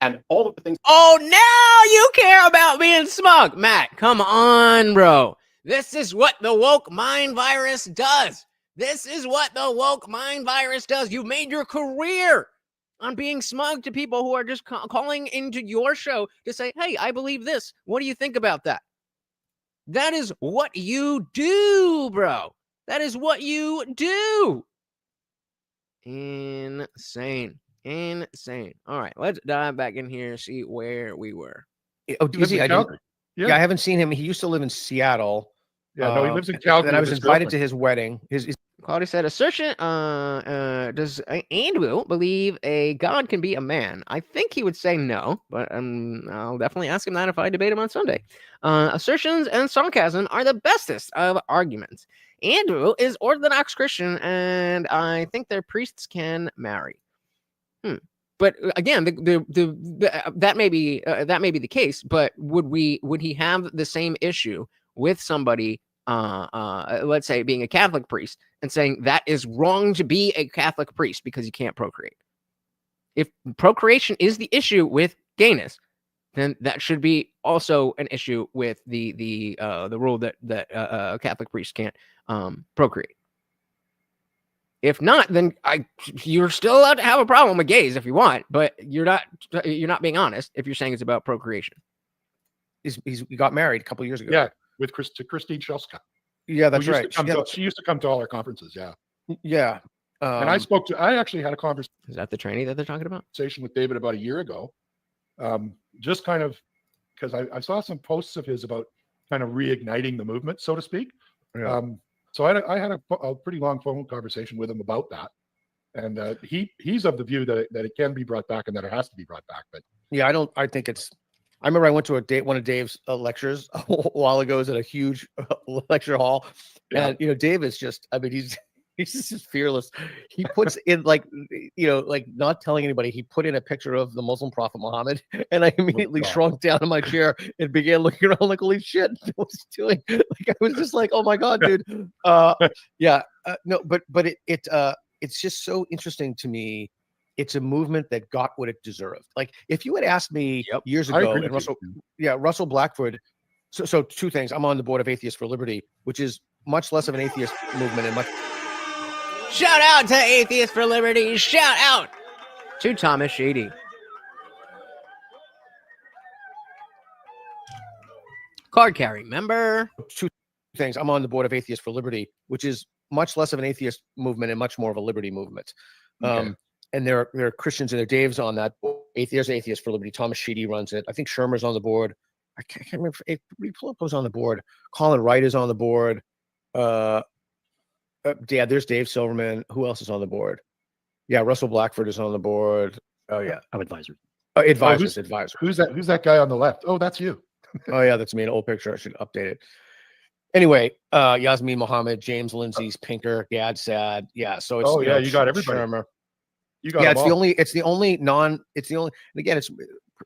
and all of the things. Oh, now you care about being smug. Matt, come on, bro. This is what the woke mind virus does. This is what the woke mind virus does. You made your career on being smug to people who are just calling into your show to say, hey, I believe this. What do you think about that? That is what you do, bro. That is what you do. Insane. Insane. All right, let's dive back in here, see where we were. Oh, is he? Yeah, I haven't seen him. He used to live in Seattle. Yeah, no, he lives in Calgary. Then I was with his invited girlfriend. to his wedding. His Claudia said, assertion, does Andrew believe a God can be a man? I think he would say no, but I'll definitely ask him that if I debate him on Sunday. Assertions and sarcasm are the bestest of arguments. Andrew is Orthodox Christian, and I think their priests can marry. But again, that may be the case. But would he have the same issue with somebody, let's say, being a Catholic priest and saying that is wrong to be a Catholic priest because you can't procreate? If procreation is the issue with gayness, then that should be also an issue with the rule that Catholic priests can't procreate. If not, then you're still allowed to have a problem with gays if you want, but you're not being honest if you're saying it's about procreation. he got married a couple years ago. Yeah, with Christine Shelska. Yeah, that's Who used right. to come she used to come to all our conferences. Yeah. Yeah. And I actually had a conversation. Is that the trainee that they're talking about? With David about a year ago, just kind of because I saw some posts of his about kind of reigniting the movement, so to speak. Yeah. So I had a pretty long phone conversation with him about that, and he's of the view that it can be brought back and that it has to be brought back. But yeah, I think it's. I remember I went to one of Dave's lectures a while ago. It was at a huge lecture hall, and Dave is just. I mean, he's just fearless. He puts in like not telling anybody. He put in a picture of the Muslim prophet Muhammad, and I immediately shrunk down in my chair and began looking around like, holy shit, what was he doing? Like I was just like, oh my god, dude. No, but it's just so interesting to me. It's a movement that got what it deserved. Like if you had asked me years ago, and Russell Blackford. So two things. I'm on the board of Atheists for Liberty, which is much less of an atheist movement and much. Shout out to Atheists for Liberty. Shout out to Thomas Shady. Card carrying member. Two things. I'm on the board of Atheists for Liberty, which is much less of an atheist movement and much more of a liberty movement. And there are Christians and there. Dave's on that. Atheists for Liberty. Thomas Sheedy runs it. I think Shermer's on the board. I can't remember. We pull up who's on the board. Colin Wright is on the board. There's Dave Silverman. Who else is on the board? Yeah, Russell Blackford is on the board. Oh yeah, I'm advisor. Advisor. Who's that guy on the left? Oh, that's you. Oh yeah, that's me. An old picture. I should update it. Anyway, Yasmin Mohammed, James Lindsay's Pinker, Gad Sad. Yeah, so it's you got everybody. Shermer. You got it's the only and again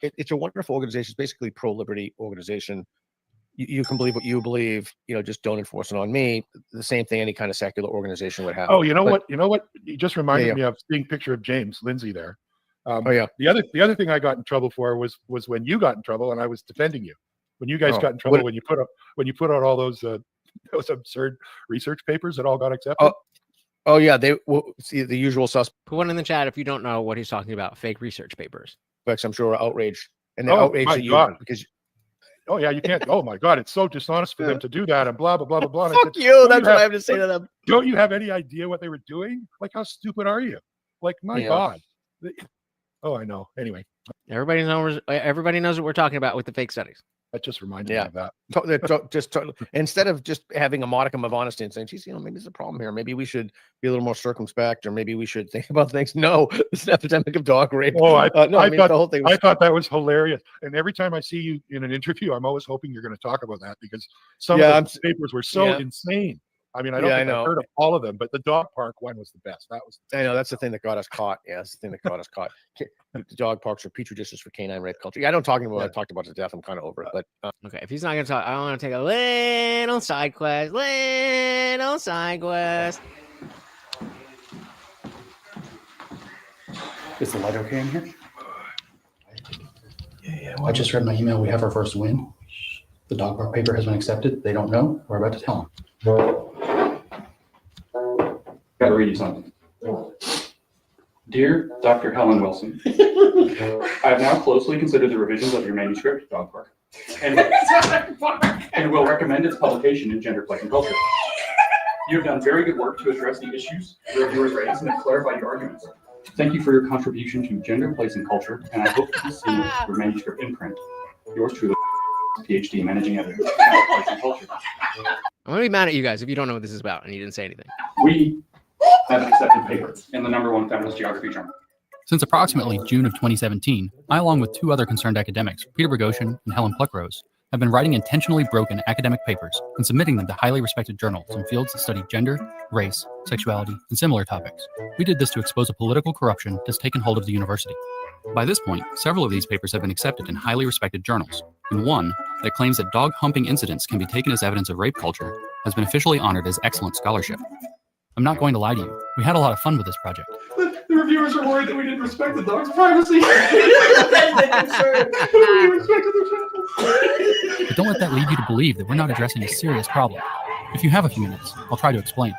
it's a wonderful organization. It's basically pro-liberty organization. You can believe what you believe, just don't enforce it on me. The same thing any kind of secular organization would have. Oh, you know what? You just reminded me of seeing a picture of James Lindsay there. The other thing I got in trouble for was when you got in trouble and I was defending you. When you guys got in trouble when you put out all those absurd research papers that all got accepted. Oh yeah, they will see the usual suspects. Put one in the chat if you don't know what he's talking about. Fake research papers. I'm sure are outraged, and they're outraged at you because. Oh yeah, you can't. Oh my God, it's so dishonest for them to do that, and blah blah blah blah blah. Fuck you. That's what I have to say to them. Don't you have any idea what they were doing? Like, how stupid are you? Like, my God. Oh, I know. Anyway, everybody knows what we're talking about with the fake studies. That just reminded me of that. Just instead of just having a modicum of honesty and saying, geez, maybe there's a problem here. Maybe we should be a little more circumspect, or maybe we should think about things. No, it's an epidemic of dog rape. Oh, I thought the whole thing I thought that was hilarious. And every time I see you in an interview, I'm always hoping you're going to talk about that because some of the papers were so insane. I mean, I don't think I've heard of all of them, but the dog park one was the best. I know that's the thing that got us caught. Yeah, that's the thing that got us caught. The dog parks are petri dishes for canine rape culture. Yeah, I don't talk about what I talked about to death. I'm kind of over it. But okay, if he's not going to talk, I want to take a little side quest. Is the light okay in here? Yeah. I just read my email. We have our first win. The dog park paper has been accepted. They don't know. We're about to tell them. Got to read you something. Dear Dr. Helen Wilson, I have now closely considered the revisions of your manuscript, Dog Park, and will recommend its publication in Gender, Play, and Culture. You have done very good work to address the issues reviewers raised and have clarified your arguments. Thank you for your contribution to Gender, Place, and Culture, and I hope to see your manuscript in print. Yours truly, PhD, Managing Editor, Gender, Place, and Culture. I'm going to be mad at you guys if you don't know what this is about and you didn't say anything. We have an accepted paper in the #1 feminist geography journal. Since approximately June of 2017, I, along with two other concerned academics, Peter Boghossian and Helen Pluckrose, have been writing intentionally broken academic papers and submitting them to highly respected journals in fields that study gender, race, sexuality, and similar topics. We did this to expose a political corruption that's taken hold of the university. By this point, several of these papers have been accepted in highly respected journals, and one that claims that dog humping incidents can be taken as evidence of rape culture has been officially honored as excellent scholarship. I'm not going to lie to you. We had a lot of fun with this project. The reviewers are worried that we didn't respect the dog's privacy. But don't let that lead you to believe that we're not addressing a serious problem. If you have a few minutes, I'll try to explain.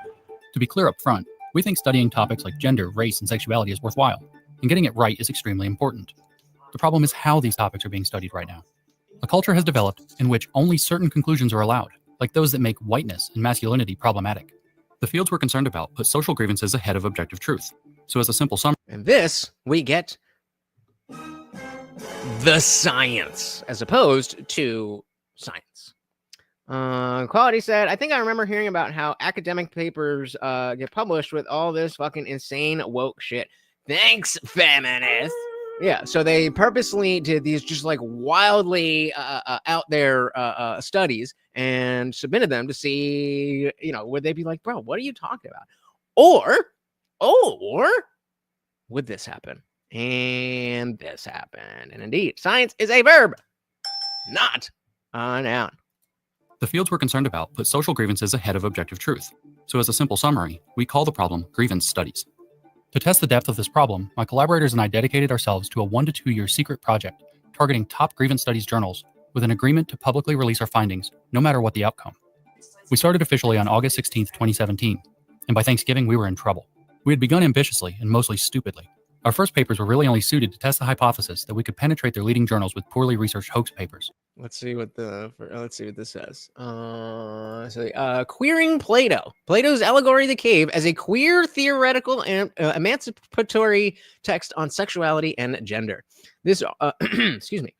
To be clear up front, we think studying topics like gender, race, and sexuality is worthwhile, and getting it right is extremely important. The problem is how these topics are being studied right now. A culture has developed in which only certain conclusions are allowed, like those that make whiteness and masculinity problematic. The fields we're concerned about put social grievances ahead of objective truth. So as a simple summary, And this, we get the science as opposed to science. Quality said, I think I remember hearing about how academic papers get published with all this fucking insane woke shit. Thanks, feminists. Yeah, so they purposely did these just like wildly out there studies and submitted them to see, would they be like, bro, what are you talking about? Or would this happen? And this happened. And indeed, science is a verb, not a noun. the fields we're concerned about put social grievances ahead of objective truth. So as a simple summary, we call the problem grievance studies. To test the depth of this problem, my collaborators and I dedicated ourselves to a 1 to 2 year secret project targeting top grievance studies journals with an agreement to publicly release our findings, no matter what the outcome. We started officially on August 16th, 2017, and by Thanksgiving, we were in trouble. We had begun ambitiously and mostly stupidly. Our first papers were really only suited to test the hypothesis that we could penetrate their leading journals with poorly researched hoax papers. Let's see what this says. Queering Plato. Plato's allegory of the cave as a queer theoretical and emancipatory text on sexuality and gender. This excuse me.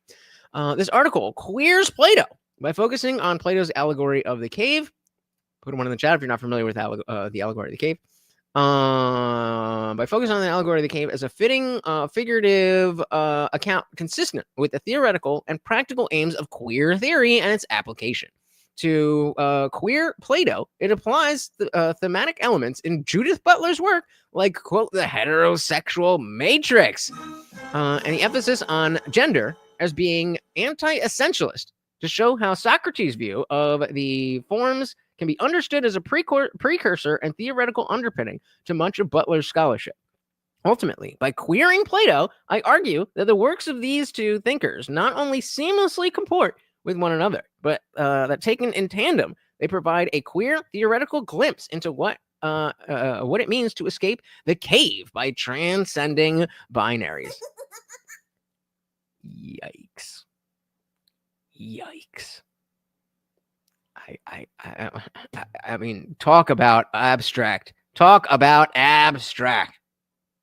This article queers Plato by focusing on Plato's allegory of the cave. Put one in the chat if you're not familiar with the allegory of the cave. By focusing on the allegory of the cave as a fitting figurative account consistent with the theoretical and practical aims of queer theory and its application. To queer Plato, it applies the thematic elements in Judith Butler's work, like, quote, the heterosexual matrix, and the emphasis on gender as being anti-essentialist to show how Socrates' view of the forms can be understood as a precursor and theoretical underpinning to much of Butler's scholarship. Ultimately, by queering Plato, I argue that the works of these two thinkers not only seamlessly comport with one another, but that taken in tandem, they provide a queer theoretical glimpse into what it means to escape the cave by transcending binaries. Yikes. Yikes. I mean, talk about abstract. Talk about abstract.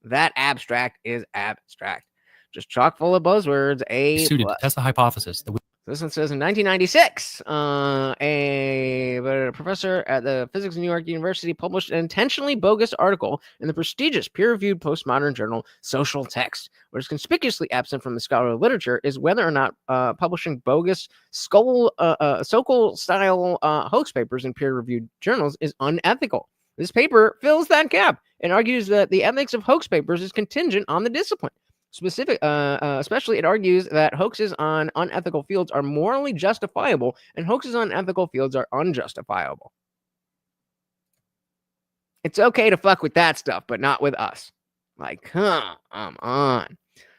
That abstract is abstract. Just chock full of buzzwords. Suited to test the hypothesis that this one says in 1996, a professor at the Physics of New York University published an intentionally bogus article in the prestigious peer-reviewed postmodern journal Social Text. What is conspicuously absent from the scholarly literature is whether or not publishing bogus Sokol-style hoax papers in peer-reviewed journals is unethical. This paper fills that gap and argues that the ethics of hoax papers is contingent on the discipline. Especially, it argues that hoaxes on unethical fields are morally justifiable and hoaxes on ethical fields are unjustifiable. It's okay to fuck with that stuff, but not with us. Like, come on.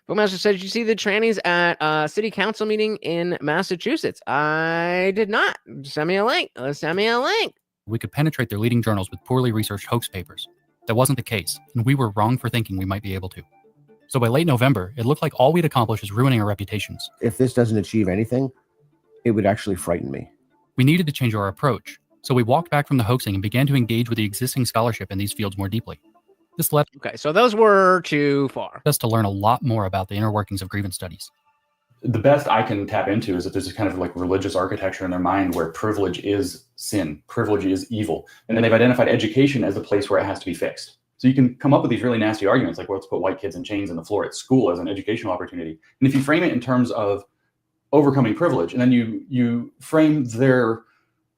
Bookmaster says, did you see the trannies at a city council meeting in Massachusetts? I did not. Send me a link. we could penetrate their leading journals with poorly researched hoax papers. That wasn't the case, and we were wrong for thinking we might be able to. So by late November, it looked like all we'd accomplished is ruining our reputations. If this doesn't achieve anything, it would actually frighten me. We needed to change our approach, so we walked back from the hoaxing and began to engage with the existing scholarship in these fields more deeply. This led so those were too far. us to learn a lot more about the inner workings of grievance studies. The best I can tap into is that there's this kind of like religious architecture in their mind where privilege is sin, privilege is evil. And then they've identified education as the place where it has to be fixed. So you can come up with these really nasty arguments like, well, let's put white kids in chains on the floor at school as an educational opportunity. And if you frame it in terms of overcoming privilege, and then you frame their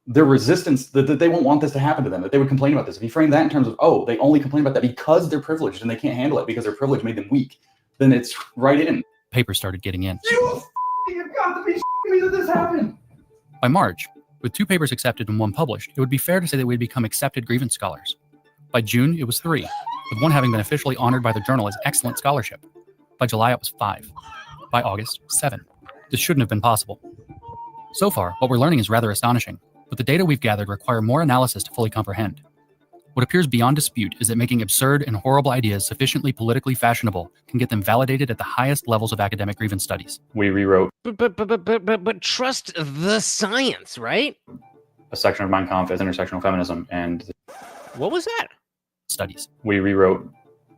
resistance, that they won't want this to happen to them, that they would complain about this. If you frame that in terms of, oh, they only complain about that because they're privileged and they can't handle it because their privilege made them weak, then it's right in. Papers started getting in. You've got to be me that this happened. By March, with 2 papers accepted and 1 published, it would be fair to say that we'd become accepted grievance scholars. By June, it was 3, with 1 having been officially honored by the journal as excellent scholarship. By July, it was 5. By August, 7. This shouldn't have been possible. So far, what we're learning is rather astonishing, but the data we've gathered require more analysis to fully comprehend. What appears beyond dispute is that making absurd and horrible ideas sufficiently politically fashionable can get them validated at the highest levels of academic grievance studies. We rewrote But trust the science, right? a section of Mein Kampf as intersectional feminism, and What was that? Studies. We rewrote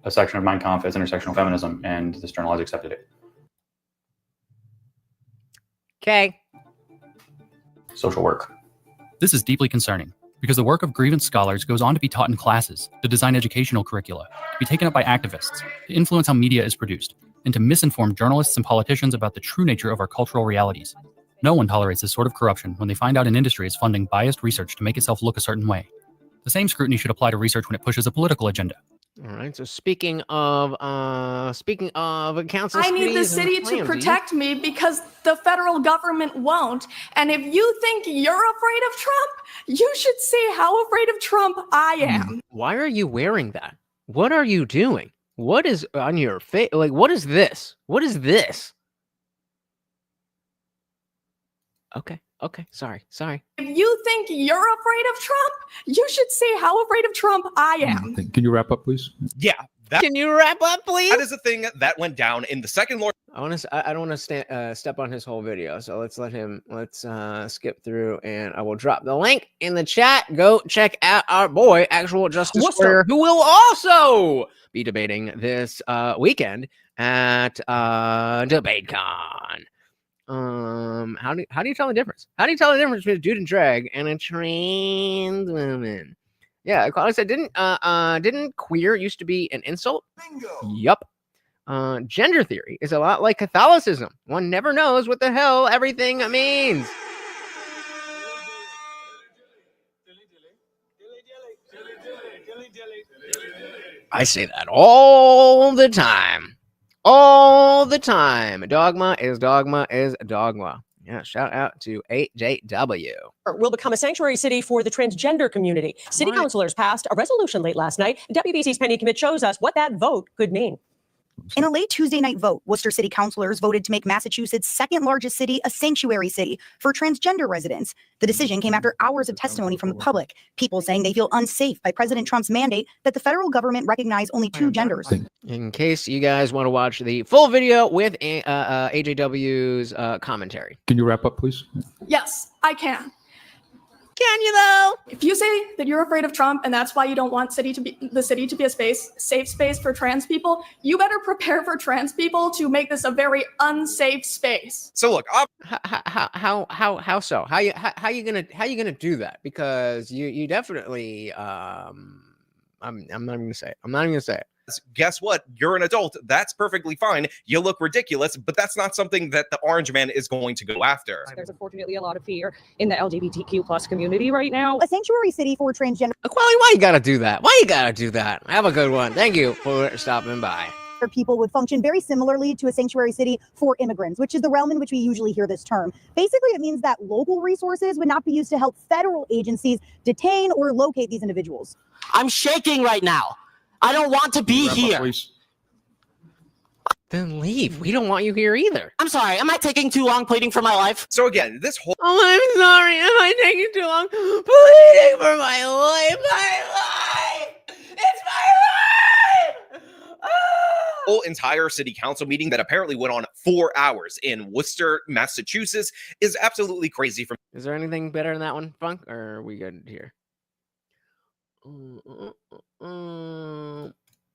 a section of Mein Kampf as intersectional feminism, and this journal has accepted it. Okay. Social work. This is deeply concerning because the work of grievance scholars goes on to be taught in classes, to design educational curricula, to be taken up by activists, to influence how media is produced, and to misinform journalists and politicians about the true nature of our cultural realities. No one tolerates this sort of corruption when they find out an industry is funding biased research to make itself look a certain way. The same scrutiny should apply to research when it pushes a political agenda. All right. So speaking of council, I need the city to protect me because the federal government won't. And if you think you're afraid of Trump, you should see how afraid of Trump I am. Why are you wearing that? What are you doing? What is on your face? Like, what is this? What is this? Okay. Okay. Sorry. If you think you're afraid of Trump, you should see how afraid of Trump I am. Can you wrap up, please? Yeah. Can you wrap up, please? That is the thing that went down in the second Lord. I don't want to step on his whole video, so let's skip through, and I will drop the link in the chat. Go check out our boy, Actual Justice Warrior, who will also be debating this weekend at DebateCon. How do you tell the difference? How do you tell the difference between a dude in drag and a trans woman? Yeah, Claudia said, didn't queer used to be an insult? Bingo. Yup. Gender theory is a lot like Catholicism. One never knows what the hell everything means. I say that all the time. All the time. Dogma is dogma is dogma. Yeah, shout out to 8JW. Will become a sanctuary city for the transgender community. City councilors passed a resolution late last night. WBC's Penny Commit shows us what that vote could mean. In a late Tuesday night vote, Worcester City councilors voted to make Massachusetts' second largest city a sanctuary city for transgender residents. The decision came after hours of testimony from the public, people saying they feel unsafe by President Trump's mandate that the federal government recognize only two genders. In case you guys want to watch the full video with AJW's commentary. Can you wrap up, please? Yes, I can. Can you though? If you say that you're afraid of Trump and that's why you don't want the city to be a safe space for trans people, you better prepare for trans people to make this a very unsafe space. So look, how so? How you gonna do that? Because you definitely I'm not even gonna say it. I'm not even gonna say it. Guess what? You're an adult. That's perfectly fine. You look ridiculous, but that's not something that the orange man is going to go after. There's unfortunately a lot of fear in the LGBTQ plus community right now. A sanctuary city for transgender. Why you gotta do that? Why you gotta do that? Have a good one. Thank you for stopping by. People would function very similarly to a sanctuary city for immigrants, which is the realm in which we usually hear this term. Basically, it means that local resources would not be used to help federal agencies detain or locate these individuals. I'm shaking right now. I don't want to be here. Then leave. We don't want you here either. I'm sorry. Am I taking too long pleading for my life? So again, this whole... Oh, I'm sorry. Am I taking too long pleading for my life? My life! It's my life! whole entire city council meeting that apparently went on 4 hours in Worcester, Massachusetts is absolutely crazy. From Is there anything better than that one, Funk? Or are we good here?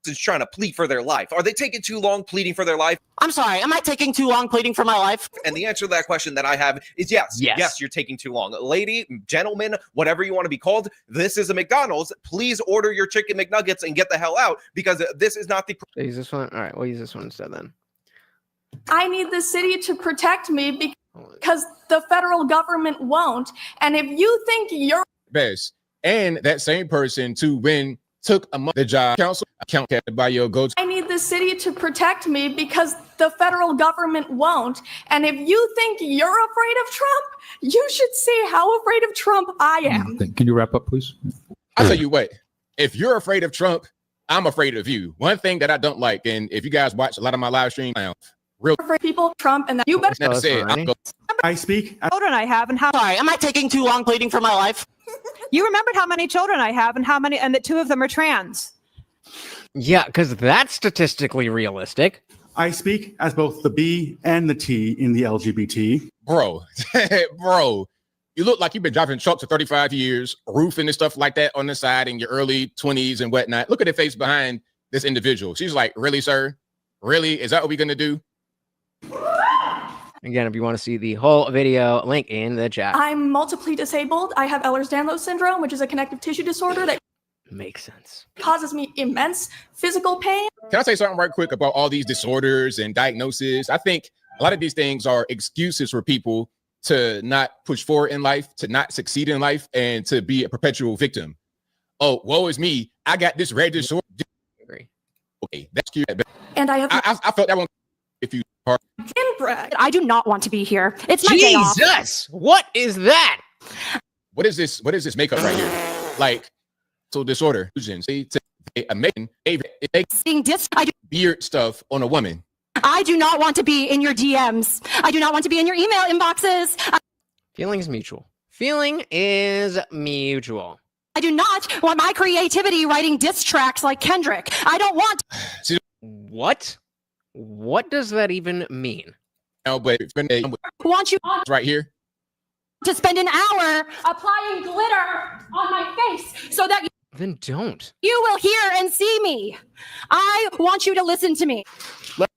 Is trying to plead for their life. Are they taking too long pleading for their life? I'm sorry, am I taking too long pleading for my life? And the answer to that question that I have is yes. Yes, you're taking too long. Lady, gentleman, whatever you want to be called, this is a McDonald's. Please order your chicken McNuggets and get the hell out, because this is not the... Use this one? All right, we'll use this one instead then. I need the city to protect me because the federal government won't. And if you think you're... Best. And that same person to win took the job council account by your go. I need the city to protect me because the federal government won't. And if you think you're afraid of Trump, you should see how afraid of Trump I am. Can you wrap up, please? I'll tell you what, if you're afraid of Trump, I'm afraid of you. One thing that I don't like, and if you guys watch a lot of my live stream now, real people, Trump, and that you better. I speak. Children I have and how. Sorry, am I taking too long pleading for my life? You remembered how many children I have and how many, and that 2 of them are trans. Yeah, because that's statistically realistic. I speak as both the B and the T in the LGBT. Bro, You look like you've been driving trucks for 35 years, roofing and stuff like that on the side in your early 20s and whatnot. Look at the face behind this individual. She's like, really, sir? Really? Is that what we're going to do? Again, if you want to see the whole video, link in the chat. I'm multiply disabled. I have Ehlers-Danlos syndrome, which is a connective tissue disorder that makes sense. Causes me immense physical pain. Can I say something right quick about all these disorders and diagnoses? I think a lot of these things are excuses for people to not push forward in life, to not succeed in life, and to be a perpetual victim. Oh, woe is me. I got this rare disorder. Okay, that's cute. And I have I felt that one. If you are inbred. I do not want to be here. It's my day off. Jesus, what is that? What is this? What is this makeup right here? Like, so disorder, amazing, beard stuff on a woman. I do not want to be in your DMs. I do not want to be in your email inboxes. Feeling is mutual. Feeling is mutual. I do not want my creativity writing diss tracks like Kendrick. I don't want. What? What does that even mean? No, but it's been want you right here to spend an hour applying glitter on my face so that then don't. You will hear and see me. I want you to listen to me.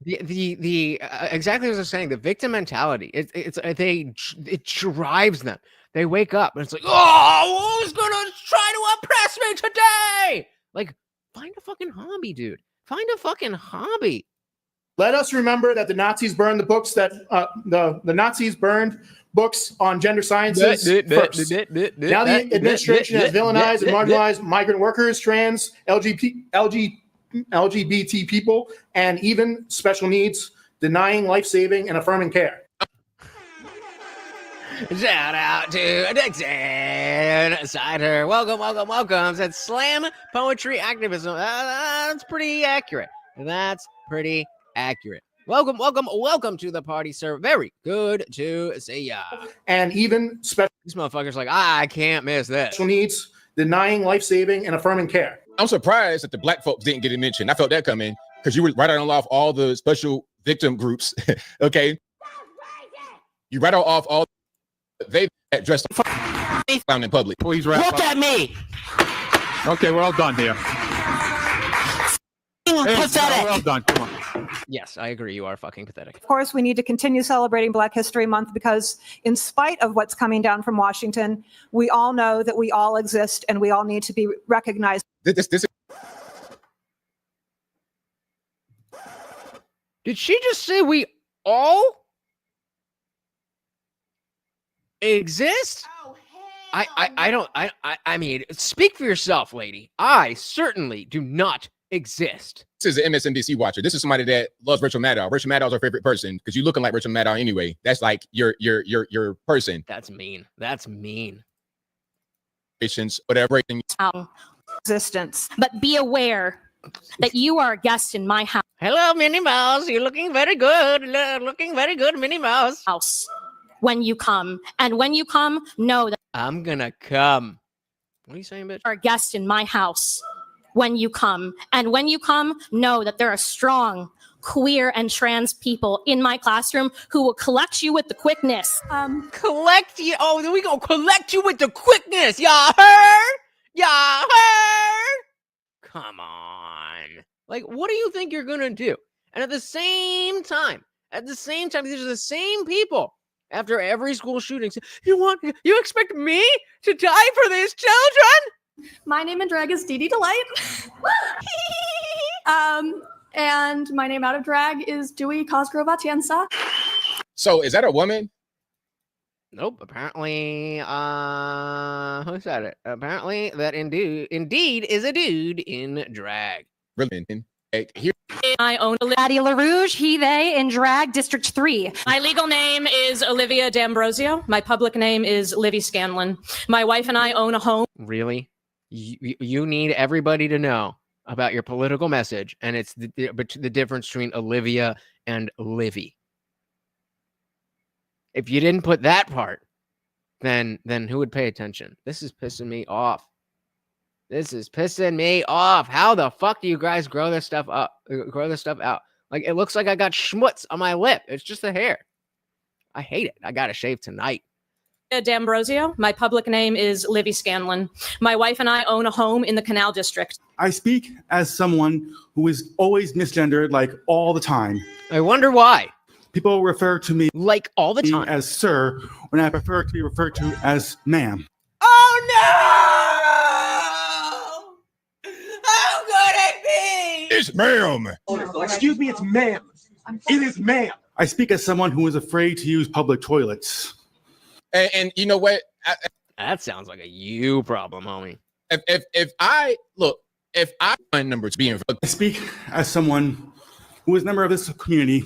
The exactly as I was saying, the victim mentality. It drives them. They wake up and it's like, oh, who's gonna try to oppress me today? Like, find a fucking hobby, dude. Find a fucking hobby. Let us remember that the Nazis burned the books that the Nazis burned books on gender sciences first. Now the administration has villainized and marginalized migrant workers, trans, LGBT people, and even special needs, denying life-saving and affirming care. Shout out to Dixon Sider. Welcome, welcome, welcome. Said slam poetry activism. That's pretty accurate. That's pretty accurate. Welcome, welcome, welcome to the party, sir. Very good to see ya. And even special these motherfuckers like, I can't miss this. Special needs, denying life-saving and affirming care. I'm surprised that the black folks didn't get it mentioned. I felt that coming because you were right on off all the special victim groups. Okay, you right off all they dressed found in public. Please wrap Look up. at me. Okay, we're all done here. Pathetic. We're all done. Come on. Yes, I agree. You are fucking pathetic. Of course, we need to continue celebrating Black History Month because in spite of what's coming down from Washington, we all know that we all exist and we all need to be recognized. Did she just say we all exist? I mean, speak for yourself, lady. I certainly do not exist. This is an MSNBC watcher. This is somebody that loves Rachel Maddow. Rachel Maddow's our favorite person because you're looking like Rachel Maddow anyway. That's like your person. That's mean. That's mean. Patience, whatever. Existence. But be aware that you are a guest in my house. Hello, Minnie Mouse. You're looking very good. Looking very good, Minnie Mouse. House. When you come. And when you come, know that I'm gonna come. What are you saying, bitch? you are a guest in my house. When you come. And when you come, know that there are strong, queer, and trans people in my classroom who will collect you with the quickness. Collect you? Oh, then we gonna collect you with the quickness. Y'all heard? Y'all heard? Come on. Like, what do you think you're gonna do? And at the same time, these are the same people. After every school shooting, you expect me to die for these children? My name in drag is Dee Dee Delight. And my name out of drag is Dewey Cosgrove Atienza. So is that a woman? Nope. Apparently, who said it? Apparently, that indeed is a dude in drag. Really? Here. I own Addie LaRouge, he, they, in drag, District 3. My legal name is Olivia D'Ambrosio. My public name is Livy Scanlon. My wife and I own a home. Really? You need everybody to know about your political message, and it's the difference between Olivia and Livy. If you didn't put that part, then who would pay attention? This is pissing me off. This is pissing me off. How the fuck do you guys grow this stuff up? Grow this stuff out? Like, it looks like I got schmutz on my lip. It's just the hair. I hate it. I got to shave tonight. D'Ambrosio. My public name is Livy Scanlon. My wife and I own a home in the Canal District. I speak as someone who is always misgendered, like all the time. I wonder why. People refer to me like all the time as sir when I prefer to be referred to as ma'am. Oh no! How could it be? It's ma'am. Excuse me, it's ma'am. It is ma'am. I speak as someone who is afraid to use public toilets. And you know what? That sounds like a you problem, homie. If I find numbers being, I speak as someone who is a member of this community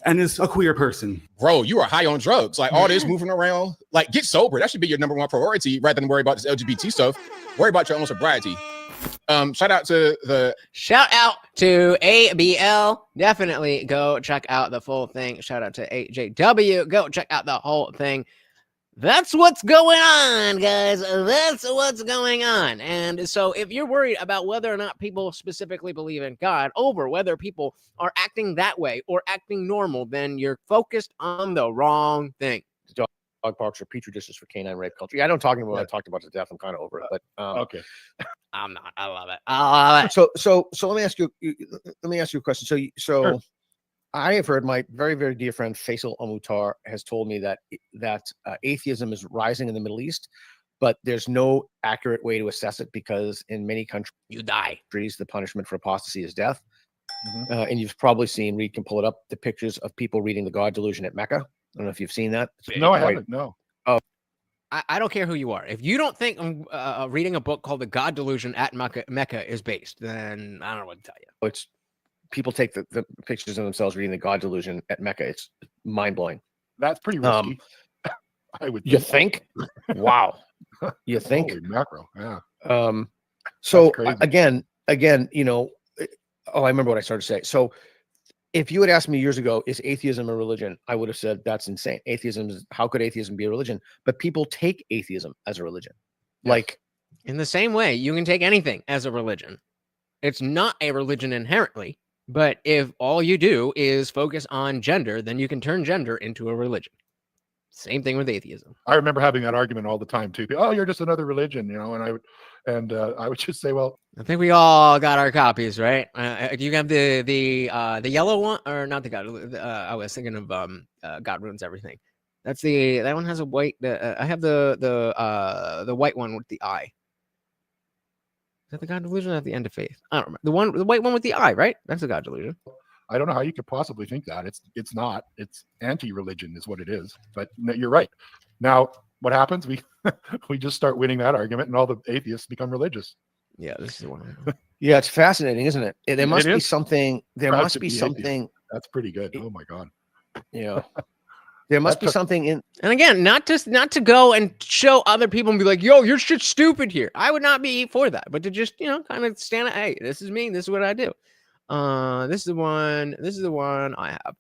and is a queer person. Bro, you are high on drugs. Like all this moving around. Like get sober. That should be your number one priority rather than worry about this LGBT stuff. Worry about your own sobriety. Shout out to ABL. Definitely go check out the full thing. Shout out to AJW. Go check out the whole thing. That's what's going on, guys. That's what's going on. And so if you're worried about whether or not people specifically believe in God over whether people are acting that way or acting normal, then you're focused on the wrong thing. Dog parks are petri dishes for canine rape culture. Yeah, I don't talk about what I talked about to death. I'm kind of over it, but okay. I'm not. I love it. So let me ask you a question. So Sure. I have heard my very, very dear friend Faisal Al-Mutar has told me that atheism is rising in the Middle East, but there's no accurate way to assess it because in many countries you die. The punishment for apostasy is death. And you've probably seen, Reed can pull it up, the pictures of people reading the God Delusion at Mecca. I don't know if you've seen that. No, I haven't. No. Oh, I don't care who you are. If you don't think reading a book called The God Delusion at Mecca is based, then I don't know what to tell you. It's people take the pictures of themselves reading the God Delusion at Mecca. It's mind blowing. That's pretty risky. I would. You think? Wow. You think? Holy mackerel. Yeah. So again, you know, I remember what I started to say. So if you had asked me years ago, is atheism a religion? I would have said that's insane. How could atheism be a religion? But people take atheism as a religion. Yes. Like in the same way, you can take anything as a religion. It's not a religion inherently, but if all you do is focus on gender, then you can turn gender into a religion. Same thing with atheism. I remember having that argument all the time too. Oh, you're just another religion, you know. And I would just say, well, I think we all got our copies, right? Do you have the yellow one or not? The God. I was thinking of God Ruins Everything. That one has a white. I have the white one with the eye. Is that the God Delusion at the End of Faith? I don't remember. The white one with the eye, right? That's the God Delusion. I don't know how you could possibly think that. It's not. It's anti-religion is what it is. But you're right. Now, what happens? We just start winning that argument, and all the atheists become religious. Yeah, this is the one. Yeah, it's fascinating, isn't it? There must be something. There Proud must to be be something. atheist. That's pretty good. Oh my God. Yeah. There must be something in. And again, not to go and show other people and be like, "Yo, you're shit stupid here." I would not be for that, but to just kind of stand at, hey, this is me. This is what I do. This is the one. This is the one I have.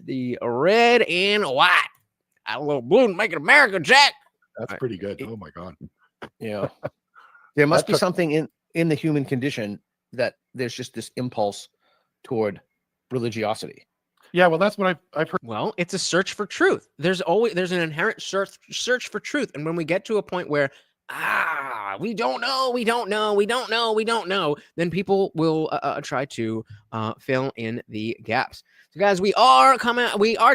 The red and white. Add a little blue and make it America, Jack. That's pretty good. Oh my God. Yeah. There must be something in the human condition that there's just this impulse toward religiosity. Yeah, well, that's what I've heard. Well, it's a search for truth. There's an inherent search for truth, and when we get to a point where we don't know, then people will try to fill in the gaps. So, guys, we are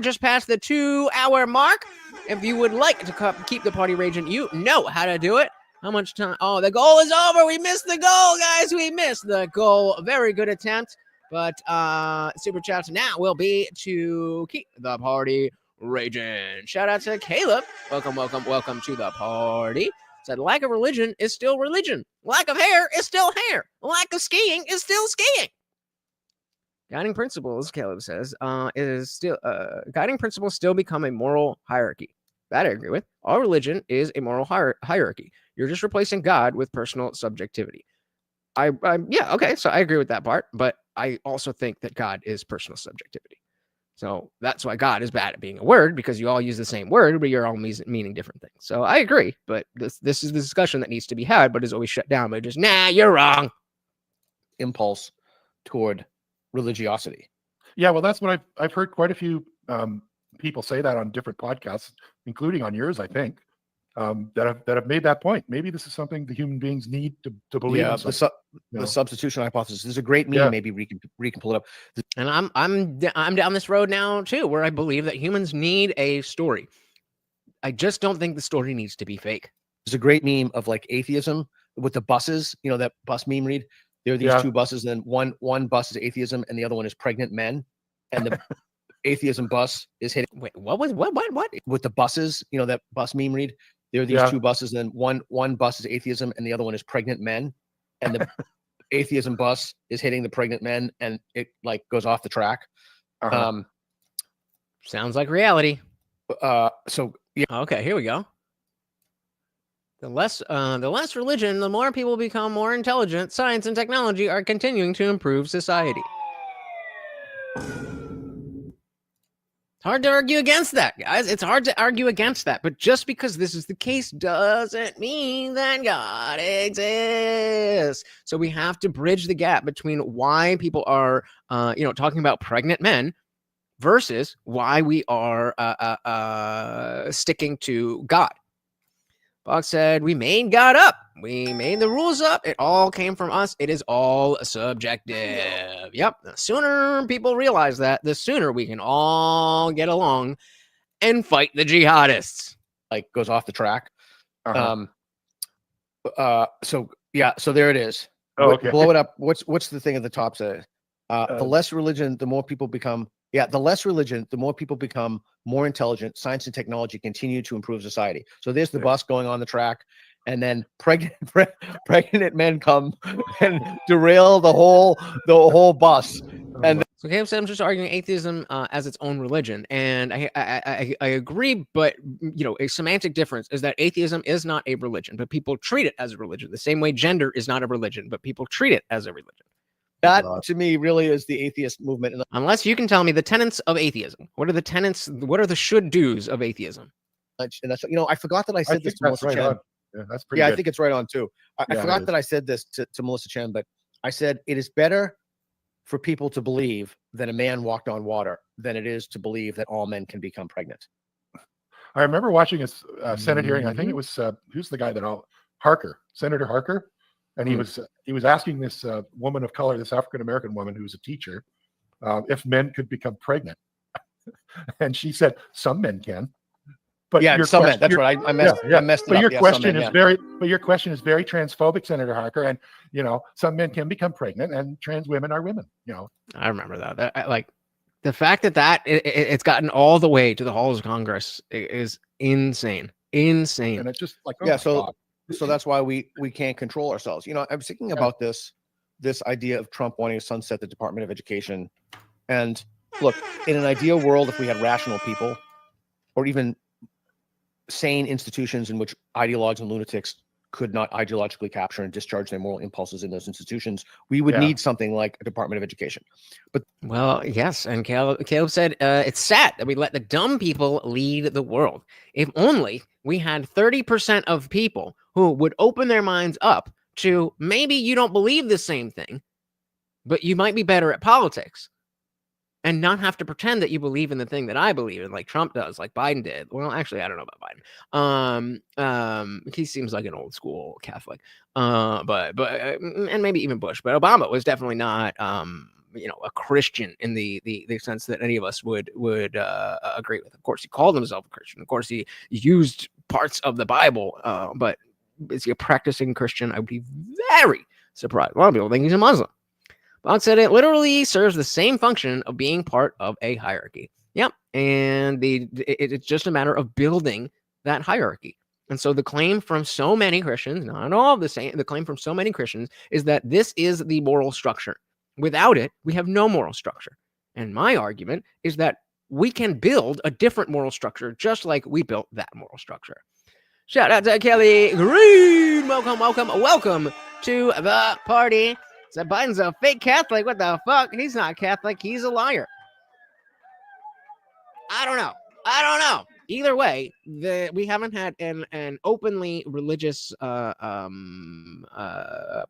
just past the 2-hour mark. If you would like to keep the party raging, you know how to do it. How much time? Oh, the goal is over. We missed the goal, guys. We missed the goal. Very good attempt. But super chats now will be to keep the party raging. Shout out to Caleb. Welcome to the party. Said lack of religion is still religion. Lack of hair is still hair. Lack of skiing is still skiing. Guiding principles, Caleb says, guiding principles still become a moral hierarchy. That I agree with. All religion is a moral hierarchy. You're just replacing God with personal subjectivity. Yeah, okay, so I agree with that part, but I also think that God is personal subjectivity. So that's why God is bad at being a word, because you all use the same word, but you're all meaning different things. So I agree, but this is the discussion that needs to be had, but is always shut down by just, nah, you're wrong. people say that on different podcasts, including on yours, I think, that have made that point. Maybe this is something the human beings need to believe in. The substitution hypothesis. There's a great meme. Maybe we can pull it up. And I'm down this road now too, where I believe that humans need a story. I just don't think the story needs to be fake. There's a great meme of like atheism with the buses. You know that bus meme read? There are these two buses, and then one bus is atheism, and the other one is pregnant men. And the atheism bus is hitting. Wait, what? With the buses, you know that bus meme read? There are these two buses, and then one bus is atheism, and the other one is pregnant men. And the atheism bus is hitting the pregnant men, and it like goes off the track. Sounds like reality. So yeah. Okay, here we go. The less religion, the more people become more intelligent. Science and technology are continuing to improve society. Hard to argue against that, guys. It's hard to argue against that. But just because this is the case doesn't mean that God exists. So we have to bridge the gap between why people are, talking about pregnant men versus why we are sticking to God. Bogg said, we made God up. We made the rules up. It all came from us. It is all subjective. Yep. The sooner people realize that, the sooner we can all get along and fight the jihadists. Like goes off the track. So there it is. Okay. Blow it up. What's the thing at the top say? The less religion, the more people become. Yeah, the less religion, the more people become more intelligent. Science and technology continue to improve society. So there's the bus going on the track, and then pregnant men come and derail the whole bus. And so Caleb said, I'm just arguing atheism as its own religion, and I agree. But a semantic difference is that atheism is not a religion, but people treat it as a religion. The same way gender is not a religion, but people treat it as a religion. That, to me, really is the atheist movement. Unless you can tell me the tenets of atheism. What are the tenets? What are the should-dos of atheism? And that's, I forgot that I said this to Melissa Chen. Yeah, that's pretty good. I think it's right on, too. I forgot that I said this to Melissa Chen, but I said it is better for people to believe that a man walked on water than it is to believe that all men can become pregnant. I remember watching a Senate hearing. I think it was, who's the guy Senator Harker? And he was asking this woman of color, this African-American woman who's a teacher, if men could become pregnant. And she said, some men can. But some men. That's right. I messed it up. But your question is very transphobic, Senator Harker. And some men can become pregnant, and trans women are women. I remember that. The fact that it's gotten all the way to the halls of Congress is insane. Insane. And it's just like So that's why we can't control ourselves. I was thinking about this idea of Trump wanting to sunset the Department of Education. And look, in an ideal world, if we had rational people or even sane institutions in which ideologues and lunatics could not ideologically capture and discharge their moral impulses in those institutions, we would need something like a Department of Education. But yes, and Caleb said it's sad that we let the dumb people lead the world. If only we had 30% of people who would open their minds up to maybe you don't believe the same thing, but you might be better at politics and not have to pretend that you believe in the thing that I believe in, like Trump does, like Biden did. Well, actually, I don't know about Biden. He seems like an old school Catholic, but and maybe even Bush. But Obama was definitely not, a Christian in the sense that any of us would agree with. Of course, he called himself a Christian. Of course, he used parts of the Bible, but is he a practicing Christian? I would be very surprised. A lot of people think he's a Muslim. Bogg said it literally serves the same function of being part of a hierarchy. Yep. And it's just a matter of building that hierarchy. And so the claim from so many Christians, not all of the claim from so many Christians is that this is the moral structure. Without it, we have no moral structure. And my argument is that we can build a different moral structure just like we built that moral structure. Shout out to Kelly Green. Welcome to the party. Said Biden's a fake Catholic. What the fuck? He's not Catholic. He's a liar. I don't know. Either way, we haven't had an openly religious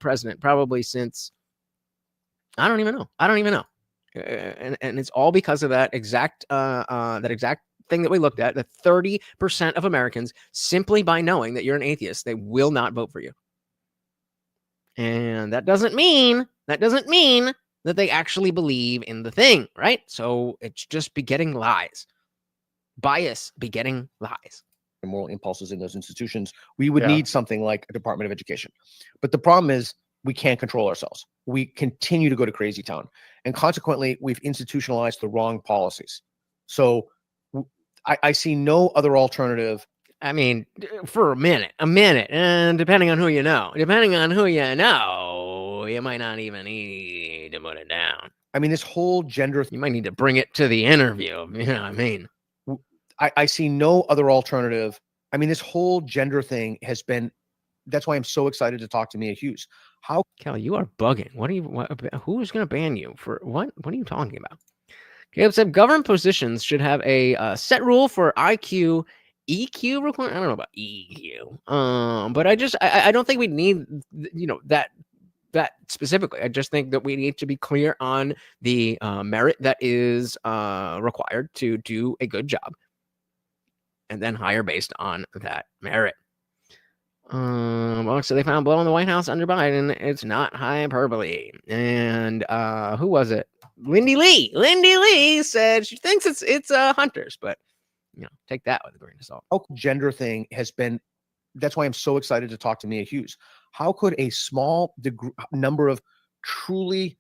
president probably since I don't even know. And it's all because of that exact thing that we looked at, that 30% of Americans, simply by knowing that you're an atheist, they will not vote for you. And that doesn't mean that they actually believe in the thing, right? So it's just begetting lies. Bias begetting lies. Moral impulses in those institutions, we would need something like a Department of Education. But the problem is we can't control ourselves. We continue to go to crazy town. And consequently, we've institutionalized the wrong policies. So I see no other alternative. I mean, for a minute, and depending on who you know, you might not even need to put it down. I mean, this whole gender, you might need to bring it to the interview. You know what I mean? I see no other alternative. I mean, this whole gender thing has been, that's why I'm so excited to talk to Mia Hughes. How, Kelly, you are bugging. Who's going to ban you for what? What are you talking about? Caleb said government positions should have a set rule for IQ, EQ requirement. I don't know about EQ, but I don't think we need, that specifically. I just think that we need to be clear on the merit that is required to do a good job, and then hire based on that merit. So they found blow in the White House under Biden. It's not hyperbole. And who was it? Lindy Lee said she thinks it's Hunters, but take that with a grain of salt. Gender thing has been, that's why I'm so excited to talk to Mia Hughes. How could a small number of truly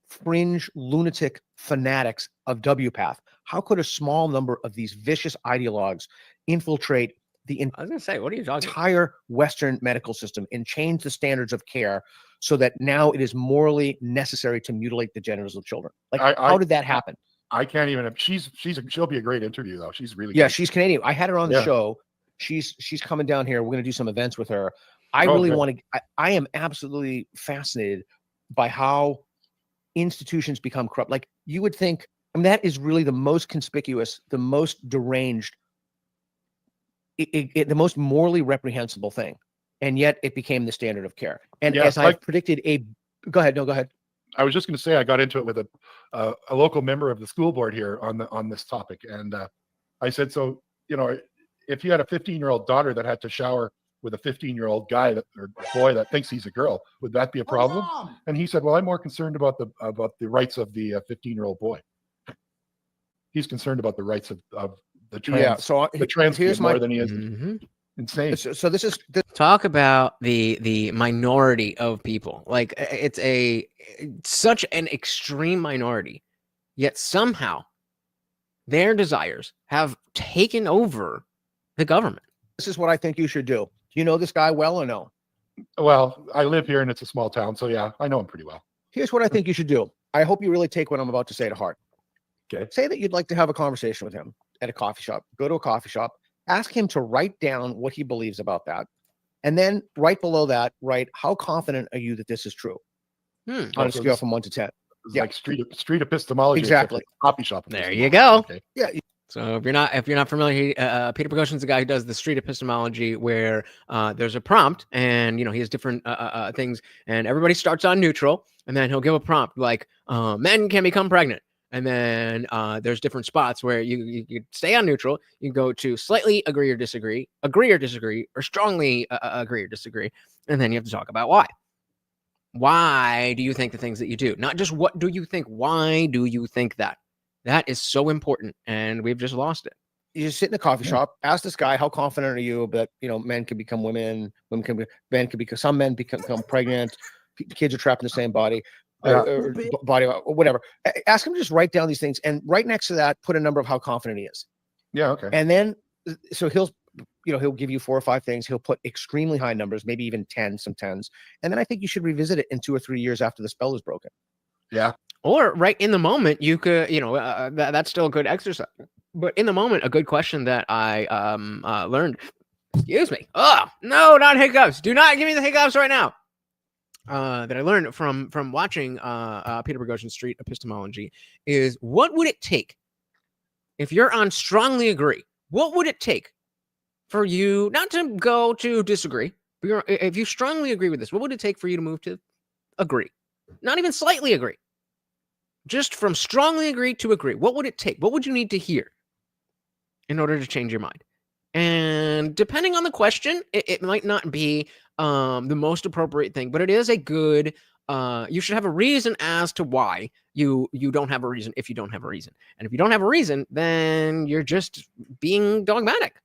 fringe lunatic fanatics of WPATH, how could a small number of these vicious ideologues infiltrate the entire Western medical system and change the standards of care so that now it is morally necessary to mutilate the genitals of children? Like, how did that happen? I can't even. She'll be a great interview though. She's really yeah. good. She's Canadian. I had her on the show. She's coming down here. We're going to do some events with her. I really want to. I am absolutely fascinated by how institutions become corrupt. Like, you would think, I mean, that is really the most conspicuous, the most deranged, the most morally reprehensible thing, and yet it became the standard of care. And as I predicted, go ahead. No, go ahead. I was just going to say, I got into it with a local member of the school board here on this topic, and I said, so if you had a 15-year-old daughter that had to shower with a 15-year-old guy or boy that thinks he's a girl, would that be a problem? And he said, well, I'm more concerned about the rights of the 15-year-old boy. He's concerned about the rights of the trans. The trans kid more than he is insane. So this is talk about the minority of people. Like, it's such an extreme minority, yet somehow their desires have taken over the government. This is what I think you should do. Do you know this guy well or no? Well, I live here and it's a small town, so yeah, I know him pretty well. Here's what I think you should do. I hope you really take what I'm about to say to heart. Okay. Say that you'd like to have a conversation with him at a coffee shop. Go to a coffee shop, ask him to write down what he believes about that. And then right below that, write, how confident are you that this is true? On a scale from 1 to 10. Yeah. Like street epistemology. Exactly. Coffee shop. There you go. Okay. Yeah. So if you're not familiar, Peter Boghossian's the guy who does the street epistemology, where there's a prompt, and he has different things, and everybody starts on neutral, and then he'll give a prompt like men can become pregnant, and then there's different spots where you stay on neutral, you go to slightly agree or disagree, or strongly agree or disagree, and then you have to talk about why. Why do you think the things that you do? Not just what do you think, why do you think that? That is so important, and we've just lost it. You just sit in a coffee shop, ask this guy, how confident are you that men can become women, men can become, some men become pregnant, kids are trapped in the same body, or body, or whatever. Ask him to just write down these things, and right next to that, put a number of how confident he is. Yeah, okay. And then, so he'll give you 4 or 5 things. He'll put extremely high numbers, maybe even 10, some 10s. And then I think you should revisit it in 2 or 3 years after the spell is broken. Yeah. Or right in the moment, you could, that's still a good exercise. But in the moment, a good question that I learned, excuse me. Oh, no, not hiccups. Do not give me the hiccups right now. That I learned from watching Peter Boghossian's Street Epistemology is, what would it take if you're on strongly agree? What would it take for you not to go to disagree? But if you strongly agree with this, what would it take for you to move to agree? Not even slightly agree. Just from strongly agree to agree. What would it take? What would you need to hear? in order to change your mind. And depending on the question, it might not be the most appropriate thing, but it is a good, you should have a reason as to why you don't have a reason if you don't have a reason. And if you don't have a reason, then you're just being dogmatic.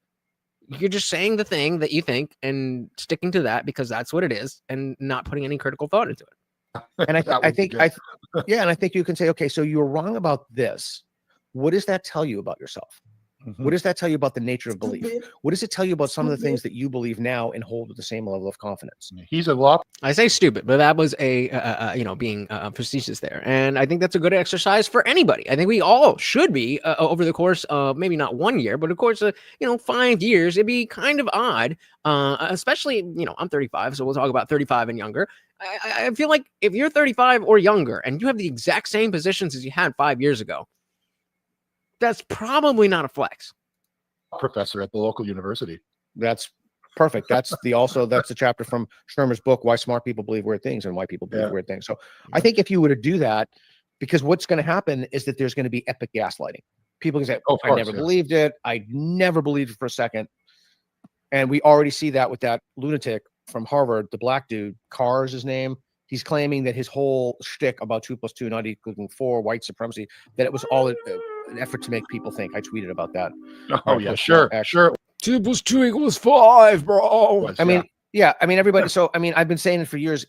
You're just saying the thing that you think and sticking to that because that's what it is and not putting any critical thought into it. And I think you can say, okay, so you were wrong about this. What does that tell you about yourself? What does that tell you about the nature of belief? What does it tell you about some of the things that you believe now and hold with the same level of confidence? He's a lot. I say stupid, but that was being facetious there. And I think that's a good exercise for anybody. I think we all should be over the course of maybe not 1 year, but of course, 5 years. It'd be kind of odd, especially, I'm 35, so we'll talk about 35 and younger. I feel like if you're 35 or younger and you have the exact same positions as you had 5 years ago, that's probably not a flex. Professor at the local university. That's perfect. That's the chapter from Shermer's book, Why Smart People Believe Weird Things and Why People Believe Weird Things. So I think if you were to do that, because what's going to happen is that there's going to be epic gaslighting. People can say, I never believed it. I never believed it for a second. And we already see that with that lunatic from Harvard, the black dude, Carr is his name. He's claiming that his whole shtick about 2 + 2 not equaling 4, white supremacy, that it was all an effort to make people think. I tweeted about that. Oh, yeah, sure. 2 + 2 = 5, bro. I mean, everybody. So, I've been saying it for years.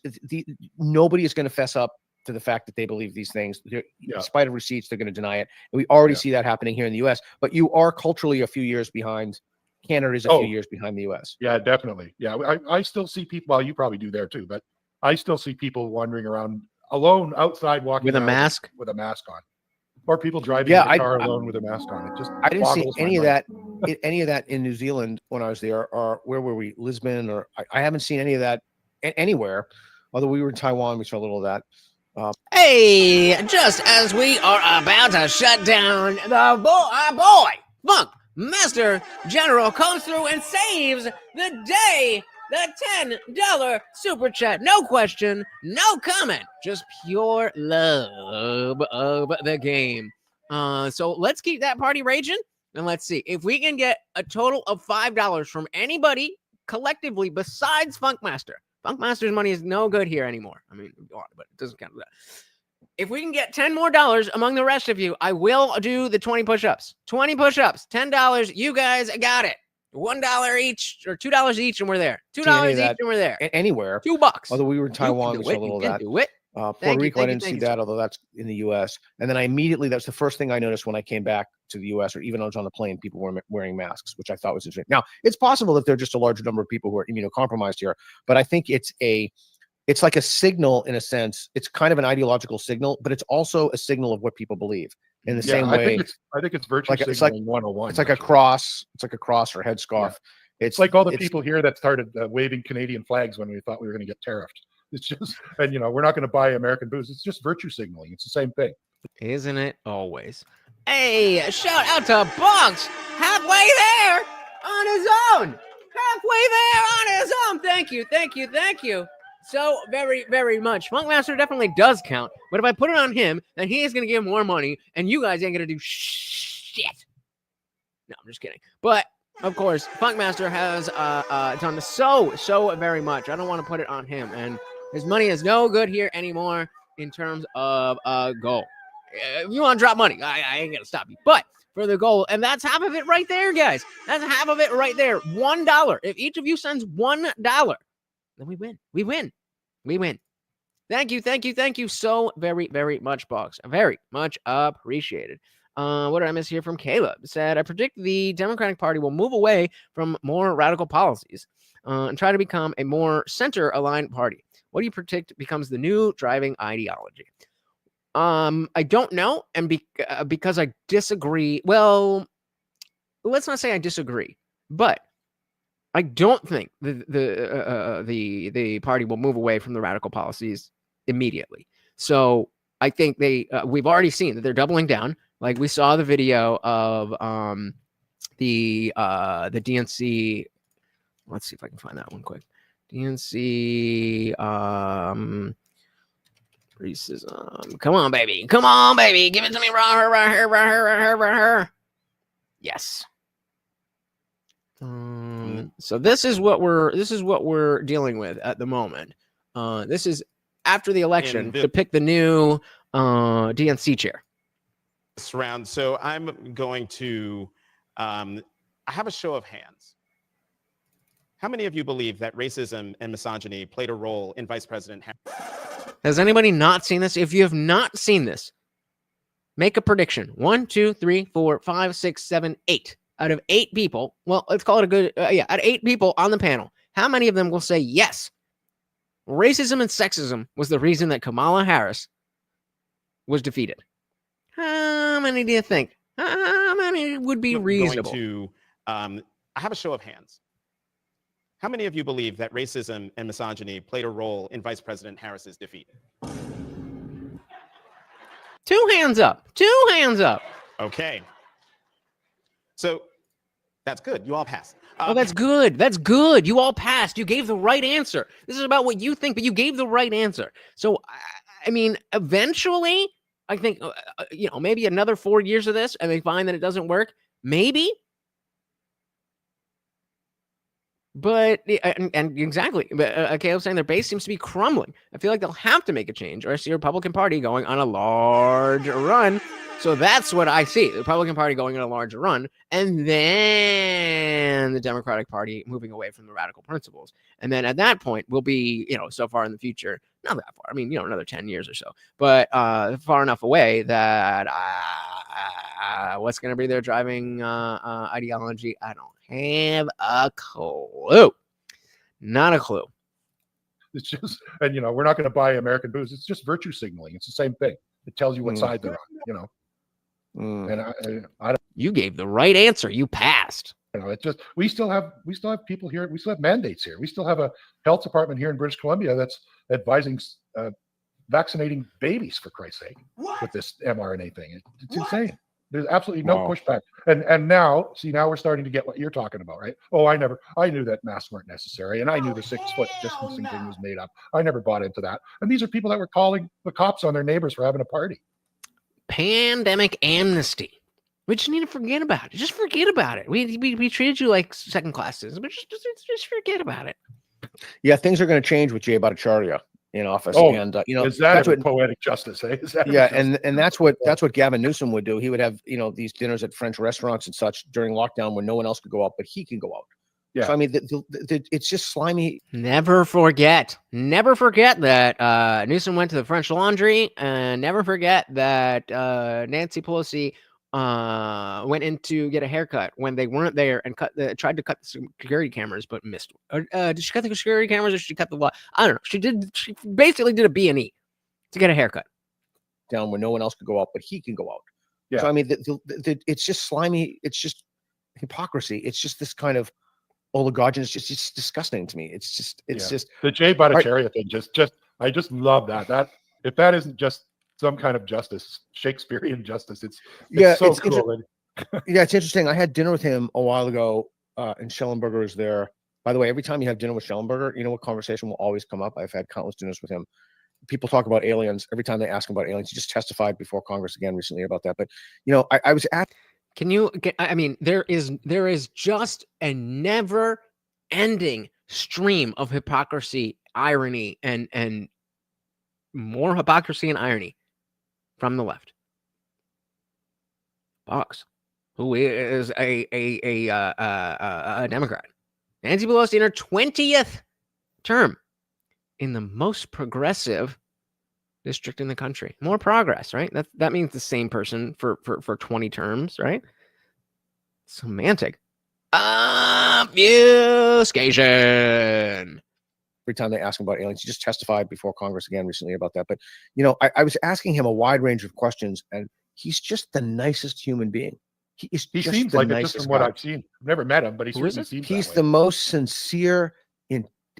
Nobody is going to fess up to the fact that they believe these things. In spite of receipts, they're going to deny it. And we already see that happening here in the U.S. But you are culturally a few years behind. Canada is a few years behind the U.S. Yeah, definitely. Yeah, I still see people. Well, you probably do there too, but I still see people wandering around alone outside, walking with a mask, on, or people driving in the car alone with a mask on. It just I didn't see any of that, in New Zealand when I was there, or where were we? Lisbon, or I haven't seen any of that anywhere. Although we were in Taiwan, we saw a little of that. Hey, just as we are about to shut down, our boy, Funk Master General comes through and saves the day. The $10 super chat. No question, no comment, just pure love of the game. So let's keep that party raging, and let's see if we can get a total of $5 from anybody collectively besides Funkmaster. Funkmaster's money is no good here anymore. But it doesn't count that. If we can get $10 more among the rest of you, I will do the 20 push-ups. 20 push-ups, $10. You guys got it. $1 each or $2 each, and we're there. $2 each, and we're there. Anywhere. $2. Although we were in Taiwan, we saw a little of that. Puerto Rico, I didn't see that, although that's in the U.S. And then that's the first thing I noticed when I came back to the U.S., or even when I was on the plane, people were wearing masks, which I thought was interesting. Now, it's possible that there are just a larger number of people who are immunocompromised here, but I think it's like a signal in a sense. It's kind of an ideological signal, but it's also a signal of what people believe. In the same way, I think it's virtue signaling 101. It's like a cross. It's like a cross or headscarf. Yeah. It's like all the people here that started waving Canadian flags when we thought we were going to get tariffed. It's just, and we're not going to buy American booze. It's just virtue signaling. It's the same thing, isn't it? Always. Hey, shout out to Bonks, halfway there on his own. Halfway there on his own. Thank you. So very, very much. Funkmaster definitely does count, but if I put it on him, then he is going to give more money, and you guys ain't going to do shit. No, I'm just kidding. But, of course, Funkmaster has done so very much. I don't want to put it on him, and his money is no good here anymore in terms of a goal. If you want to drop money, I ain't going to stop you. But for the goal, and that's half of it right there, guys. That's half of it right there. $1. If each of you sends $1, then we win. Thank you so very, very much, Box. Very much appreciated. What did I miss here from Caleb? Said, I predict the Democratic Party will move away from more radical policies and try to become a more center-aligned party. What do you predict becomes the new driving ideology? I don't know, and because I disagree. Well, let's not say I disagree, but I don't think the party will move away from the radical policies immediately. So I think we've already seen that they're doubling down. Like we saw the video of the DNC. Let's see if I can find that one quick. DNC racism. Come on, baby. Give it to me right here. Yes. So this is what we're dealing with at the moment. This is after the election to pick the new DNC chair. This round. So I'm going to I have a show of hands. How many of you believe that racism and misogyny played a role in Vice President Harris? Has anybody not seen this? If you have not seen this, make a prediction. 1, 2, 3, 4, 5, 6, 7, 8. Out of 8 people, well, let's call it a good, out of 8 people on the panel, how many of them will say yes? Racism and sexism was the reason that Kamala Harris was defeated. How many do you think? How many would be reasonable? I have a show of hands. How many of you believe that racism and misogyny played a role in Vice President Harris's defeat? 2 hands up. 2 hands up. Okay. So that's good. You all passed. Oh, that's good. That's good. You all passed. You gave the right answer. This is about what you think, but you gave the right answer. So, I mean, eventually, I think, maybe another 4 years of this and they find that it doesn't work. Maybe. But, and exactly, but Caleb's saying their base seems to be crumbling. I feel like they'll have to make a change, or I see the Republican Party going on a large run. So that's what I see, the Republican Party going on a large run, and then the Democratic Party moving away from the radical principles. And then at that point, we'll be, so far in the future, not that far, I mean, another 10 years or so, but far enough away that what's going to be their driving ideology? I don't have a clue. Not a clue. It's just, and we're not going to buy American booze. It's just virtue signaling. It's the same thing. It tells you what side they're on, And I don't. You gave the right answer. You passed. It's just we still have people here. We still have mandates here. We still have a health department here in British Columbia that's advising vaccinating babies, for Christ's sake, with this mRNA thing. It's insane. There's absolutely no pushback. And now we're starting to get what you're talking about, right? Oh, I knew that masks weren't necessary. And I knew the 6-foot distancing thing was made up. I never bought into that. And these are people that were calling the cops on their neighbors for having a party. Pandemic amnesty. We just need to forget about it. Just forget about it. We treated you like second class citizens, but just forget about it. Yeah, things are going to change with Jay Bhattacharya in office. Oh, and is that what poetic justice? Eh? And that's what Gavin Newsom would do. He would have these dinners at French restaurants and such during lockdown when no one else could go out, but he can go out. Yeah. So I mean, it's just slimy. Never forget that Newsom went to the French Laundry, and never forget that Nancy Pelosi went in to get a haircut when they weren't there and tried to cut the security cameras but missed. Did she cut the security cameras or did she cut the law? I don't know. She basically did a B&E to get a haircut. Down when no one else could go out, but he can go out. Yeah. So I mean, it's just slimy. It's just hypocrisy. It's just this kind of oligarchy. It's just disgusting to me. It's just the Jay Bhattacharya thing. I just love that. That if that isn't just some kind of justice, Shakespearean justice. It's so cool. Yeah, it's interesting. I had dinner with him a while ago, and Schellenberger is there. By the way, every time you have dinner with Schellenberger, you know what conversation will always come up? I've had countless dinners with him. People talk about aliens. Every time they ask him about aliens, he just testified before Congress again recently about that. But, I was at... I mean, there is just a never-ending stream of hypocrisy, irony, and more hypocrisy and irony from the left. Boggs, who is a Democrat. Nancy Pelosi in her 20th term in the most progressive district in the country. More progress, right? That means the same person for 20 terms, right? Semantic. Obfuscation. Every time they ask him about aliens, he just testified before Congress again recently about that. But, I was asking him a wide range of questions, and he's just the nicest human being. He seems like it just from what I've seen. I've never met him, but he certainly seems He's that way. the most sincere,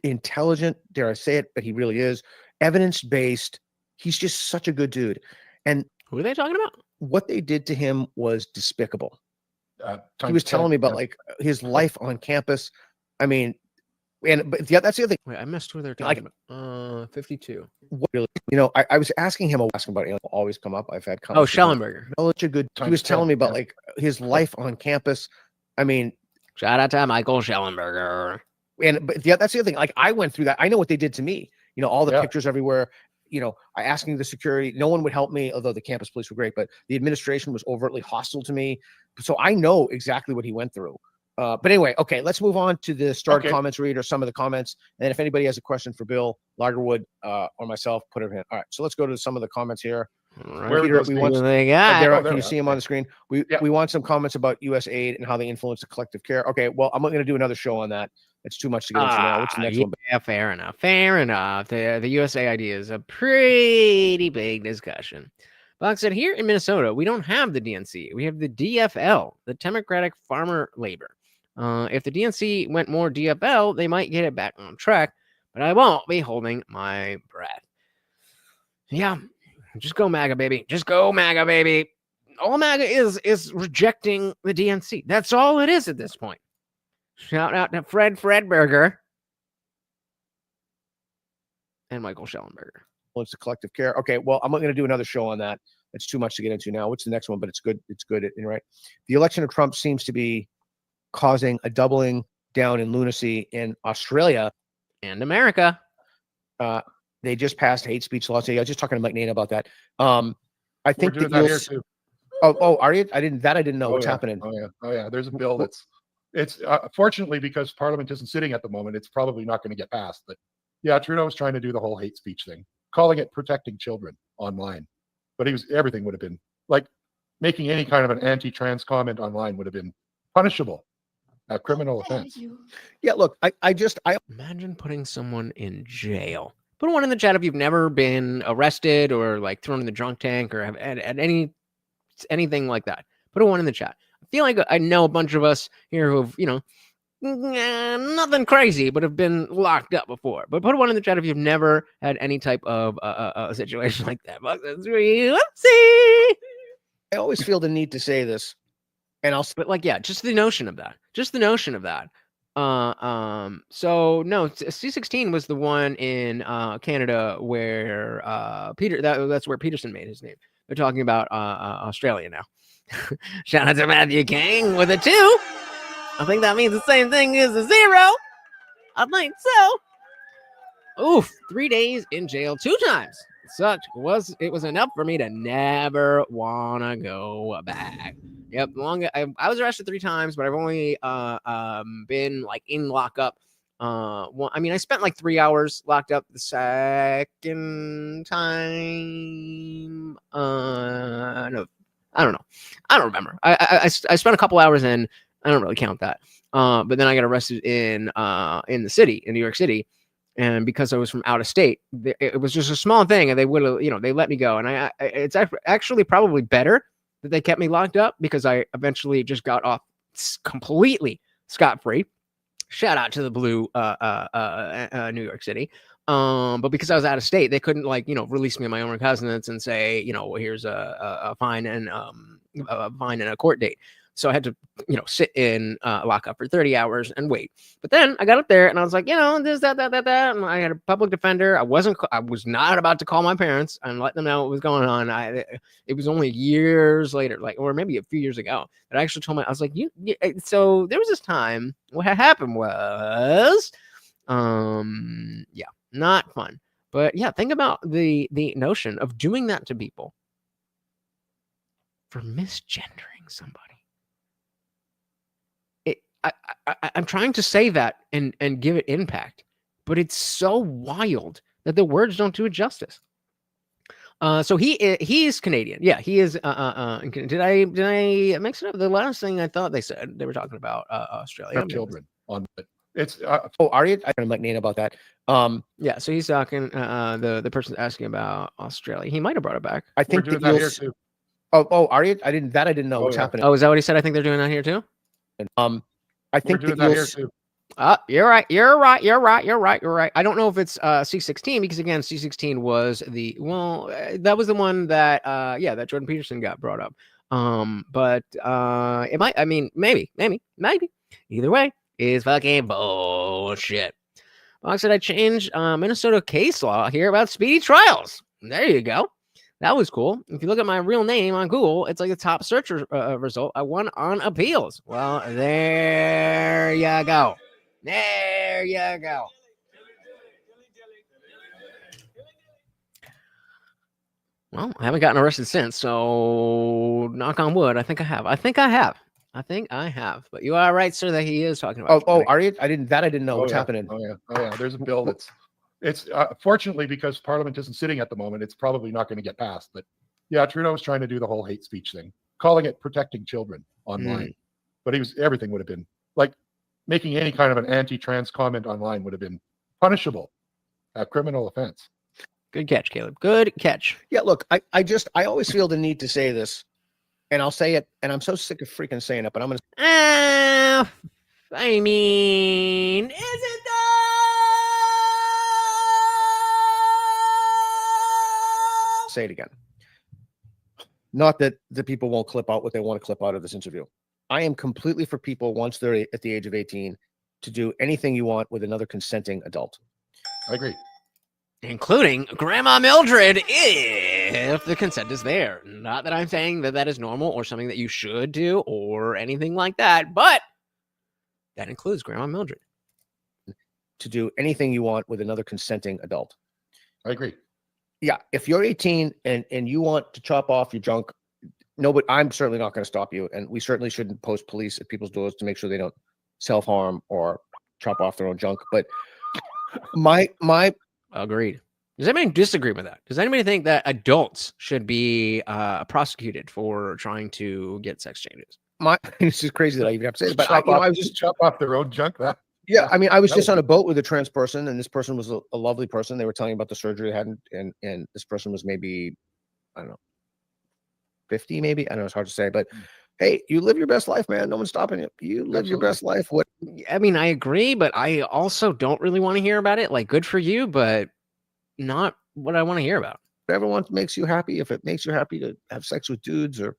intelligent, dare I say it, but he really is, evidence-based. He's just such a good dude. And who are they talking about? What they did to him was despicable. He was telling me about his life on campus. I mean, that's the other thing. Wait, I missed who they're talking about. 52. I was asking him about aliens. Always come up. I've had Schellenberger. Such a good. He was telling me about his life on campus. I mean, Shout out to Michael Schellenberger. And but that's the other thing. Like I went through that. I know what they did to me. You know, all the pictures everywhere. You know, I asking the security. No one would help me, although the campus police were great. But the administration was overtly hostile to me. So I know exactly what he went through. But anyway, okay, let's move on to the start comments read or some of the comments. And if anybody has a question for Bill Ligertwood or myself, put it in. All right, so let's go to some of the comments here. Right. Peter, we want, there can you see them on the screen? We want some comments about U.S. aid and how they influence the collective care. Okay, well, I'm going to do another show on that. It's too much to get into now. What's the next one? Yeah, fair enough. Fair enough. The USA idea is a pretty big discussion. Buck said, here in Minnesota, we don't have the DNC. We have the DFL, the Democratic Farmer Labor. If the DNC went more DFL, they might get it back on track, but I won't be holding my breath. Yeah, just go MAGA, baby. Just go MAGA, baby. All MAGA is rejecting the DNC. That's all it is at this point. Shout out to Fred Berger and Michael Schellenberger. Well, it's the collective care. Okay, well, I'm going to do another show on that. It's too much to get into now. What's the next one? But it's good. It's good. Right. The election of Trump seems to be causing a doubling down in lunacy in Australia and America. They just passed hate speech laws. I was just talking to Mike Nana about that. I think that here too. Oh, are you? I didn't know what's happening. Oh yeah. There's a bill it's fortunately, because Parliament isn't sitting at the moment, it's probably not going to get passed. But yeah, Trudeau's trying to do the whole hate speech thing, calling it protecting children online. But everything would have been like making any kind of an anti-trans comment online would have been punishable, a criminal offense. Yeah, look, I imagine putting someone in jail. Put one in the chat if you've never been arrested or like thrown in the drunk tank or have had anything like that. Put a one in the chat. I feel like I know a bunch of us here who have, nothing crazy, but have been locked up before. But put one in the chat if you've never had any type of a situation like that. Whoopsie. I always feel the need to say this, but like, yeah, just the notion of that. So no, C16 was the one in Canada where that's where Peterson made his name. They're talking about Australia now. Shout out to Matthew King with a 2. I think that means the same thing as a 0. I think so. Oof, 3 days in jail 2 times. It was enough for me to never wanna go back. Yep, I was arrested 3 times, but I've only been like in lockup. I spent like 3 hours locked up the second time. No, I don't know. I don't remember. I spent a couple hours in. I don't really count that. But then I got arrested in the city, in New York City. And because I was from out of state, it was just a small thing, and they would have, they let me go. And it's actually probably better that they kept me locked up because I eventually just got off completely scot-free. Shout out to the blue New York City. But because I was out of state, they couldn't release me on my own recognizance and say, here's a fine and a court date. So I had to, sit in lockup for 30 hours and wait. But then I got up there and I was like, this, that. And I had a public defender. I was not about to call my parents and let them know what was going on. It was only years later, or maybe a few years ago, that I actually told I was like, so there was this time, what happened was, not fun. But yeah, think about the notion of doing that to people for misgendering somebody. I'm trying to say that and give it impact, but it's so wild that the words don't do it justice. So he is Canadian. Yeah, he is. Did I mix it up? The last thing I thought they said, they were talking about Australia. Children on it. It's are you? I don't know Nate about that. Yeah, so he's talking. The person's asking about Australia. He might have brought it back. I think that here too. Oh, are you? I didn't know what's happening. Oh, is that what he said? I think they're doing that here too. I think that here too. You're right. I don't know if it's C16 because again, C16 was that was the one that that Jordan Peterson got brought up. But it might. I mean, maybe. Either way, is fucking bullshit. Box said I changed Minnesota case law here about speedy trials. There you go. That was cool. If you look at my real name on Google, it's like the top search result. I won on appeals. Well, there you go. There you go. Well, I haven't gotten arrested since, so knock on wood. I think I have. But you are right, sir, that he is talking about. Oh, are you? I didn't know what's happening. Oh yeah. There's a bill it's fortunately, because Parliament isn't sitting at the moment, it's probably not going to get passed. But yeah, Trudeau's trying to do the whole hate speech thing, calling it protecting children online. But everything would have been like making any kind of an anti-trans comment online would have been punishable, a criminal offense. Good catch, Caleb. Good catch. Yeah, look, I always feel the need to say this, and I'll say it, and I'm so sick of freaking saying it, but I'm going to. I mean, is it though? Say it again. Not that the people won't clip out what they want to clip out of this interview. I am completely for people, once they're at the age of 18, to do anything you want with another consenting adult. I agree. Including Grandma Mildred, if the consent is there. Not that I'm saying that that is normal or something that you should do or anything like that, but that includes Grandma Mildred. To do anything you want with another consenting adult. I agree. Yeah, if you're 18 and you want to chop off your junk, nobody, I'm certainly not going to stop you, and we certainly shouldn't post police at people's doors to make sure they don't self-harm or chop off their own junk. But my agreed. Does anybody disagree with that? Does anybody think that adults should be prosecuted for trying to get sex changes? It's just crazy that I even have to say it, but I was just chop off their own junk. Yeah, I mean, I was just on a boat with a trans person, and this person was a lovely person. They were telling me about the surgery they had, and this person was maybe, I don't know, 50 maybe. I don't know, it's hard to say, but hey, you live your best life, man. No one's stopping you. You live your best life. What? I mean, I agree, but I also don't really want to hear about it. Like, good for you, but not what I want to hear about. Whatever makes you happy. If it makes you happy to have sex with dudes or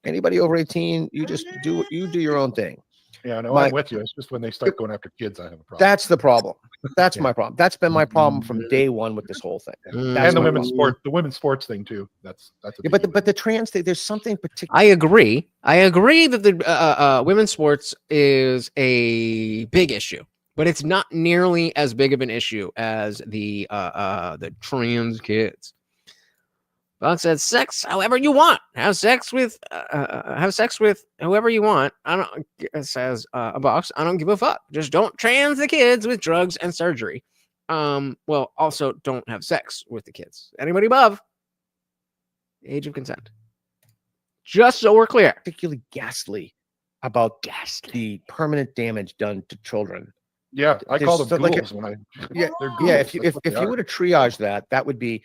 anybody over 18, you just do your own thing. Yeah, no, I'm with you. It's just when they start going after kids, I have a problem. That's the problem. That's my problem. That's been my problem from day one with this whole thing. And the women's sports thing too. That's but the trans thing, there's something particular. I agree that the women's sports is a big issue, but it's not nearly as big of an issue as the trans kids. Box said, "Sex however you want. Have sex with whoever you want." I don't. It says a box. I don't give a fuck. Just don't trans the kids with drugs and surgery. Well, also don't have sex with the kids. Anybody above the age of consent. Just so we're clear. Particularly ghastly about the permanent damage done to children. Yeah, I call them ghouls when I. Yeah, if you were to triage that would be.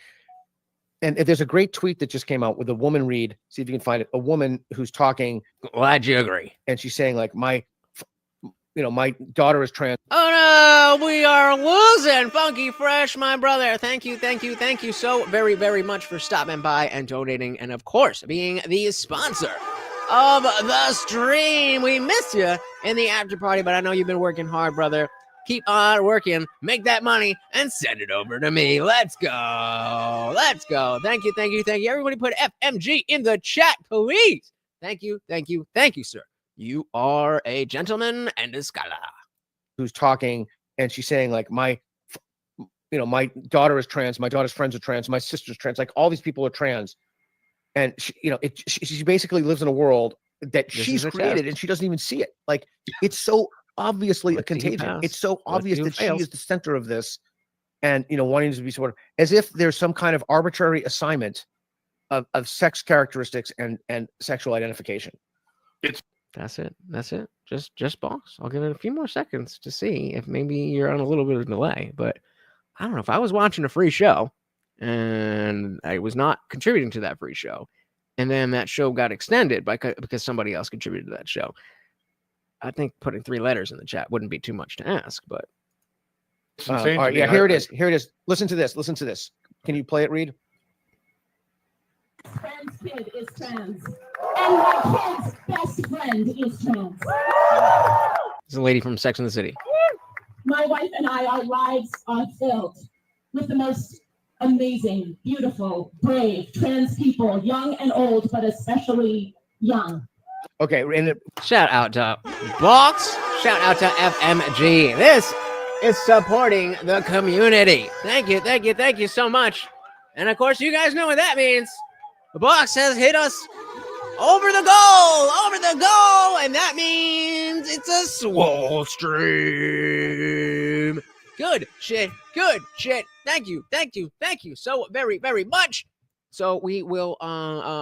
And there's a great tweet that just came out with a woman read. See if you can find it. A woman who's talking. Glad you agree. And she's saying like, my daughter is trans. Oh no, we are losing Funky Fresh, my brother. Thank you so very, very much for stopping by and donating, and of course being the sponsor of the stream. We miss you in the after party, but I know you've been working hard, brother. Keep on working, make that money, and send it over to me. Let's go. Thank you. Everybody put FMG in the chat, please. Thank you, sir. You are a gentleman and a scholar. Who's talking, and she's saying like, my daughter is trans, my daughter's friends are trans, my sister's trans, like all these people are trans. And she basically lives in a world that she's created and she doesn't even see it. Like, it's so obviously a contagion. It's so obvious that she is the center of this, and wanting to be sort of as if there's some kind of arbitrary assignment of sex characteristics and sexual identification. That's it. Just box. I'll give it a few more seconds to see if maybe you're on a little bit of a delay, but I don't know. If I was watching a free show and I was not contributing to that free show, and then that show got extended because somebody else contributed to that show, I think putting 3 letters in the chat wouldn't be too much to ask, but. All right, yeah, here it is. Listen to this. Can you play it, Reed? Trans kid is trans. And my kid's best friend is trans. This is a lady from Sex and the City. My wife and I, our lives are filled with the most amazing, beautiful, brave, trans people, young and old, but especially young. Okay, and shout out to Box. Shout out to FMG. This is supporting the community. Thank you, thank you, thank you so much. And of course, you guys know what that means. The Box has hit us over the goal, and that means it's a swole stream. Good shit. Thank you so very, very much. So we will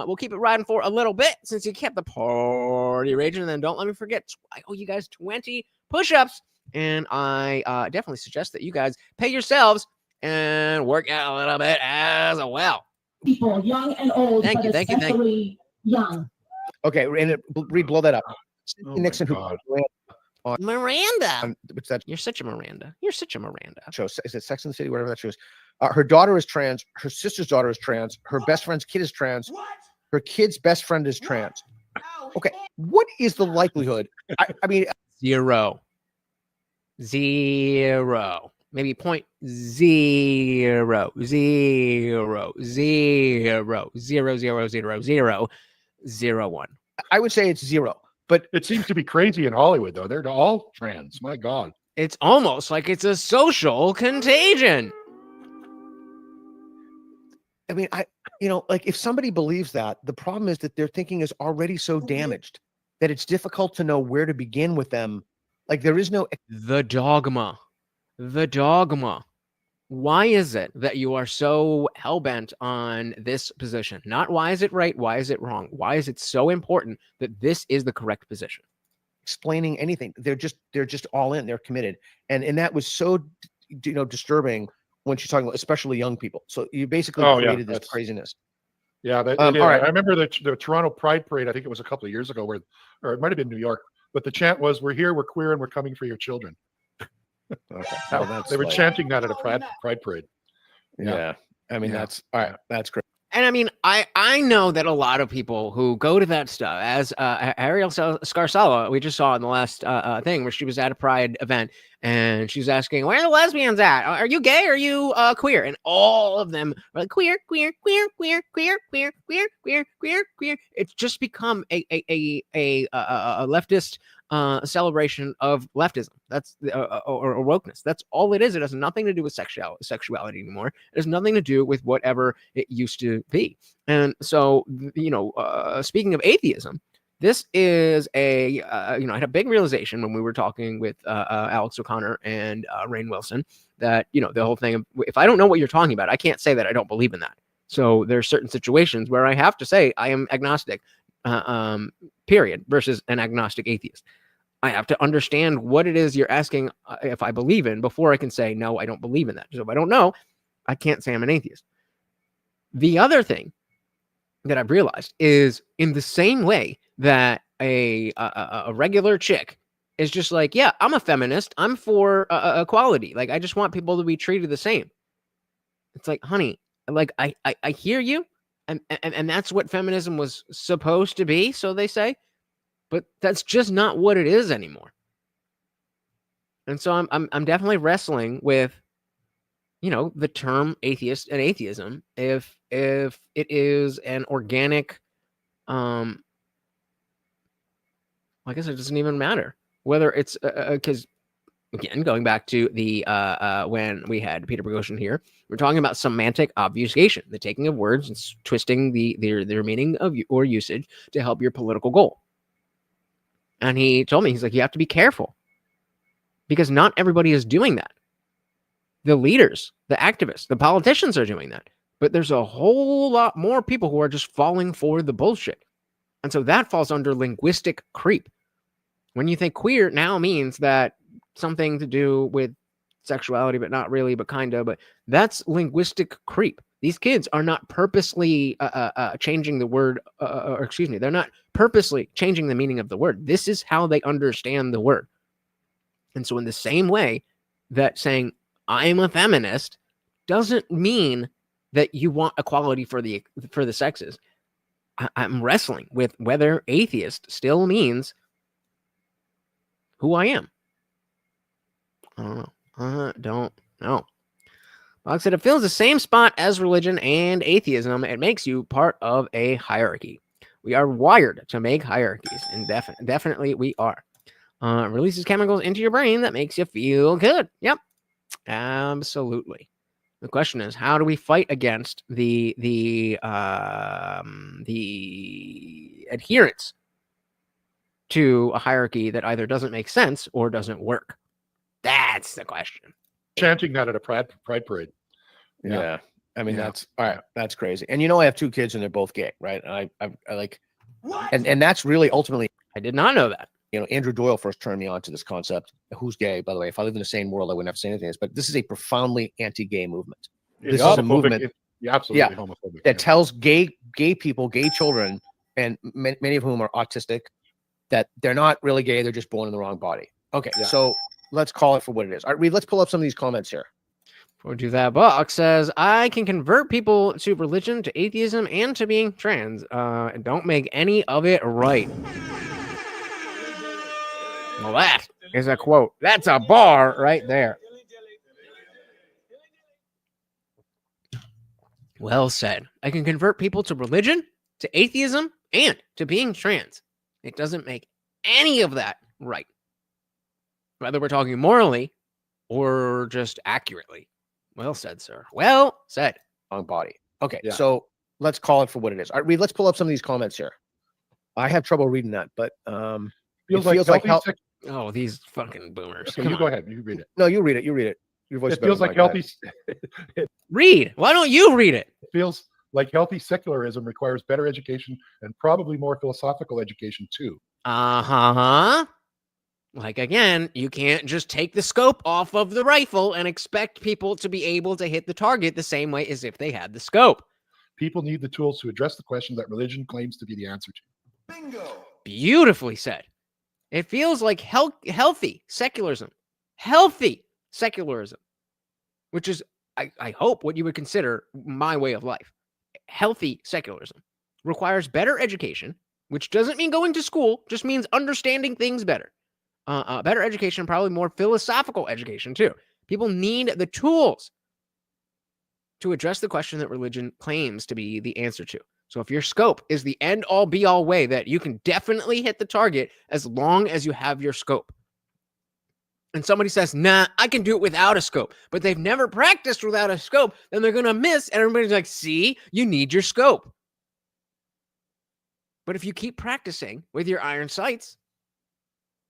we'll keep it riding for a little bit since you kept the party raging. And then don't let me forget, I owe you guys 20 push-ups, and I definitely suggest that you guys pay yourselves and work out a little bit as well. People, young and old, Thank you. especially young. Okay, and blow that up. Oh Nixon, who Miranda. What's that? You're such a Miranda. Show is it Sex and the City? Whatever that show is. Her daughter is trans. Her sister's daughter is trans. Her best friend's kid is trans. Her kid's best friend is trans. Okay, what is the likelihood? I mean, zero. Maybe 0.000000001. I would say it's zero. But it seems to be crazy in Hollywood, though. They're all trans. My God. It's almost like it's a social contagion. I mean, like if somebody believes that, the problem is that their thinking is already so damaged that it's difficult to know where to begin with them. Like there is no the dogma. Why is it that you are so hell-bent on this position? Not why is it right? Why is it wrong? Why is it so important that this is the correct position? Explaining anything. They're just all in. They're committed. And that was so disturbing when she's talking about especially young people. So you basically created this craziness. Yeah, they all did. right. I remember the Toronto Pride Parade. I think it was a couple of years ago, or it might have been New York. But the chant was, "We're here, we're queer, and we're coming for your children." Okay. Well, they were chanting that at a pride parade. Yeah. I mean, that's all right. That's great. And I mean, I know that a lot of people who go to that stuff, as Ariel Scarsala, we just saw in the last thing where she was at a Pride event and she's asking, where are the lesbians at? Are you gay? Or are you queer? And all of them are like, queer. It's just become a leftist celebration of leftism. That's or wokeness. That's all it is. It has nothing to do with sexuality anymore. It has nothing to do with whatever it used to be. And so, speaking of atheism, this is I had a big realization when we were talking with Alex O'Connor and Rainn Wilson that, the whole thing of, if I don't know what you're talking about, I can't say that I don't believe in that. So there are certain situations where I have to say I am agnostic, period, versus an agnostic atheist. I have to understand what it is you're asking if I believe in before I can say, no, I don't believe in that. So if I don't know, I can't say I'm an atheist. The other thing that I've realized is in the same way that a regular chick is just like, yeah, I'm a feminist. I'm for equality. Like, I just want people to be treated the same. It's like, honey, like I hear you. And that's what feminism was supposed to be, so they say. But that's just not what it is anymore. And so I'm definitely wrestling with, the term atheist and atheism. If it is an organic, I guess it doesn't even matter whether it's because again, going back to the when we had Peter Boghossian here, we're talking about semantic obfuscation, the taking of words and twisting their meaning of or usage to help your political goal. And he told me, he's like, you have to be careful because not everybody is doing that. The leaders, the activists, the politicians are doing that, but there's a whole lot more people who are just falling for the bullshit. And so that falls under linguistic creep. When you think queer now means that something to do with sexuality, but not really, but kind of, but that's linguistic creep. These kids are not purposely changing the word, or excuse me, they're not purposely changing the meaning of the word. This is how they understand the word. And so in the same way that saying I'm a feminist doesn't mean that you want equality for the sexes. I'm wrestling with whether atheist still means who I am. I don't know. Alex said it fills the same spot as religion and atheism. It makes you part of a hierarchy. We are wired to make hierarchies, and definitely we are. Releases chemicals into your brain that makes you feel good. Yep, absolutely. The question is, how do we fight against the adherence to a hierarchy that either doesn't make sense or doesn't work? That's the question. Chanting that at a pride parade. Yeah. I mean, that's all right. That's crazy. And I have 2 kids and they're both gay, right? And I like, and that's really ultimately, I did not know that. Andrew Doyle first turned me on to this concept. Who's gay, by the way? If I lived in the sane world, I wouldn't have to say anything. But this is a profoundly anti-gay movement. This is a movement, absolutely homophobic, that tells gay people, gay children, and many of whom are autistic, that they're not really gay. They're just born in the wrong body. Okay, so let's call it for what it is. All right, Reed, let's pull up some of these comments here. Before we do that, Buck says, I can convert people to religion, to atheism, and to being trans. Don't make any of it right. Well, that is a quote. That's a bar right there. Well said. I can convert people to religion, to atheism, and to being trans. It doesn't make any of that right. Whether we're talking morally or just accurately. Well said, sir. Well said. Wrong body. Okay, so let's call it for what it is. All right, Reed, let's pull up some of these comments here. I have trouble reading that, but feels like oh, these fucking boomers. Okay, you go ahead. You read it. No, you read it. You read it. Your voice It feels like healthy. Read. Why don't you read it? It feels like healthy secularism requires better education and probably more philosophical education too. Like, again, you can't just take the scope off of the rifle and expect people to be able to hit the target the same way as if they had the scope. People need the tools to address the question that religion claims to be the answer to. Bingo. Beautifully said. It feels like healthy secularism. Healthy secularism. Which is, I hope, what you would consider my way of life. Healthy secularism requires better education, which doesn't mean going to school, just means understanding things better. Better education, probably more philosophical education too. People need the tools to address the question that religion claims to be the answer to. So if your scope is the end-all be-all way that you can definitely hit the target as long as you have your scope, and somebody says, nah, I can do it without a scope, but they've never practiced without a scope, then they're going to miss, and everybody's like, see, you need your scope. But if you keep practicing with your iron sights,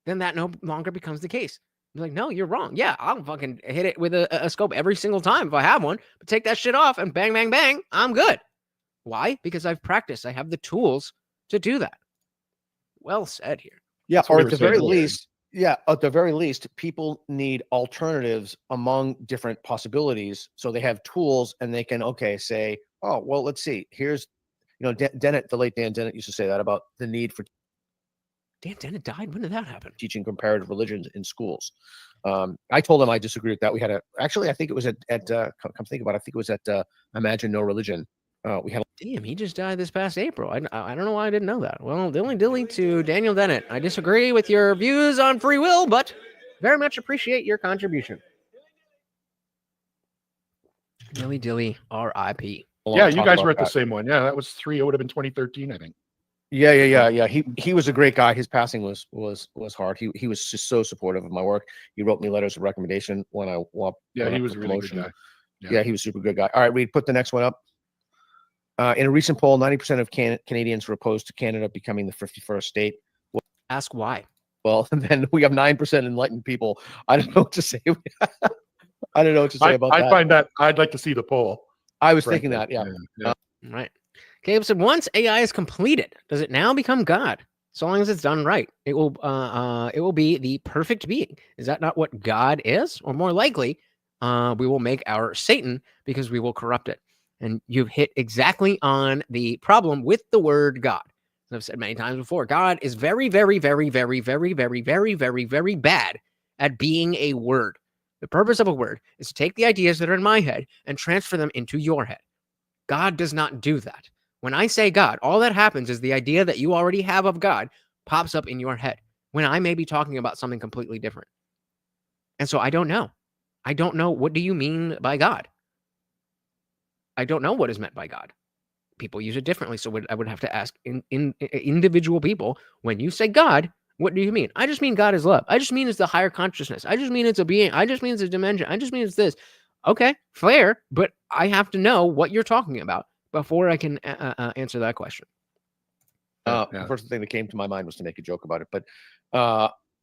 then that no longer becomes the case. You're like, no, you're wrong. Yeah, I'll fucking hit it with a scope every single time if I have one, but take that shit off and bang, bang, bang, I'm good. Why? Because I've practiced. I have the tools to do that. Well said here. Yeah, or at the very least, at the very least, people need alternatives among different possibilities. So they have tools and they can, say, oh, well, let's see. Here's, Dennett, the late Dan Dennett used to say that about the need for. Dan Dennett died? When did that happen? Teaching comparative religions in schools. I told him I disagree with that. We had I think it was at come think about it, I think it was at Imagine No Religion. We had. Damn, he just died this past April. I don't know why I didn't know that. Well, dilly to Daniel Dennett. I disagree with your views on free will, but very much appreciate your contribution. Dilly, R.I.P. Yeah, you guys were at the same one. Yeah, that was 3. It would have been 2013, I think. Yeah. He was a great guy. His passing was hard. He was just so supportive of my work. He wrote me letters of recommendation when I walked. Yeah, he was a really good guy. Yeah, he was a super good guy. All right, Reed, put the next one up. In a recent poll, 90% of Canadians were opposed to Canada becoming the 51st state. Well, ask why. Well, then we have 9% enlightened people. I don't know what to say. I don't know what to say about that. I find that I'd like to see the poll. I was thinking that. Yeah. Right. Caleb said, once AI is completed, does it now become God? So long as it's done right, it will be the perfect being. Is that not what God is? Or more likely, we will make our Satan because we will corrupt it. And you've hit exactly on the problem with the word God. As I've said many times before, God is very, very, very, very, very, very, very, very, very bad at being a word. The purpose of a word is to take the ideas that are in my head and transfer them into your head. God does not do that. When I say God, all that happens is the idea that you already have of God pops up in your head when I may be talking about something completely different. And so I don't know. What do you mean by God? I don't know what is meant by God. People use it differently. So I would have to ask individual people, when you say God, what do you mean? I just mean God is love. I just mean it's the higher consciousness. I just mean it's a being. I just mean it's a dimension. I just mean it's this. Okay, fair, but I have to know what you're talking about before I can answer that question. The first thing that came to my mind was to make a joke about it, but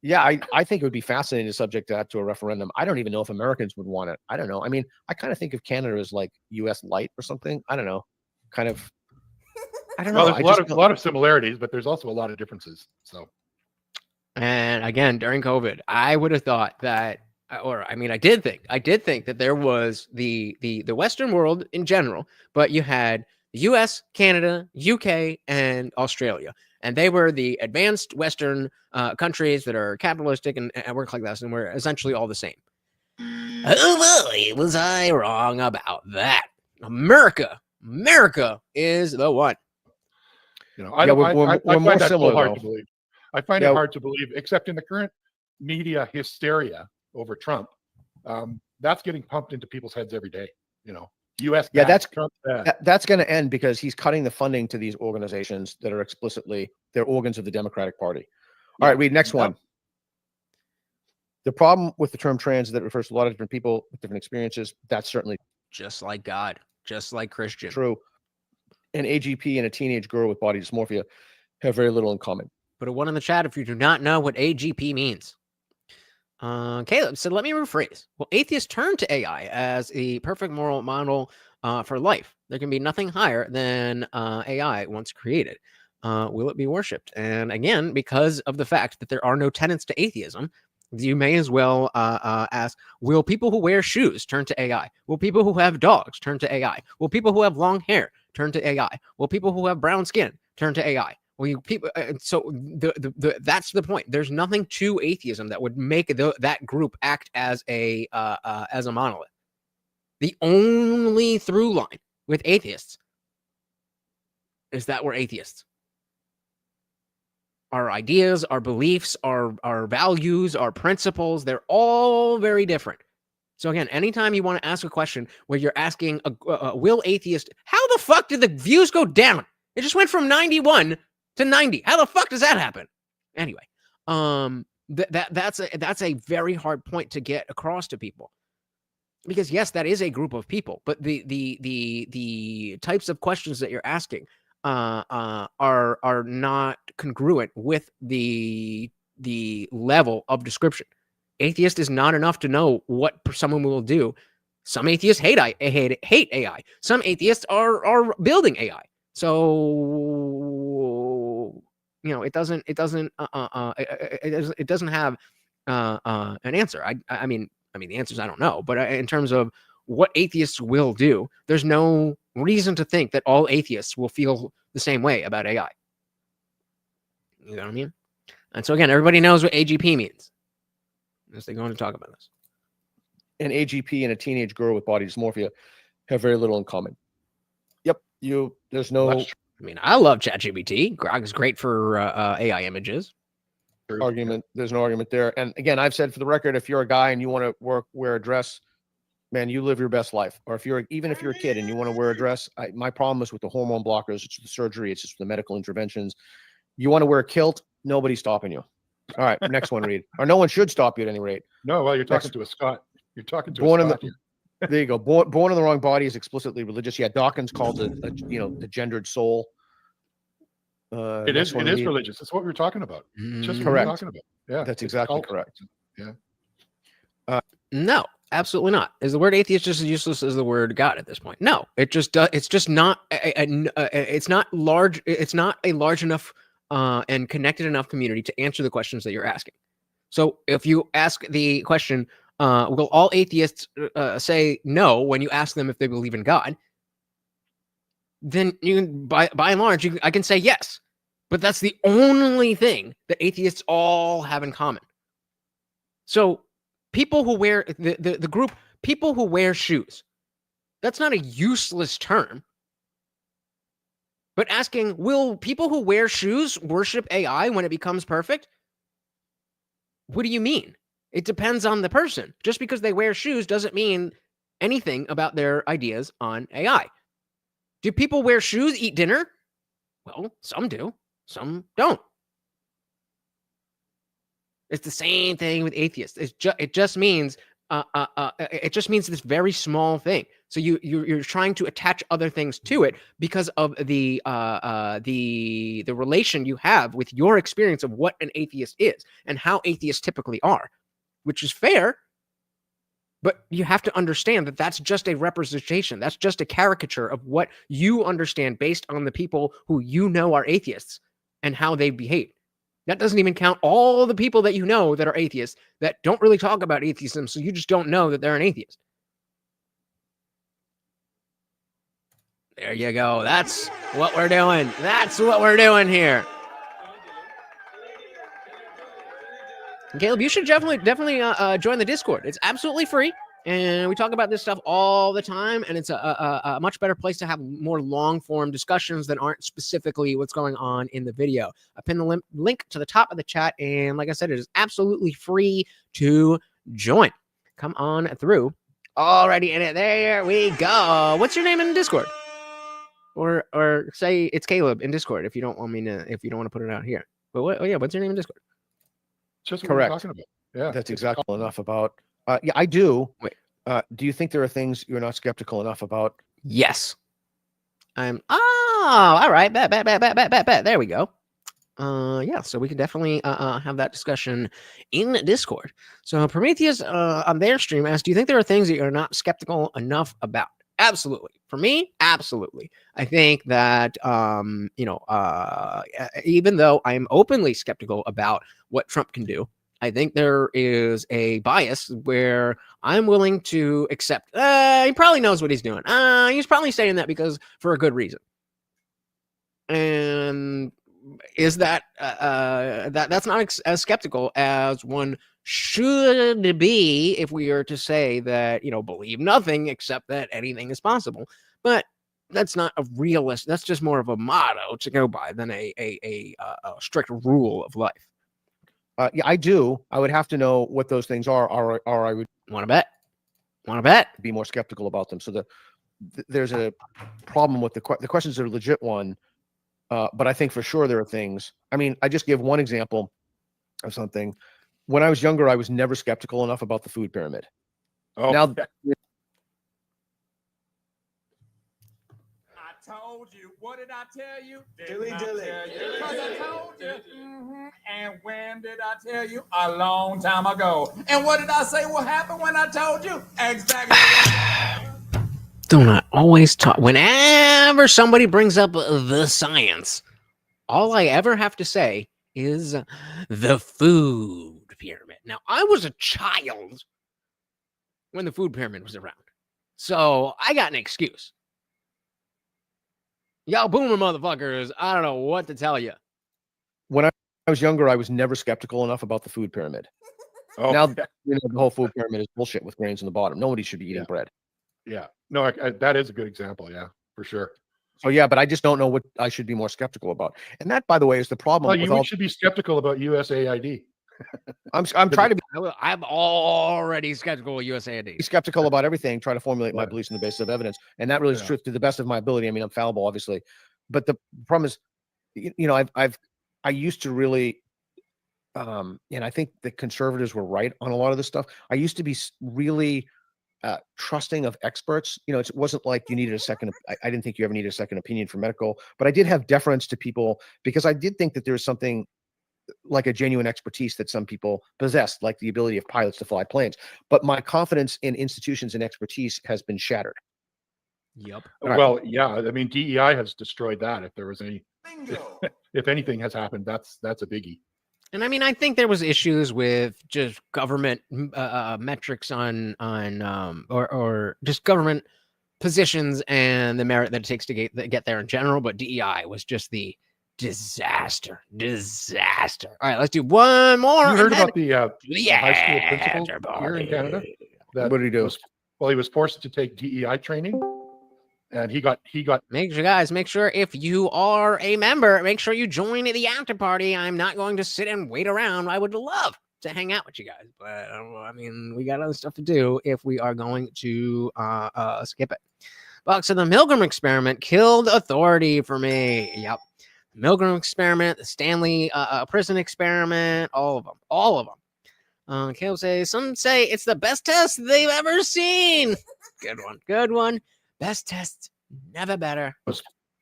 yeah, I think it would be fascinating to subject that to a referendum. I don't even know if Americans would want it. I don't know. I mean, I kind of think of Canada as like U.S. light or something. I don't know. Kind of. I don't know. Well, there's a lot of similarities, but there's also a lot of differences. So. And again, during COVID, I would have thought that, or I mean, I did think that there was the Western world in general, but you had the U.S., Canada, UK, and Australia, and they were the advanced Western countries that are capitalistic and work like that, and we're essentially all the same. Oh boy, was I wrong about that? America is the one. You know, I find that so hard to believe. I find it hard to believe, except in the current media hysteria over Trump. That's getting pumped into people's heads every day. You know, U.S. Yeah, bad, Trump bad. that's going to end because he's cutting the funding to these organizations that are explicitly they're organs of the Democratic Party. All right, read next one. The problem with the term trans is that it refers to a lot of different people with different experiences. That's certainly just like God, just like Christian. True. An AGP and a teenage girl with body dysmorphia have very little in common. Put a 1 in the chat if you do not know what AGP means. Caleb said, let me rephrase. Will atheists turn to AI as a perfect moral model for life? There can be nothing higher than AI once created. Will it be worshipped? And again, because of the fact that there are no tenets to atheism, you may as well ask, will people who wear shoes turn to AI? Will people who have dogs turn to AI? Will people who have long hair turn to AI? Will people who have brown skin turn to AI? Well, you people, so that's the point. There's nothing to atheism that would make that group act as a monolith. The only through line with atheists is that we're atheists. Our ideas, our beliefs, our values, our principles, they're all very different. So again, anytime you want to ask a question where you're asking, will atheist, how the fuck did the views go down? It just went from 91 to 90. How the fuck does that happen? Anyway, that's a very hard point to get across to people, because yes, that is a group of people, but the types of questions that you're asking are not congruent with the level of description. Atheist is not enough to know what someone will do. Some atheists hate AI. Some atheists are building AI. So you know, it doesn't have an answer. I mean the answers I don't know, but in terms of what atheists will do, there's no reason to think that all atheists will feel the same way about AI. You know what I mean? And so again, everybody knows what AGP means as they go on to talk about this. An AGP and a teenage girl with body dysmorphia have very little in common. Yep. There's no. I mean, I love ChatGPT. Grok is great for AI images. Argument. There's no argument there. And again, I've said for the record, if you're a guy and you want to wear a dress, man, you live your best life. Or even if you're a kid and you want to wear a dress, my problem is with the hormone blockers. It's the surgery. It's just the medical interventions. You want to wear a kilt, nobody's stopping you. All right, next one, Reed. Or no one should stop you at any rate. No, well, you're talking to a Scot. You're talking to a Scot. There you go. Born in the wrong body is explicitly religious. Yeah, Dawkins calls it, the gendered soul. It is religious. That's what we were talking about. Just what correct. we were talking about. Yeah, that's exactly correct. Yeah. No, absolutely not. Is the word atheist just as useless as the word God at this point? No, it just does. It's just not. It's not large. It's not a large enough and connected enough community to answer the questions that you're asking. So if you ask the question, will all atheists say no when you ask them if they believe in God? Then you can, by and large, I can say yes. But that's the only thing that atheists all have in common. So people who wear the group, people who wear shoes, that's not a useless term. But asking, will people who wear shoes worship AI when it becomes perfect? What do you mean? It depends on the person. Just because they wear shoes doesn't mean anything about their ideas on AI. Do people wear shoes, eat dinner? Well, some do, some don't. It's the same thing with atheists. It just means this very small thing. So you're trying to attach other things to it because of the relation you have with your experience of what an atheist is and how atheists typically are, which is fair. But you have to understand that that's just a representation. That's just a caricature of what you understand based on the people who you know are atheists and how they behave. That doesn't even count all the people that you know that are atheists that don't really talk about atheism, so you just don't know that they're an atheist. There you go. That's what we're doing. That's what we're doing here. And Caleb, you should definitely join the Discord. It's absolutely free, and we talk about this stuff all the time, and it's a much better place to have more long-form discussions that aren't specifically what's going on in the video. I pinned the link to the top of the chat, and like I said, it is absolutely free to join. Come on through. Already in it. There we go. What's your name in Discord? Or say it's Caleb in Discord if you don't want to put it out here. But what's your name in Discord? Just what Correct. we're talking about. Yeah, that's exactly enough about. Yeah, I do. Wait. Do you think there are things you're not skeptical enough about? Yes. All right. Bet. There we go. Yeah, so we can definitely have that discussion in Discord. So Prometheus on their stream asked, do you think there are things that you're not skeptical enough about? Absolutely. For me, absolutely. I think that, even though I'm openly skeptical about what Trump can do, I think there is a bias where I'm willing to accept, he probably knows what he's doing. He's probably saying that for a good reason. And is that, that's not as skeptical as one should be if we are to say that, believe nothing except that anything is possible. But that's not a realist. That's just more of a motto to go by than a strict rule of life. Yeah, I do. I would have to know what those things are, or I would want to bet. Be more skeptical about them. So there's a problem with the questions are a legit one, but I think for sure there are things. I mean, I just give one example of something. When I was younger, I was never skeptical enough about the food pyramid. Oh, now. Told you. What did I tell you? Dilly. Because I told you. And when did I tell you? A long time ago. And what did I say will happen when I told you? Exactly. Do not always talk. Whenever somebody brings up the science, all I ever have to say is the food pyramid. Now, I was a child when the food pyramid was around, so I got an excuse. Y'all boomer motherfuckers, I don't know what to tell you. When I was younger, I was never skeptical enough about the food pyramid. Now, the whole food pyramid is bullshit with grains in the bottom. Nobody should be eating bread. Yeah. No, that is a good example. Yeah, for sure. So, yeah, but I just don't know what I should be more skeptical about. And that, by the way, is the problem. Well, you should be skeptical about USAID. I'm trying to be. I'm already skeptical of USAID. Be skeptical about everything. Try to formulate my beliefs on the basis of evidence, and that really is true to the best of my ability. I mean, I'm fallible, obviously, but the problem is, I used to really, and I think the conservatives were right on a lot of this stuff. I used to be really trusting of experts. It wasn't like you needed a second. I didn't think you ever needed a second opinion for medical, but I did have deference to people because I did think that there's something like a genuine expertise that some people possess, like the ability of pilots to fly planes. But my confidence in institutions and expertise has been shattered. Yep. Well, yeah. I mean, DEI has destroyed that. If there was if anything has happened, that's a biggie. And I mean, I think there was issues with just government metrics or just government positions and the merit that it takes to get there in general. But DEI was just the disaster. All right, let's do one more. You heard about the high school principal here in Canada? What did he do? He was forced to take DEI training, and he got. Make sure if you are a member, make sure you join the after party. I'm not going to sit and wait around. I would love to hang out with you guys, but I mean, we got other stuff to do if we are going to skip it. Buck said the Milgram experiment killed authority for me. Yep. The Milgram experiment, the Stanley prison experiment, all of them. Caleb says, some say it's the best test they've ever seen. Good one. Best test, never better.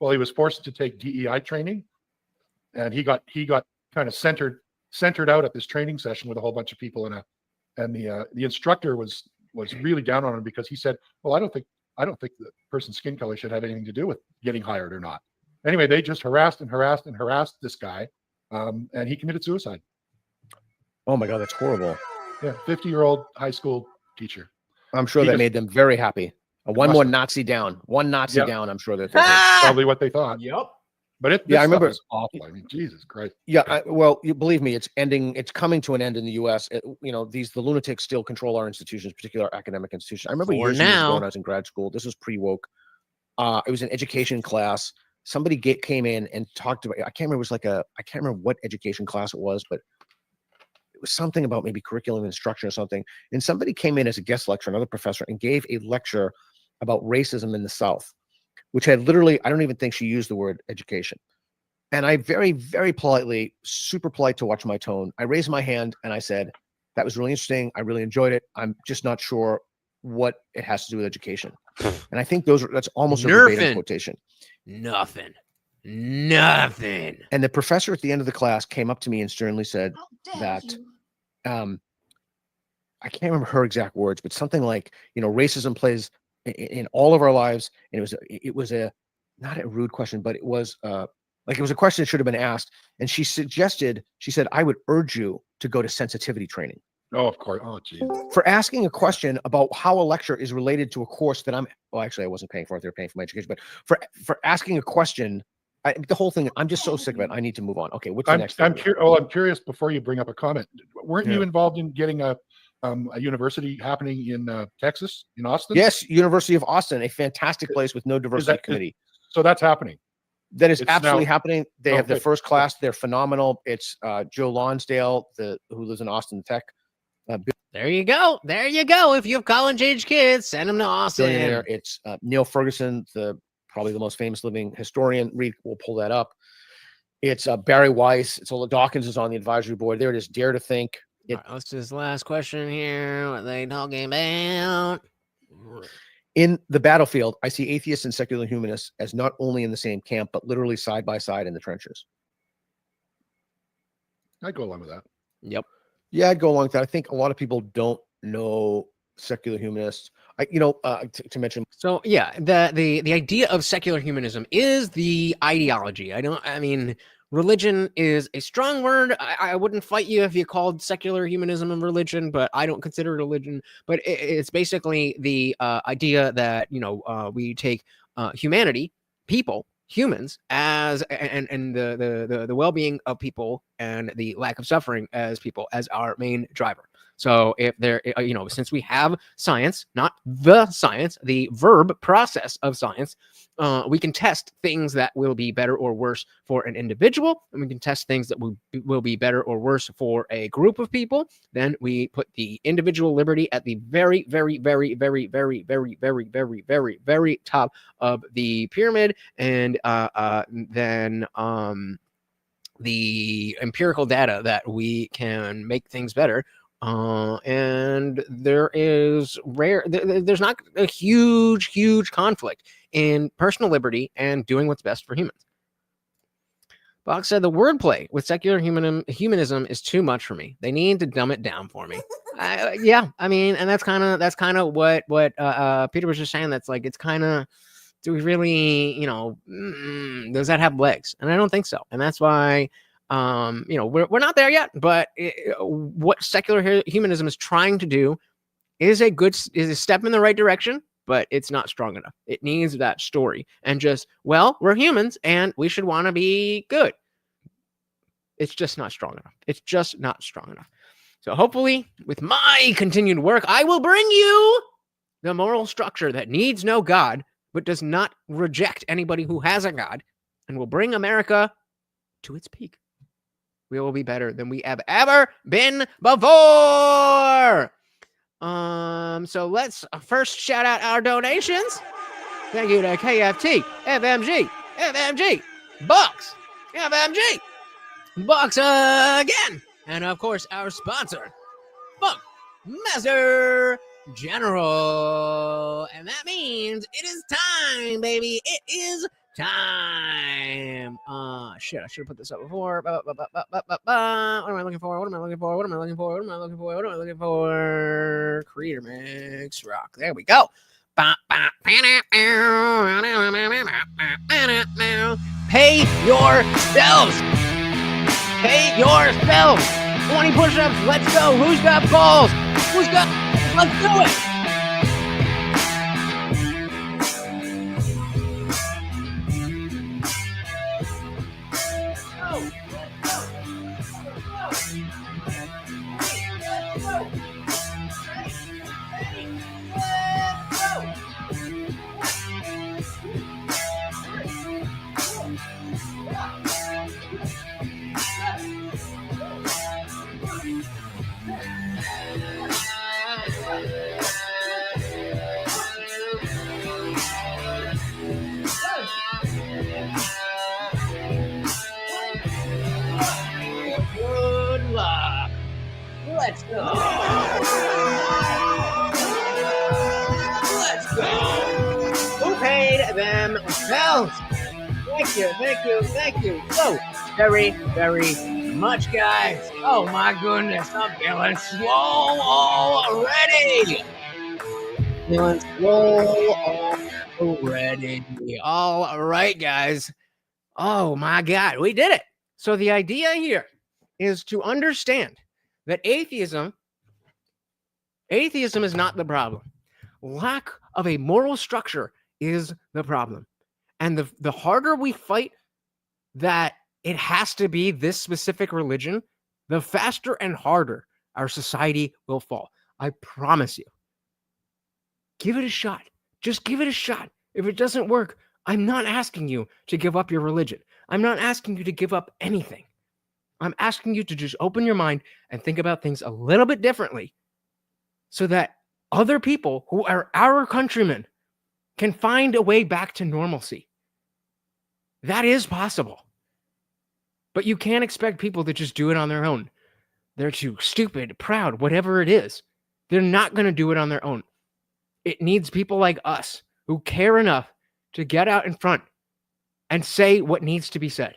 Well, he was forced to take DEI training, and he got kind of centered out at this training session with a whole bunch of people, and the instructor was really down on him because he said, well, I don't think the person's skin color should have anything to do with getting hired or not. Anyway, they just harassed this guy, and he committed suicide. Oh my God, that's horrible. Yeah, 50-year-old high school teacher. I'm sure that made them very happy. One more Nazi down. One Nazi down. I'm sure that probably what they thought. Yep. But I remember. It's awful. I mean, Jesus Christ. Yeah. Well, you believe me, it's ending. It's coming to an end in the U.S. The lunatics still control our institutions, particularly our academic institutions. I remember years ago when I was in grad school. This was pre-woke. It was an education class. Somebody came in and talked about. I can't remember. I can't remember what education class it was, but it was something about maybe curriculum instruction or something. And somebody came in as a guest lecturer, another professor, and gave a lecture about racism in the South, which had literally, I don't even think she used the word education. And I very, very politely, super polite to watch my tone, I raised my hand and I said, that was really interesting. I really enjoyed it. I'm just not sure what it has to do with education. And I think that's almost a verbatim quotation. Nothing. And the professor at the end of the class came up to me and sternly said that, I can't remember her exact words, but something like, racism plays in all of our lives. And it was not a rude question, but it was a question that should have been asked. And she said, I would urge you to go to sensitivity training. Oh, of course. Oh, geez. For asking a question about how a lecture is related to a course that actually I wasn't paying for it. They were paying for my education, but for asking a question, the whole thing, I'm just so sick of it. I need to move on. Okay. What's the next thing? I'm curious before you bring up a comment. Weren't you involved in getting a university happening in Texas, in Austin? Yes, University of Austin, a fantastic place with no diversity committee. So that's happening. It's absolutely happening. They have the first class. They're phenomenal. It's Joe Lonsdale, who lives in Austin Tech. There you go. If you have college-age kids, send them to Austin. It's Neil Ferguson, probably the most famous living historian. We'll pull that up. It's Barry Weiss. It's Ola Dawkins is on the advisory board. There it is. Dare to Think. Right, what's this last question here? What are they talking about? In the battlefield, I see atheists and secular humanists as not only in the same camp, but literally side by side in the trenches. I'd go along with that. Yep. Yeah, I'd go along with that. I think a lot of people don't know secular humanists. To mention. So yeah, the idea of secular humanism is the ideology. Religion is a strong word. I wouldn't fight you if you called secular humanism a religion, but I don't consider it religion. But it's basically the idea that we take humanity, humans, as and the well-being of people and the lack of suffering as people as our main driver. So if there, since we have science, not the science, the verb process of science, we can test things that will be better or worse for an individual, and we can test things that will be better or worse for a group of people. Then we put the individual liberty at the very, very, very, very, very, very, very, very, very, very top of the pyramid, and then the empirical data that we can make things better. And there's not a huge conflict in personal liberty and doing what's best for humans. Bach said the wordplay with secular humanism is too much for me. They need to dumb it down for me. And that's kind of what Peter was just saying. That's like, it's kind of, do we really, does that have legs? And I don't think so. And that's why, we're not there yet, but what secular humanism is trying to do is a step in the right direction, but it's not strong enough. It needs that story and just, we're humans and we should want to be good. It's just not strong enough. So hopefully with my continued work, I will bring you the moral structure that needs no God, but does not reject anybody who has a God, and will bring America to its peak. We will be better than we have ever been before. So let's first shout out our donations. Thank you to KFT, FMG, Bucks, FMG, Bucks again. And of course, our sponsor, Master General. And that means it is time, baby. It is time. Shit, I should have put this up before. What am I looking for? Creator Mix Rock. There we go. Pay yourselves. Pay yourselves. 20 push-ups. Let's go. Who's got balls? Let's do it. Good luck. Let's go. Let's go. Who paid themselves? Thank you. So very, very much, guys. Oh my goodness, I'm feeling swole already. All right, guys. Oh my God, we did it. So the idea here is to understand that atheism is not the problem. Lack of a moral structure is the problem. And the harder we fight that it has to be this specific religion, the faster and harder our society will fall. I promise you. Give it a shot. Just give it a shot. If it doesn't work, I'm not asking you to give up your religion. I'm not asking you to give up anything. I'm asking you to just open your mind and think about things a little bit differently so that other people who are our countrymen can find a way back to normalcy. That is possible. But you can't expect people to just do it on their own. They're too stupid, proud, whatever it is. They're not going to do it on their own. It needs people like us who care enough to get out in front and say what needs to be said.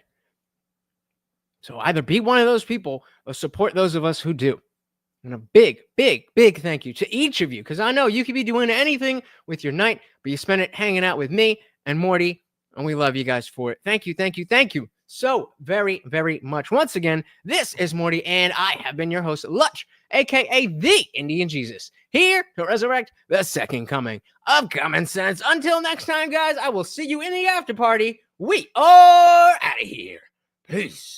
So either be one of those people or support those of us who do. And a big, big, big thank you to each of you, because I know you could be doing anything with your night, but you spend it hanging out with me and Morty, and we love you guys for it. Thank you so very, very much. Once again, this is Morty, and I have been your host, Lutch, aka the Indian Jesus, here to resurrect the second coming of common sense. Until next time, guys, I will see you in the after party. We are out of here. Peace.